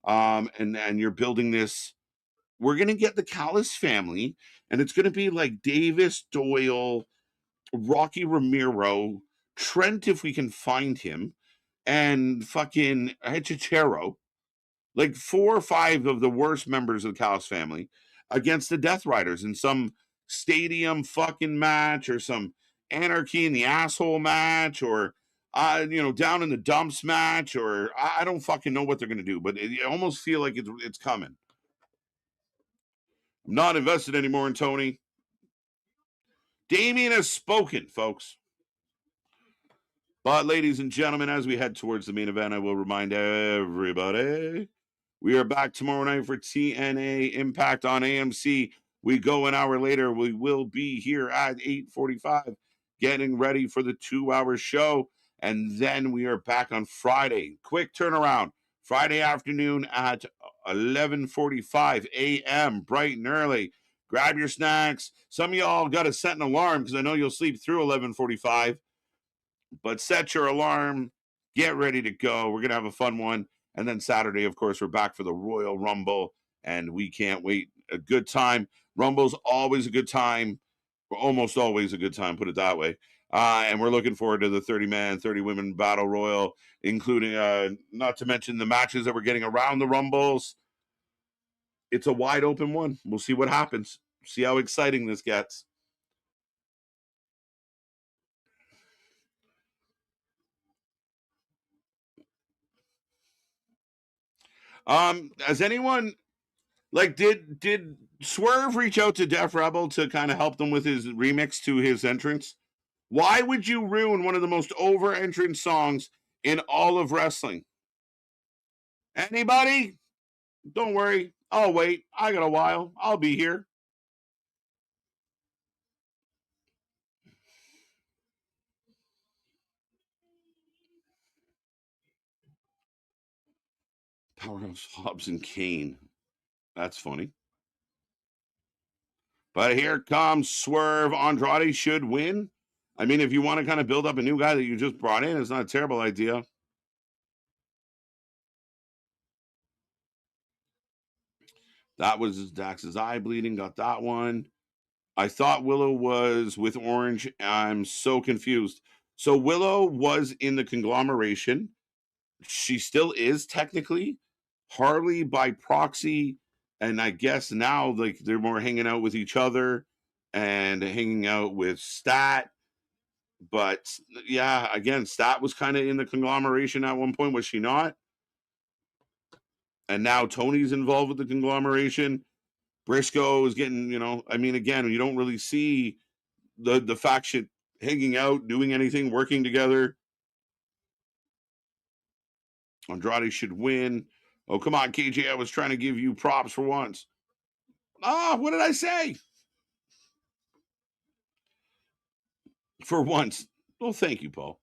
And you're building this. We're gonna get the Callis family, and it's gonna be like Davis, Doyle, Rocky Ramiro, Trent, if we can find him, and fucking Hechicero, like 4 or 5 of the worst members of the Callis family against the Death Riders in some stadium fucking match, or some Anarchy in the Asshole match, or down in the dumps match, or I don't fucking know what they're gonna do, but I almost feel like it's coming. I'm not invested anymore in Tony. Damien has spoken, folks. But, ladies and gentlemen, as we head towards the main event, I will remind everybody we are back tomorrow night for TNA Impact on AMC. We go an hour later. We will be here at 8:45 getting ready for the 2-hour show. And then we are back on Friday. Quick turnaround. Friday afternoon at 11:45 a.m., bright and early. Grab your snacks. Some of y'all got to set an alarm because I know you'll sleep through 11:45. But set your alarm, get ready to go. We're going to have a fun one. And then Saturday, of course, we're back for the Royal Rumble, and we can't wait. A good time. Rumble's always a good time. Or almost always a good time, put it that way. And we're looking forward to the 30-man, 30-women Battle Royal, including, not to mention the matches that we're getting around the Rumbles. It's a wide open one. We'll see what happens. See how exciting this gets. Has anyone, like, did Swerve reach out to Def Rebel to kind of help them with his remix to his entrance? Why would you ruin one of the most over entrance songs in all of wrestling? Anybody? Don't worry. I'll wait. I got a while. I'll be here. Powerhouse Hobbs and Kane. That's funny. But here comes Swerve. Andrade should win. I mean, if you want to kind of build up a new guy that you just brought in, it's not a terrible idea. That was Dax's eye bleeding. Got that one. I thought Willow was with Orange. I'm so confused. So Willow was in the conglomeration. She still is technically. Harley by proxy. And I guess now, like, they're more hanging out with each other and hanging out with Stat. But yeah, again, Stat was kind of in the conglomeration at one point, was she not? And now Tony's involved with the conglomeration. Briscoe is getting, I mean, again, you don't really see the faction hanging out, doing anything, working together. Andrade should win. Oh, come on, KJ. I was trying to give you props for once. What did I say? For once. Well, thank you, Paul.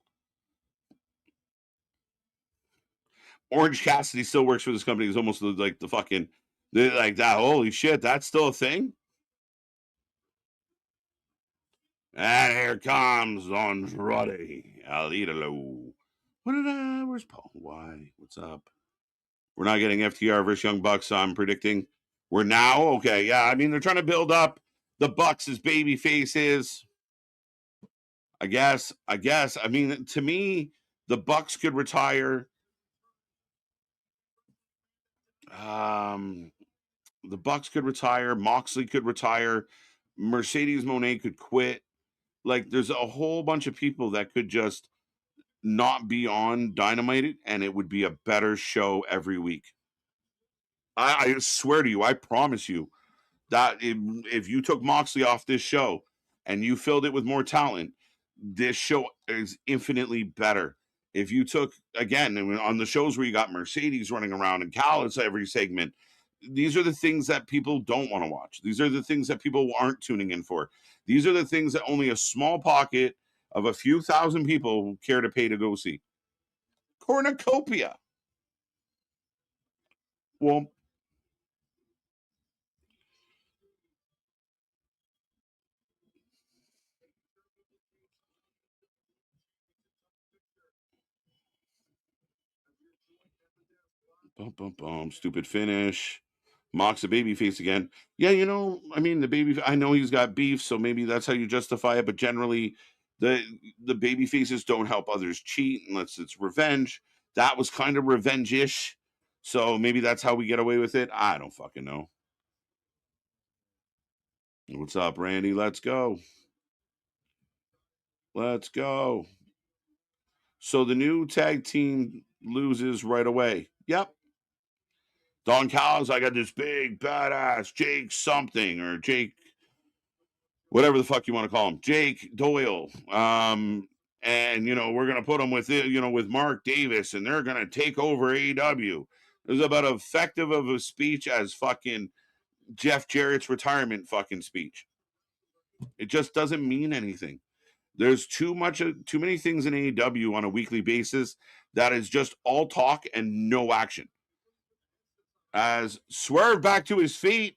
Orange Cassidy still works for this company. He's almost like the fucking, like that. Holy shit, that's still a thing? And here comes Andrade. Alidalo. Where's Paul? Why? What's up? We're not getting FTR versus Young Bucks, I'm predicting. We're now? Okay, yeah. I mean, they're trying to build up the Bucks as baby faces. I guess. I mean, to me, the Bucks could retire. The Bucks could retire. Moxley could retire. Mercedes Moné could quit. Like, there's a whole bunch of people that could just not be on Dynamite, and it would be a better show every week. I swear to you, I promise you that if you took Moxley off this show and you filled it with more talent, this show is infinitely better. If you took, again, on the shows where you got Mercedes running around and Callis every segment, these are the things that people don't want to watch. These are the things that people aren't tuning in for. These are the things that only a small pocket of a few thousand people care to pay to go see. Cornucopia. Well, stupid finish. Mox a baby face again. Yeah, I mean, I know he's got beef, so maybe that's how you justify it. But generally, the baby faces don't help others cheat unless it's revenge. That was kind of revenge-ish. So maybe that's how we get away with it. I don't fucking know. What's up, Randy? Let's go. Let's go. So the new tag team loses right away. Yep. Don Callis, I got this big badass Jake something or Jake, whatever the fuck you want to call him, Jake Doyle. And we're gonna put him with with Mark Davis, and they're gonna take over AEW. It was about effective of a speech as fucking Jeff Jarrett's retirement fucking speech. It just doesn't mean anything. There's too many things in AEW on a weekly basis that is just all talk and no action. As Swerve back to his feet.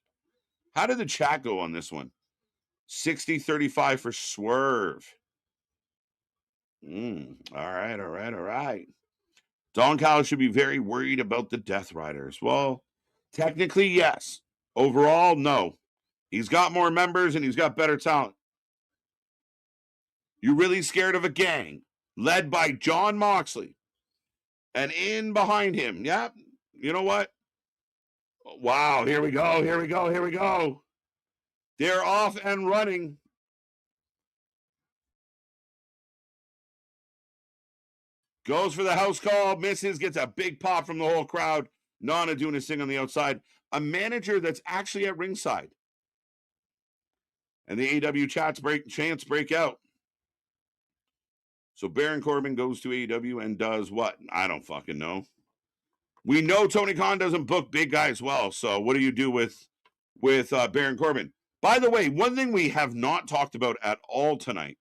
How did the chat go on this one? 60-35 for Swerve. All right. Don Callis should be very worried about the Death Riders. Well, technically, yes. Overall, no. He's got more members and he's got better talent. You really scared of a gang led by John Moxley and in behind him? Yeah. You know what? Wow. Here we go. They're off and running. Goes for the house call, misses, gets a big pop from the whole crowd. Nana doing his thing on the outside. A manager that's actually at ringside. And the AEW chants break out. So Baron Corbin goes to AEW and does what? I don't fucking know. We know Tony Khan doesn't book big guys well. So what do you do with Baron Corbin? By the way, one thing we have not talked about at all tonight.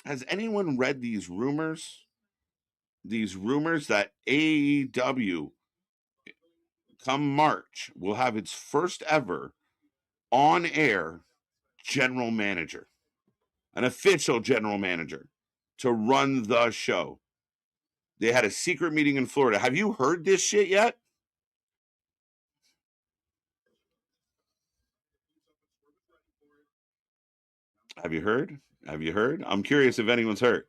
Has anyone read these rumors? These rumors that AEW come March will have its first ever on-air general manager, an official general manager to run the show. They had a secret meeting in Florida. Have you heard this shit yet? Have you heard? I'm curious if anyone's heard.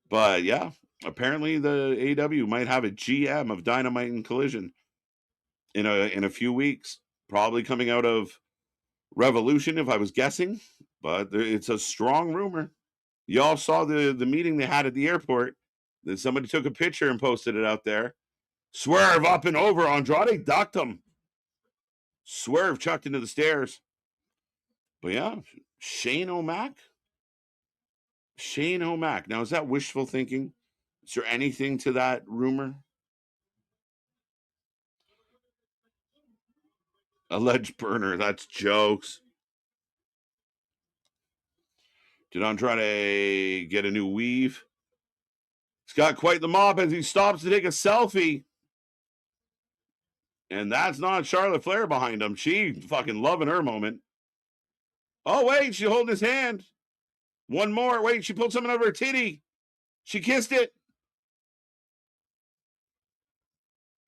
But yeah, apparently the AEW might have a GM of Dynamite and Collision in a few weeks, probably coming out of Revolution, if I was guessing. But it's a strong rumor. Y'all saw the meeting they had at the airport. Then somebody took a picture and posted it out there. Swerve up and over. Andrade ducked him. Swerve chucked into the stairs. But yeah, Shane O'Mac. Now, is that wishful thinking? Is there anything to that rumor? Alleged burner. That's jokes. Did Andrade get a new weave? He's got quite the mop as he stops to take a selfie. And that's not Charlotte Flair behind him. She fucking loving her moment. Oh, wait, she's holding his hand. One more. Wait, she pulled something over her titty. She kissed it.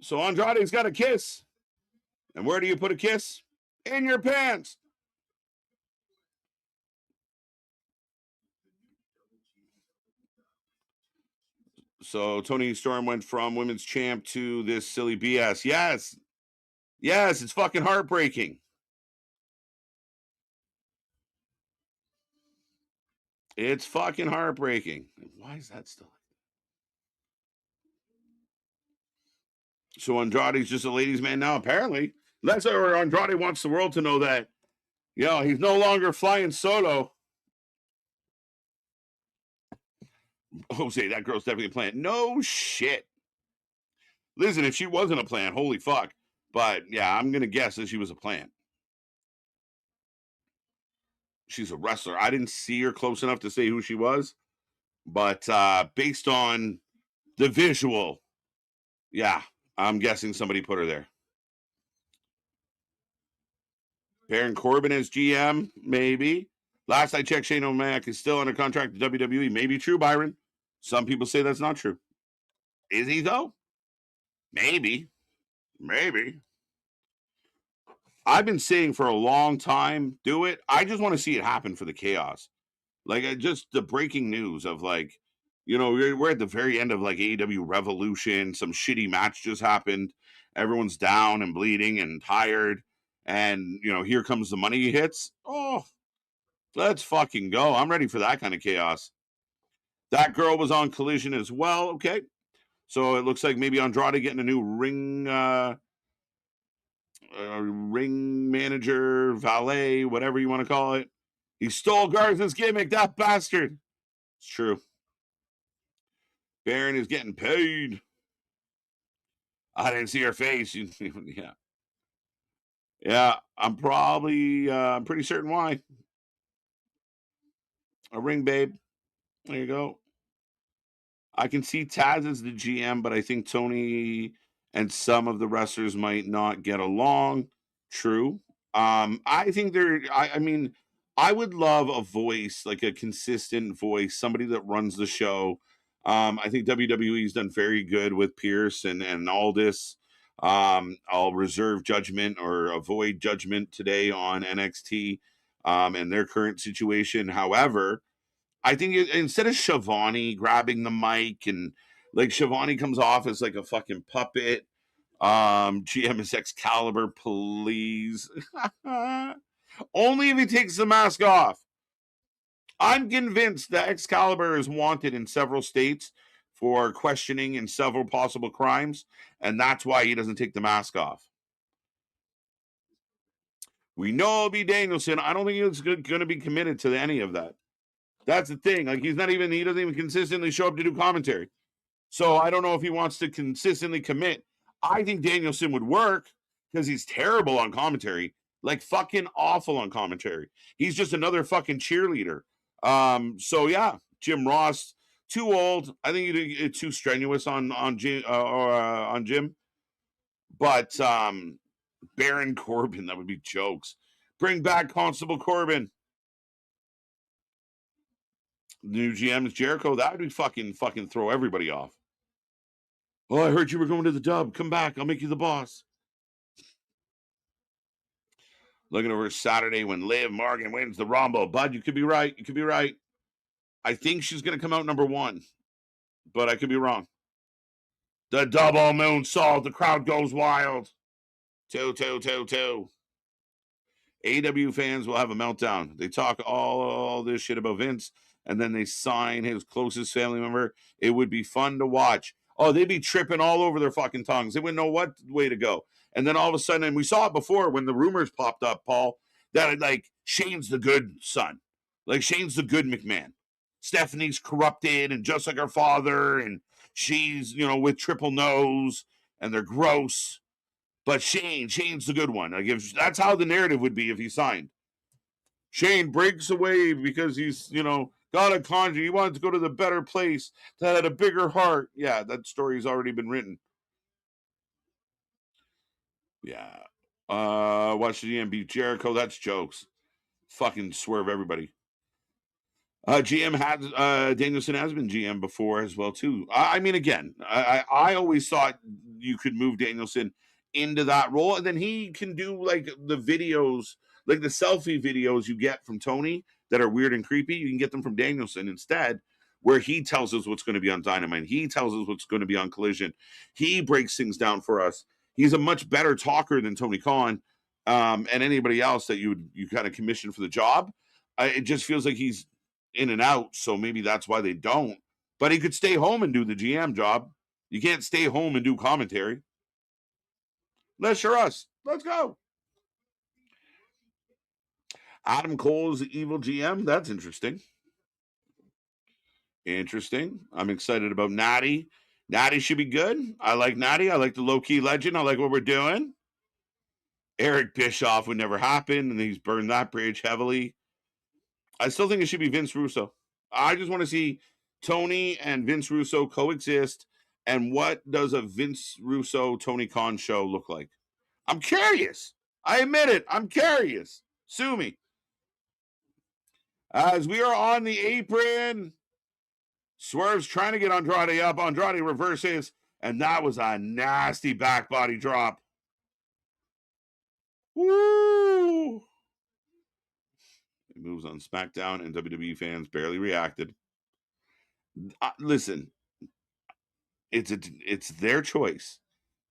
So Andrade's got a kiss. And where do you put a kiss? In your pants. So Tony Storm went from women's champ to this silly BS. Yes. Yes, it's fucking heartbreaking. It's fucking heartbreaking. Why is that still? So Andrade's just a ladies' man now, apparently. That's where Andrade wants the world to know that, he's no longer flying solo. Jose, that girl's definitely a plant. No shit. Listen, if she wasn't a plant, holy fuck. But yeah, I'm going to guess that she was a plant. She's a wrestler. I didn't see her close enough to say who she was. But based on the visual, yeah, I'm guessing somebody put her there. Baron Corbin as GM, maybe. Last I checked, Shane O'Mac is still under contract to WWE. Maybe true, Byron. Some people say that's not true. Is he, though? Maybe. I've been saying for a long time, do it. I just want to see it happen for the chaos. Like, just the breaking news of, like, we're at the very end of, like, AEW Revolution. Some shitty match just happened. Everyone's down and bleeding and tired. And, here comes the money hits. Oh, let's fucking go. I'm ready for that kind of chaos. That girl was on Collision as well. Okay. So it looks like maybe Andrade getting a new ring manager, valet, whatever you want to call it. He stole Garza's gimmick, that bastard. It's true. Baron is getting paid. I didn't see her face. Yeah. Yeah, I'm pretty certain why. A ring, babe. There you go. I can see Taz as the GM, but I think Tony and some of the wrestlers might not get along. True. I think I mean, I would love a voice, like a consistent voice, somebody that runs the show. I think WWE's done very good with Pierce and Aldis. I'll reserve judgment or avoid judgment today on NXT and their current situation. However, I think instead of Shivani grabbing the mic and like Shivani comes off as like a fucking puppet. GM is Excalibur, please. Only if he takes the mask off. I'm convinced that Excalibur is wanted in several states for questioning in several possible crimes, and that's why he doesn't take the mask off. We know it'll be Danielson. I don't think he's going to be committed to any of that. That's the thing. Like, he doesn't even consistently show up to do commentary. So I don't know if he wants to consistently commit. I think Danielson would work because he's terrible on commentary. Like, fucking awful on commentary. He's just another fucking cheerleader. So yeah, Jim Ross, too old. I think it's too strenuous on Jim. But Baron Corbin, that would be jokes. Bring back Constable Corbin. New GM is Jericho. That would be fucking throw everybody off. Oh, I heard you were going to the dub. Come back. I'll make you the boss. Looking over Saturday when Liv Morgan wins the Rumble. Bud, you could be right. I think she's going to come out number 1, but I could be wrong. The double moonsault. The crowd goes wild. 2, 2, 2, 2. AEW fans will have a meltdown. They talk all this shit about Vince, and then they sign his closest family member. It would be fun to watch. Oh, they'd be tripping all over their fucking tongues. They wouldn't know what way to go. And then all of a sudden, and we saw it before when the rumors popped up, Paul, that like Shane's the good son. Like Shane's the good McMahon. Stephanie's corrupted and just like her father, and she's, with triple nose, and they're gross. But Shane's the good one. Like that's how the narrative would be if he signed. Shane breaks away because he's, got a conjurer. He wanted to go to the better place that had a bigger heart. Yeah, that story's already been written. Yeah. Watch the GM beat Jericho. That's jokes. Fucking swerve everybody. GM has Danielson has been GM before as well too. I mean, again, I always thought you could move Danielson into that role, and then he can do like the videos, like the selfie videos you get from Tony that are weird and creepy. You can get them from Danielson instead, where he tells us what's going to be on Dynamite. He tells us what's going to be on Collision. He breaks things down for us. He's a much better talker than Tony Khan and anybody else that you kind of commission for the job. It just feels like he's in and out, so maybe that's why they don't. But he could stay home and do the GM job. You can't stay home and do commentary. Unless you're us. Let's go. Adam Cole's evil GM. That's interesting. Interesting. I'm excited about Natty. Natty should be good. I like Natty. I like the low-key legend. I like what we're doing. Eric Bischoff would never happen, and he's burned that bridge heavily. I still think it should be Vince Russo. I just want to see Tony and Vince Russo coexist, and what does a Vince Russo Tony Khan show look like? I'm curious. I admit it. I'm curious. Sue me. As we are on the apron, Swerve's trying to get Andrade up. Andrade reverses, and that was a nasty back body drop. Woo! It moves on SmackDown, and WWE fans barely reacted. Listen, it's their choice.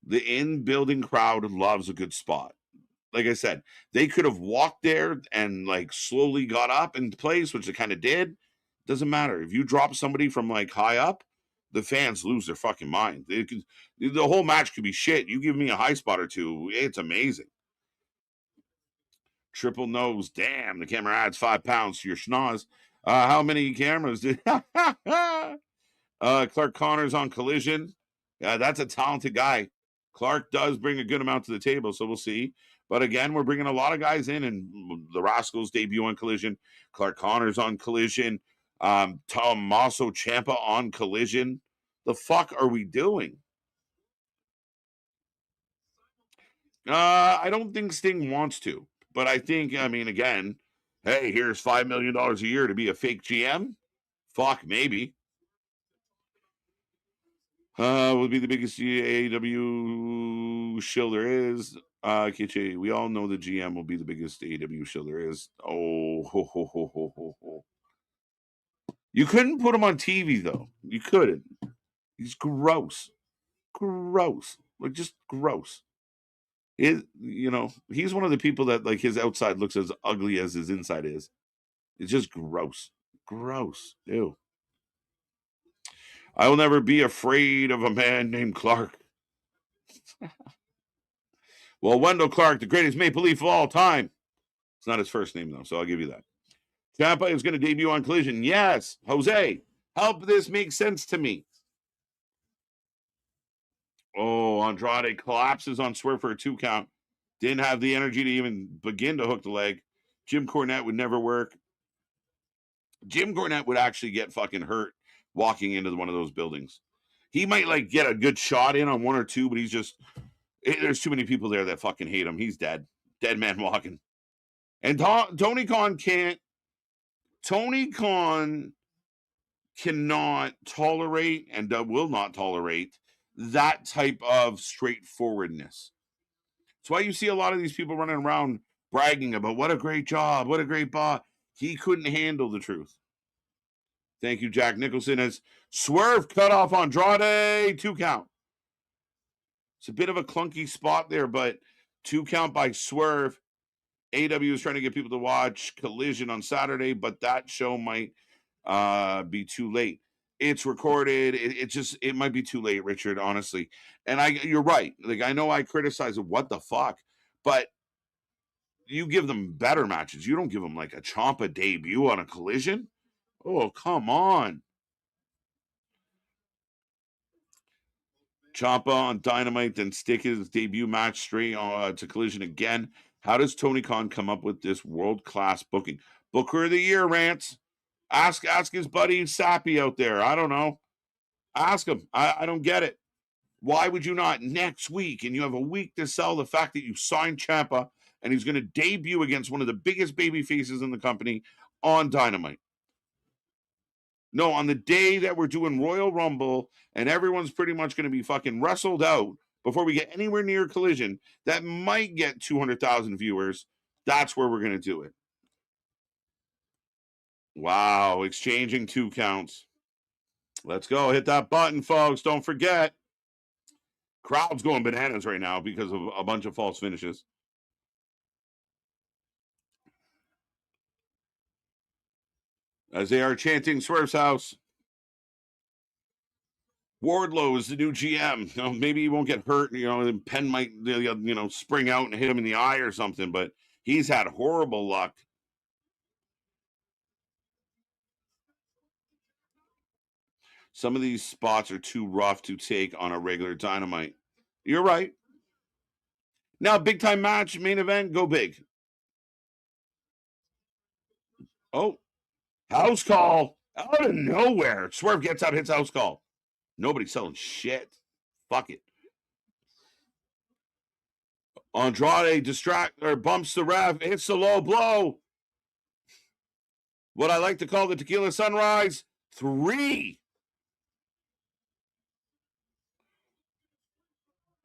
The in-building crowd loves a good spot. Like I said, they could have walked there and like slowly got up into place, which they kind of did. Doesn't matter. If you drop somebody from like high up, the fans lose their fucking mind. The whole match could be shit. You give me a high spot or two, it's amazing. Triple nose. Damn, the camera adds 5 pounds to your schnoz. How many cameras did Clark Connors on Collision? Yeah, that's a talented guy. Clark does bring a good amount to the table, so we'll see. But again, we're bringing a lot of guys in, and the Rascals debut on Collision. Clark Connors on Collision. Tommaso Ciampa on Collision. The fuck are we doing? I don't think Sting wants to, but I think, I mean, again, hey, here's $5 million a year to be a fake GM. Fuck, maybe. Will be the biggest AEW shill there is. KJ, we all know the GM will be the biggest AEW shill there is. Oh, ho, ho, ho, ho, ho, ho. You couldn't put him on TV, though. You couldn't. He's gross. Gross. Like, just gross. He's one of the people that, like, his outside looks as ugly as his inside is. It's just gross. Gross. Ew. I will never be afraid of a man named Clark. Well, Wendell Clark, the greatest Maple Leaf of all time. It's not his first name, though, so I'll give you that. Ciampa is going to debut on Collision. Yes. Jose, help this make sense to me. Oh, Andrade collapses on Swerve for a 2 count. Didn't have the energy to even begin to hook the leg. Jim Cornette would never work. Jim Cornette would actually get fucking hurt walking into one of those buildings. He might like get a good shot in on 1 or 2, but he's just, there's too many people there that fucking hate him. He's dead. Dead man walking. And Tony Khan cannot tolerate and will not tolerate that type of straightforwardness. That's why you see a lot of these people running around bragging about what a great job, what a great boss. He couldn't handle the truth. Thank you, Jack Nicholson. As Swerve cut off Andrade, 2 count. It's a bit of a clunky spot there, but 2 count by Swerve. AEW is trying to get people to watch Collision on Saturday, but that show might be too late. It's recorded. It might be too late, Richard, honestly. And you're right. Like, I know I criticize it. What the fuck? But you give them better matches. You don't give them like a Ciampa debut on a Collision. Oh, come on. Ciampa on Dynamite, then stick his debut match straight to Collision again. How does Tony Khan come up with this world-class booking? Booker of the Year, Rants. Ask his buddy Sappy out there. I don't know. Ask him. I don't get it. Why would you not next week, and you have a week to sell the fact that you signed Ciampa, and he's going to debut against one of the biggest baby faces in the company on Dynamite? No, on the day that we're doing Royal Rumble, and everyone's pretty much going to be fucking wrestled out before we get anywhere near Collision, that might get 200,000 viewers. That's where we're going to do it. Wow, exchanging 2 counts. Let's go. Hit that button, folks. Don't forget. Crowd's going bananas right now because of a bunch of false finishes. As they are chanting Swerve's house. Wardlow is the new GM. You know, maybe he won't get hurt. You know, Penn might, spring out and hit him in the eye or something, but he's had horrible luck. Some of these spots are too rough to take on a regular Dynamite. You're right. Now, big time match, main event, go big. Oh, house call out of nowhere. Swerve gets up, hits house call. Nobody's selling shit. Fuck it. Andrade bumps the ref, hits the low blow. What I like to call the Tequila Sunrise 3.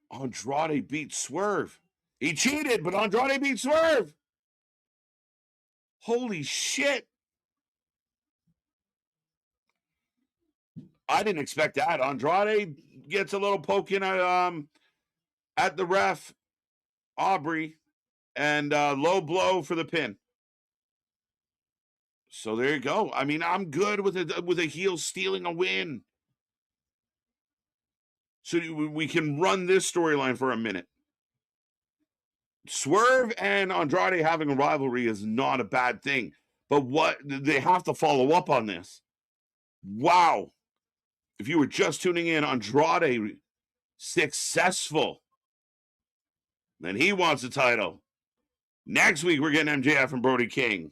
Andrade beat Swerve. He cheated, but Andrade beat Swerve. Holy shit. I didn't expect that. Andrade gets a little poking at the ref, Aubrey, and low blow for the pin. So there you go. I mean, I'm good with a heel stealing a win. So we can run this storyline for a minute. Swerve and Andrade having a rivalry is not a bad thing. But what they have to follow up on this. Wow. If you were just tuning in, Andrade successful. Then he wants the title. Next week, we're getting MJF and Brody King.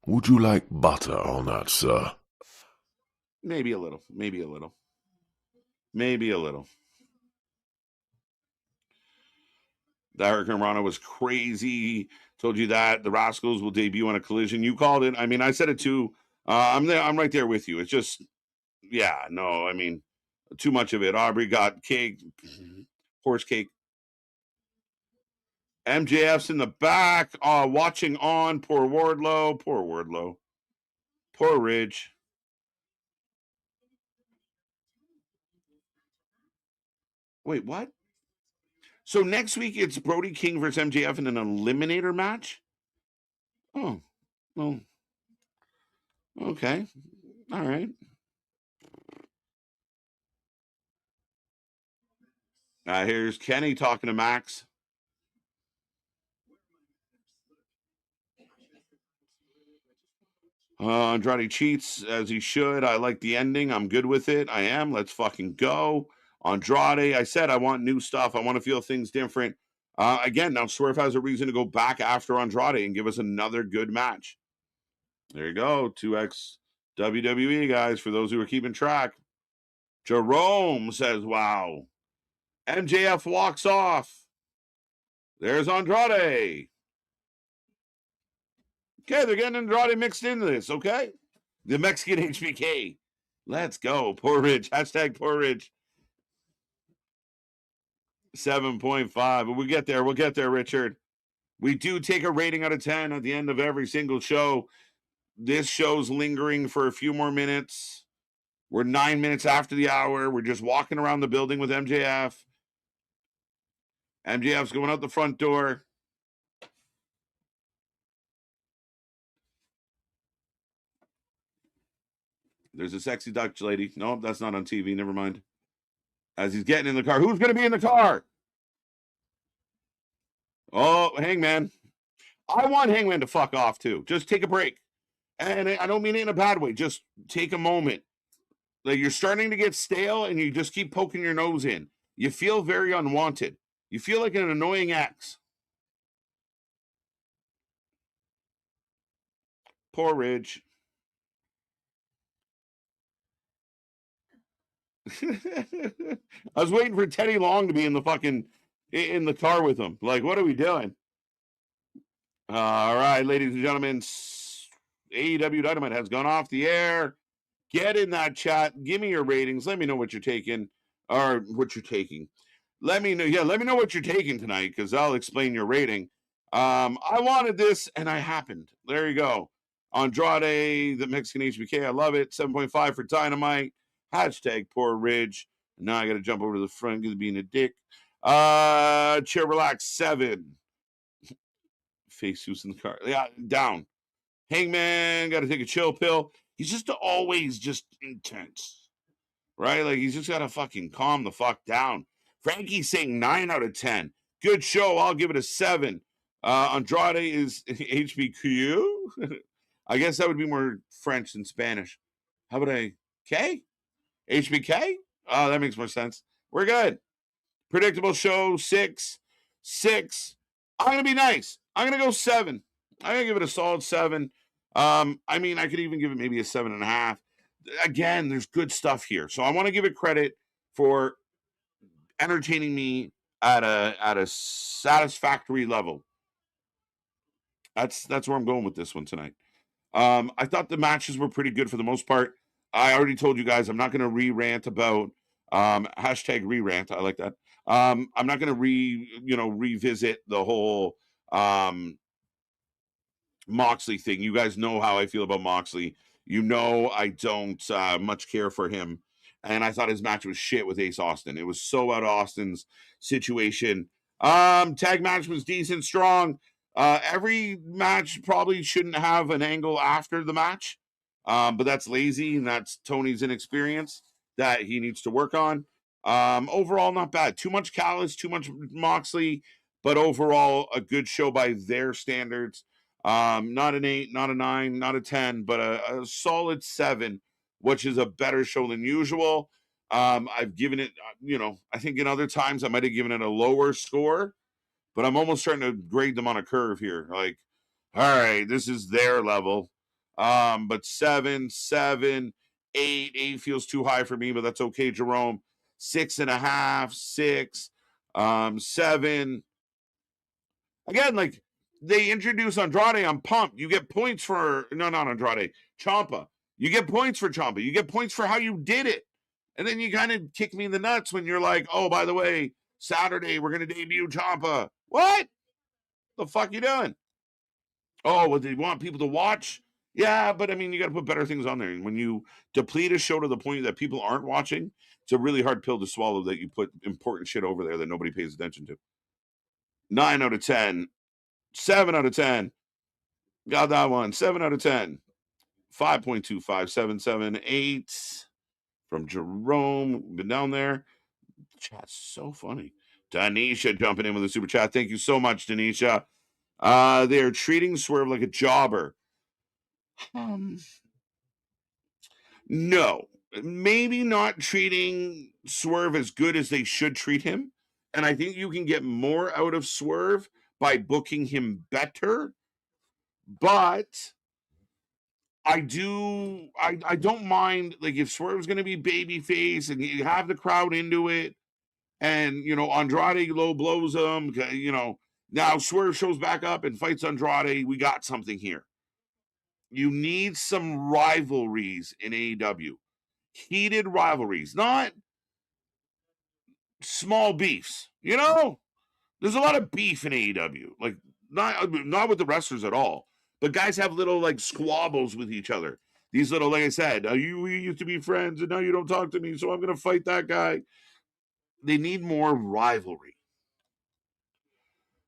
Would you like butter on that, sir? Maybe a little. Maybe a little. Maybe a little. The Hurricane Rana was crazy. Told you that. The Rascals will debut on a Collision. You called it. I mean, I said it too. I'm there. I'm right there with you. It's just, yeah, no, I mean, too much of it. Aubrey got cake. Horse cake. MJF's in the back, watching on. Poor Wardlow. Poor Wardlow. Poor Ridge. Wait, what? So next week it's Brody King versus MJF in an eliminator match? Oh, well, okay. All right. Here's Kenny talking to Max. Andrade cheats as he should. I like the ending. I'm good with it. I am. Let's fucking go. Andrade, I said I want new stuff. I want to feel things different. Again, now Swerve has a reason to go back after Andrade and give us another good match. There you go. 2X WWE, guys, for those who are keeping track. Jerome says, wow. MJF walks off. There's Andrade. Okay, they're getting Andrade mixed into this, okay? The Mexican HBK. Let's go. Poor Ridge. Hashtag poor Ridge. 7.5. But we'll get there. We'll get there, Richard. We do take a rating out of 10 at the end of every single show. This show's lingering for a few more minutes. We're 9 minutes after the hour. We're just walking around the building with MJF. MJF's going out the front door. There's a sexy Dutch lady. No, that's not on TV. Never mind. As he's getting in the car. Who's going to be in the car? Oh, Hangman. I want Hangman to fuck off, too. Just take a break. And I don't mean it in a bad way. Just take a moment. Like, you're starting to get stale, and you just keep poking your nose in. You feel very unwanted. You feel like an annoying ex. Poor Ridge. I was waiting for Teddy Long to be in the car with him. Like, what are we doing? All right, ladies and gentlemen, AEW Dynamite has gone off the air. Get in that chat. Give me your ratings. Let me know what you're taking or what you're taking. Let me know. Yeah, let me know what you're taking tonight because I'll explain your rating. I wanted this and I happened. There you go. Andrade, the Mexican HBK, I love it. 7.5 for Dynamite. Hashtag poor Ridge. And now I got to jump over to the front because being a dick. Chair relax, 7. Face who's in the car. Yeah, down. Hangman, got to take a chill pill. He's just always just intense, right? Like, he's just got to fucking calm the fuck down. Frankie's saying 9 out of 10. Good show. I'll give it a 7. Andrade is HBQ. I guess that would be more French than Spanish. How about a K? HBK? Oh, that makes more sense. We're good. Predictable show, 6. 6. I'm going to be nice. I'm going to go 7. I'm going to give it a solid 7. I mean, I could even give it maybe a 7.5. Again, there's good stuff here. So I want to give it credit for entertaining me at a satisfactory level. That's where I'm going with this one tonight. I thought the matches were pretty good for the most part. I already told you guys I'm not going to re-rant about hashtag re-rant. I like that. I'm not going to revisit the whole Moxley thing. You guys know how I feel about Moxley. You know I don't much care for him. And I thought his match was shit with Ace Austin. It was so out of Austin's situation. Tag match was decent, strong. Every match probably shouldn't have an angle after the match. But that's lazy, and that's Tony's inexperience that he needs to work on. Overall, not bad. Too much Callis, too much Moxley, but overall, a good show by their standards. Not an 8, not a 9, not a 10, but a solid 7, which is a better show than usual. I've given it, I think in other times I might have given it a lower score, but I'm almost starting to grade them on a curve here. Like, all right, this is their level. But 7, 8. 8 feels too high for me, but that's okay, Jerome. 6.5, 6, 7. Again, like, they introduce Andrade, I'm pumped. You get points for, no, not Andrade, Ciampa. You get points for Ciampa. You get points for how you did it. And then you kind of kick me in the nuts when you're like, oh, by the way, Saturday, we're going to debut Ciampa. What? The fuck you doing? Oh, well, they want people to watch? Yeah, but I mean, you got to put better things on there. And when you deplete a show to the point that people aren't watching, it's a really hard pill to swallow that you put important shit over there that nobody pays attention to. 9 out of 10. 7 out of 10. Got that one. 7 out of 10. 5.25, 7, 7, 8 from Jerome. Been down there. Chat's so funny. Danisha jumping in with a super chat. Thank you so much, Danisha. They're treating Swerve like a jobber. No. Maybe not treating Swerve as good as they should treat him. And I think you can get more out of Swerve by booking him better. But I don't mind, like, if Swerve's going to be babyface and you have the crowd into it, and, Andrade low blows him, now Swerve shows back up and fights Andrade, we got something here. You need some rivalries in AEW. Heated rivalries, not small beefs. There's a lot of beef in AEW. Like, not with the wrestlers at all. But guys have little, like, squabbles with each other. These little, like I said, we used to be friends, and now you don't talk to me, so I'm going to fight that guy. They need more rivalry.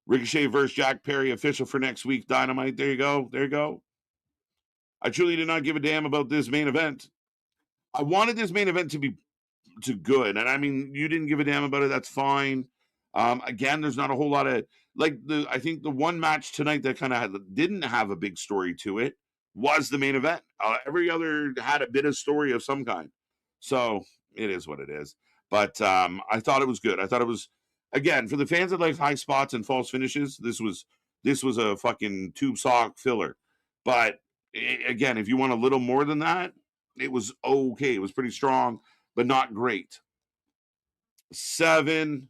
Ricochet versus Jack Perry, official for next week, Dynamite. There you go. There you go. I truly did not give a damn about this main event. I wanted this main event to be good. And, I mean, you didn't give a damn about it. That's fine. Again, there's not a whole lot of, like, I think the one match tonight that kind of didn't have a big story to it was the main event. Every other had a bit of story of some kind. So it is what it is. But I thought it was good. I thought it was, again, for the fans that like high spots and false finishes, this was a fucking tube sock filler. But again, if you want a little more than that, it was okay. It was pretty strong, but not great. 7.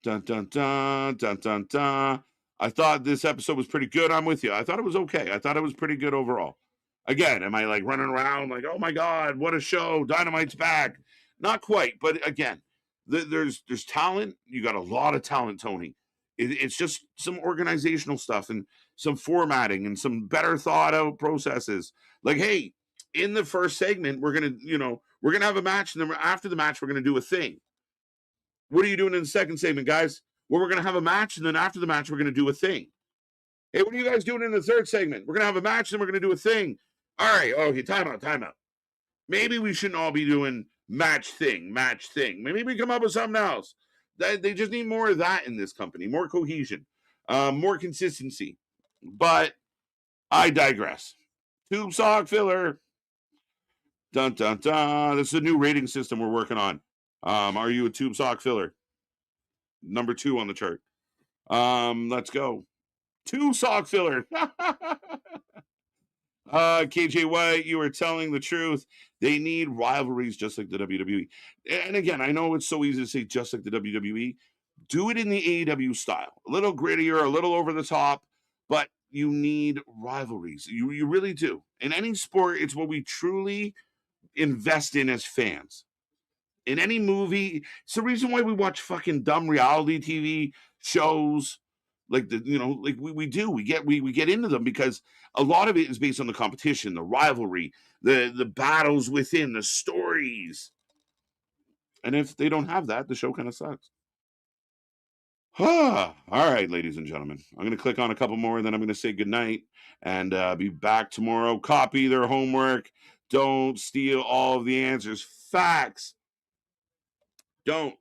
Dun, dun, dun, dun, dun, dun. I thought this episode was pretty good. I'm with you. I thought it was okay. I thought it was pretty good overall. Again, am I like running around like, oh my God, what a show. Dynamite's back. Not quite. But again, there's talent. You got a lot of talent, Tony. It's just some organizational stuff. And some formatting and some better thought out processes. Like, hey, in the first segment, we're going to have a match, and then after the match, we're going to do a thing. What are you doing in the second segment, guys? Well, we're going to have a match, and then after the match, we're going to do a thing. Hey, what are you guys doing in the third segment? We're going to have a match, and we're going to do a thing. All right. Okay, time out. Maybe we shouldn't all be doing match thing. Maybe we come up with something else. They just need more of that in this company, more cohesion, more consistency. But I digress. Tube sock filler. Dun, dun, dun. This is a new rating system we're working on. Are you a tube sock filler? Number 2 on the chart. Let's go. Tube sock filler. KJ White, you are telling the truth. They need rivalries just like the WWE. And again, I know it's so easy to say just like the WWE. Do it in the AEW style. A little grittier, a little over the top, but you need rivalries. You really do. In any sport, it's what we truly invest in as fans. In any movie, it's the reason why we watch fucking dumb reality TV shows. Like we do. We get into them because a lot of it is based on the competition, the rivalry, the battles within, the stories. And if they don't have that, the show kind of sucks. All right, ladies and gentlemen. I'm going to click on a couple more, and then I'm going to say goodnight and be back tomorrow. Copy their homework. Don't steal all of the answers. Facts. Don't.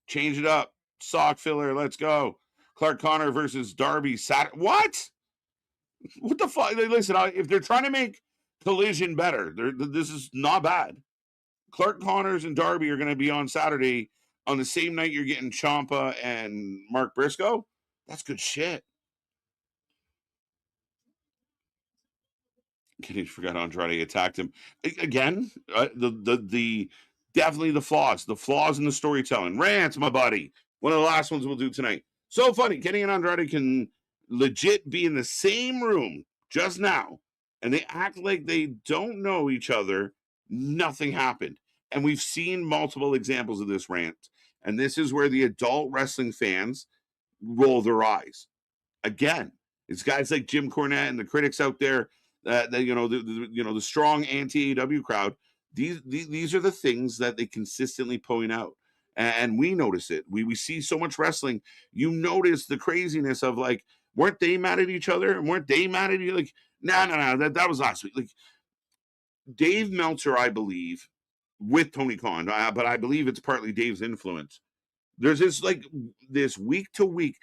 Change it up. Sock filler. Let's go. Clark Connor versus Darby Saturday. What? What the fuck? Listen, if they're trying to make Collision better, this is not bad. Clark Connors and Darby are going to be on Saturday on the same night you're getting Ciampa and Mark Briscoe. That's good shit. He forgot Andrade attacked him again. The definitely the flaws in the storytelling. Rants, my buddy. One of the last ones we'll do tonight. So funny. Kenny and Andrade can legit be in the same room just now, and they act like they don't know each other. Nothing happened. And we've seen multiple examples of this rant. And this is where the adult wrestling fans roll their eyes. Again, it's guys like Jim Cornette and the critics out there, the strong anti-AEW crowd. These are the things that they consistently point out. And we notice it. We see so much wrestling. You notice the craziness of like, weren't they mad at each other? And weren't they mad at you? Like, no, that was last week. Like, Dave Meltzer, I believe, with Tony Khan, but I believe it's partly Dave's influence. There's this week to week.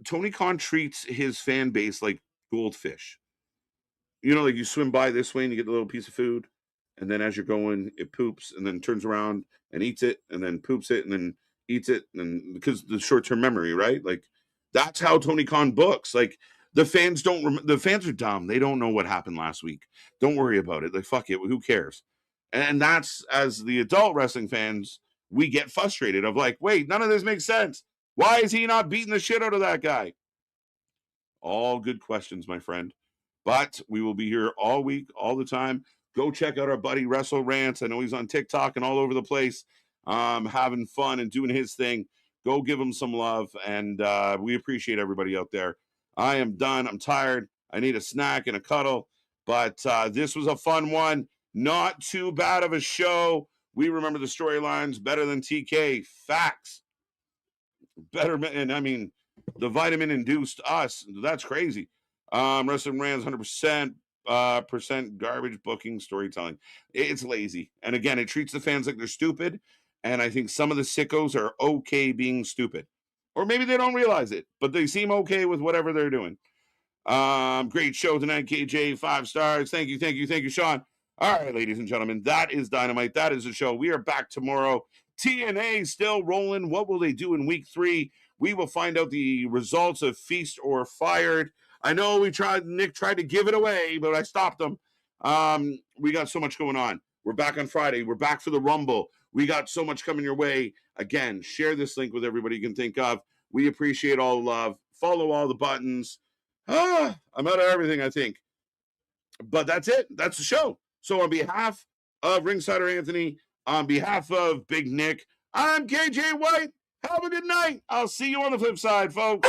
Tony Khan treats his fan base like goldfish. Like you swim by this way and you get a little piece of food, and then as you're going, it poops and then turns around and eats it, and then poops it and then eats it, and because the short-term memory, right? Like that's how Tony Khan books. Like the fans the fans are dumb. They don't know what happened last week. Don't worry about it. Like fuck it. Who cares? And that's, as the adult wrestling fans, we get frustrated of like, wait, none of this makes sense. Why is he not beating the shit out of that guy? All good questions, my friend. But we will be here all week, all the time. Go check out our buddy Wrestle Rants. I know he's on TikTok and all over the place, having fun and doing his thing. Go give him some love, and we appreciate everybody out there. I am done. I'm tired. I need a snack and a cuddle. But this was a fun one. Not too bad of a show. We remember the storylines better than TK. Facts. Better, and I mean, the vitamin induced us. That's crazy. Wrestling Rams 100% garbage booking storytelling. It's lazy, and again, it treats the fans like they're stupid. And I think some of the sickos are okay being stupid, or maybe they don't realize it, but they seem okay with whatever they're doing. Great show tonight, KJ. 5 stars. Thank you, Sean. All right, ladies and gentlemen, that is Dynamite. That is the show. We are back tomorrow. TNA still rolling. What will they do in week 3? We will find out the results of Feast or Fired. I know Nick tried to give it away, but I stopped him. We got so much going on. We're back on Friday. We're back for the Rumble. We got so much coming your way. Again, share this link with everybody you can think of. We appreciate all the love. Follow all the buttons. I'm out of everything, I think. But that's it. That's the show. So on behalf of Ringsider Anthony, on behalf of Big Nick, I'm KJ White. Have a good night. I'll see you on the flip side, folks.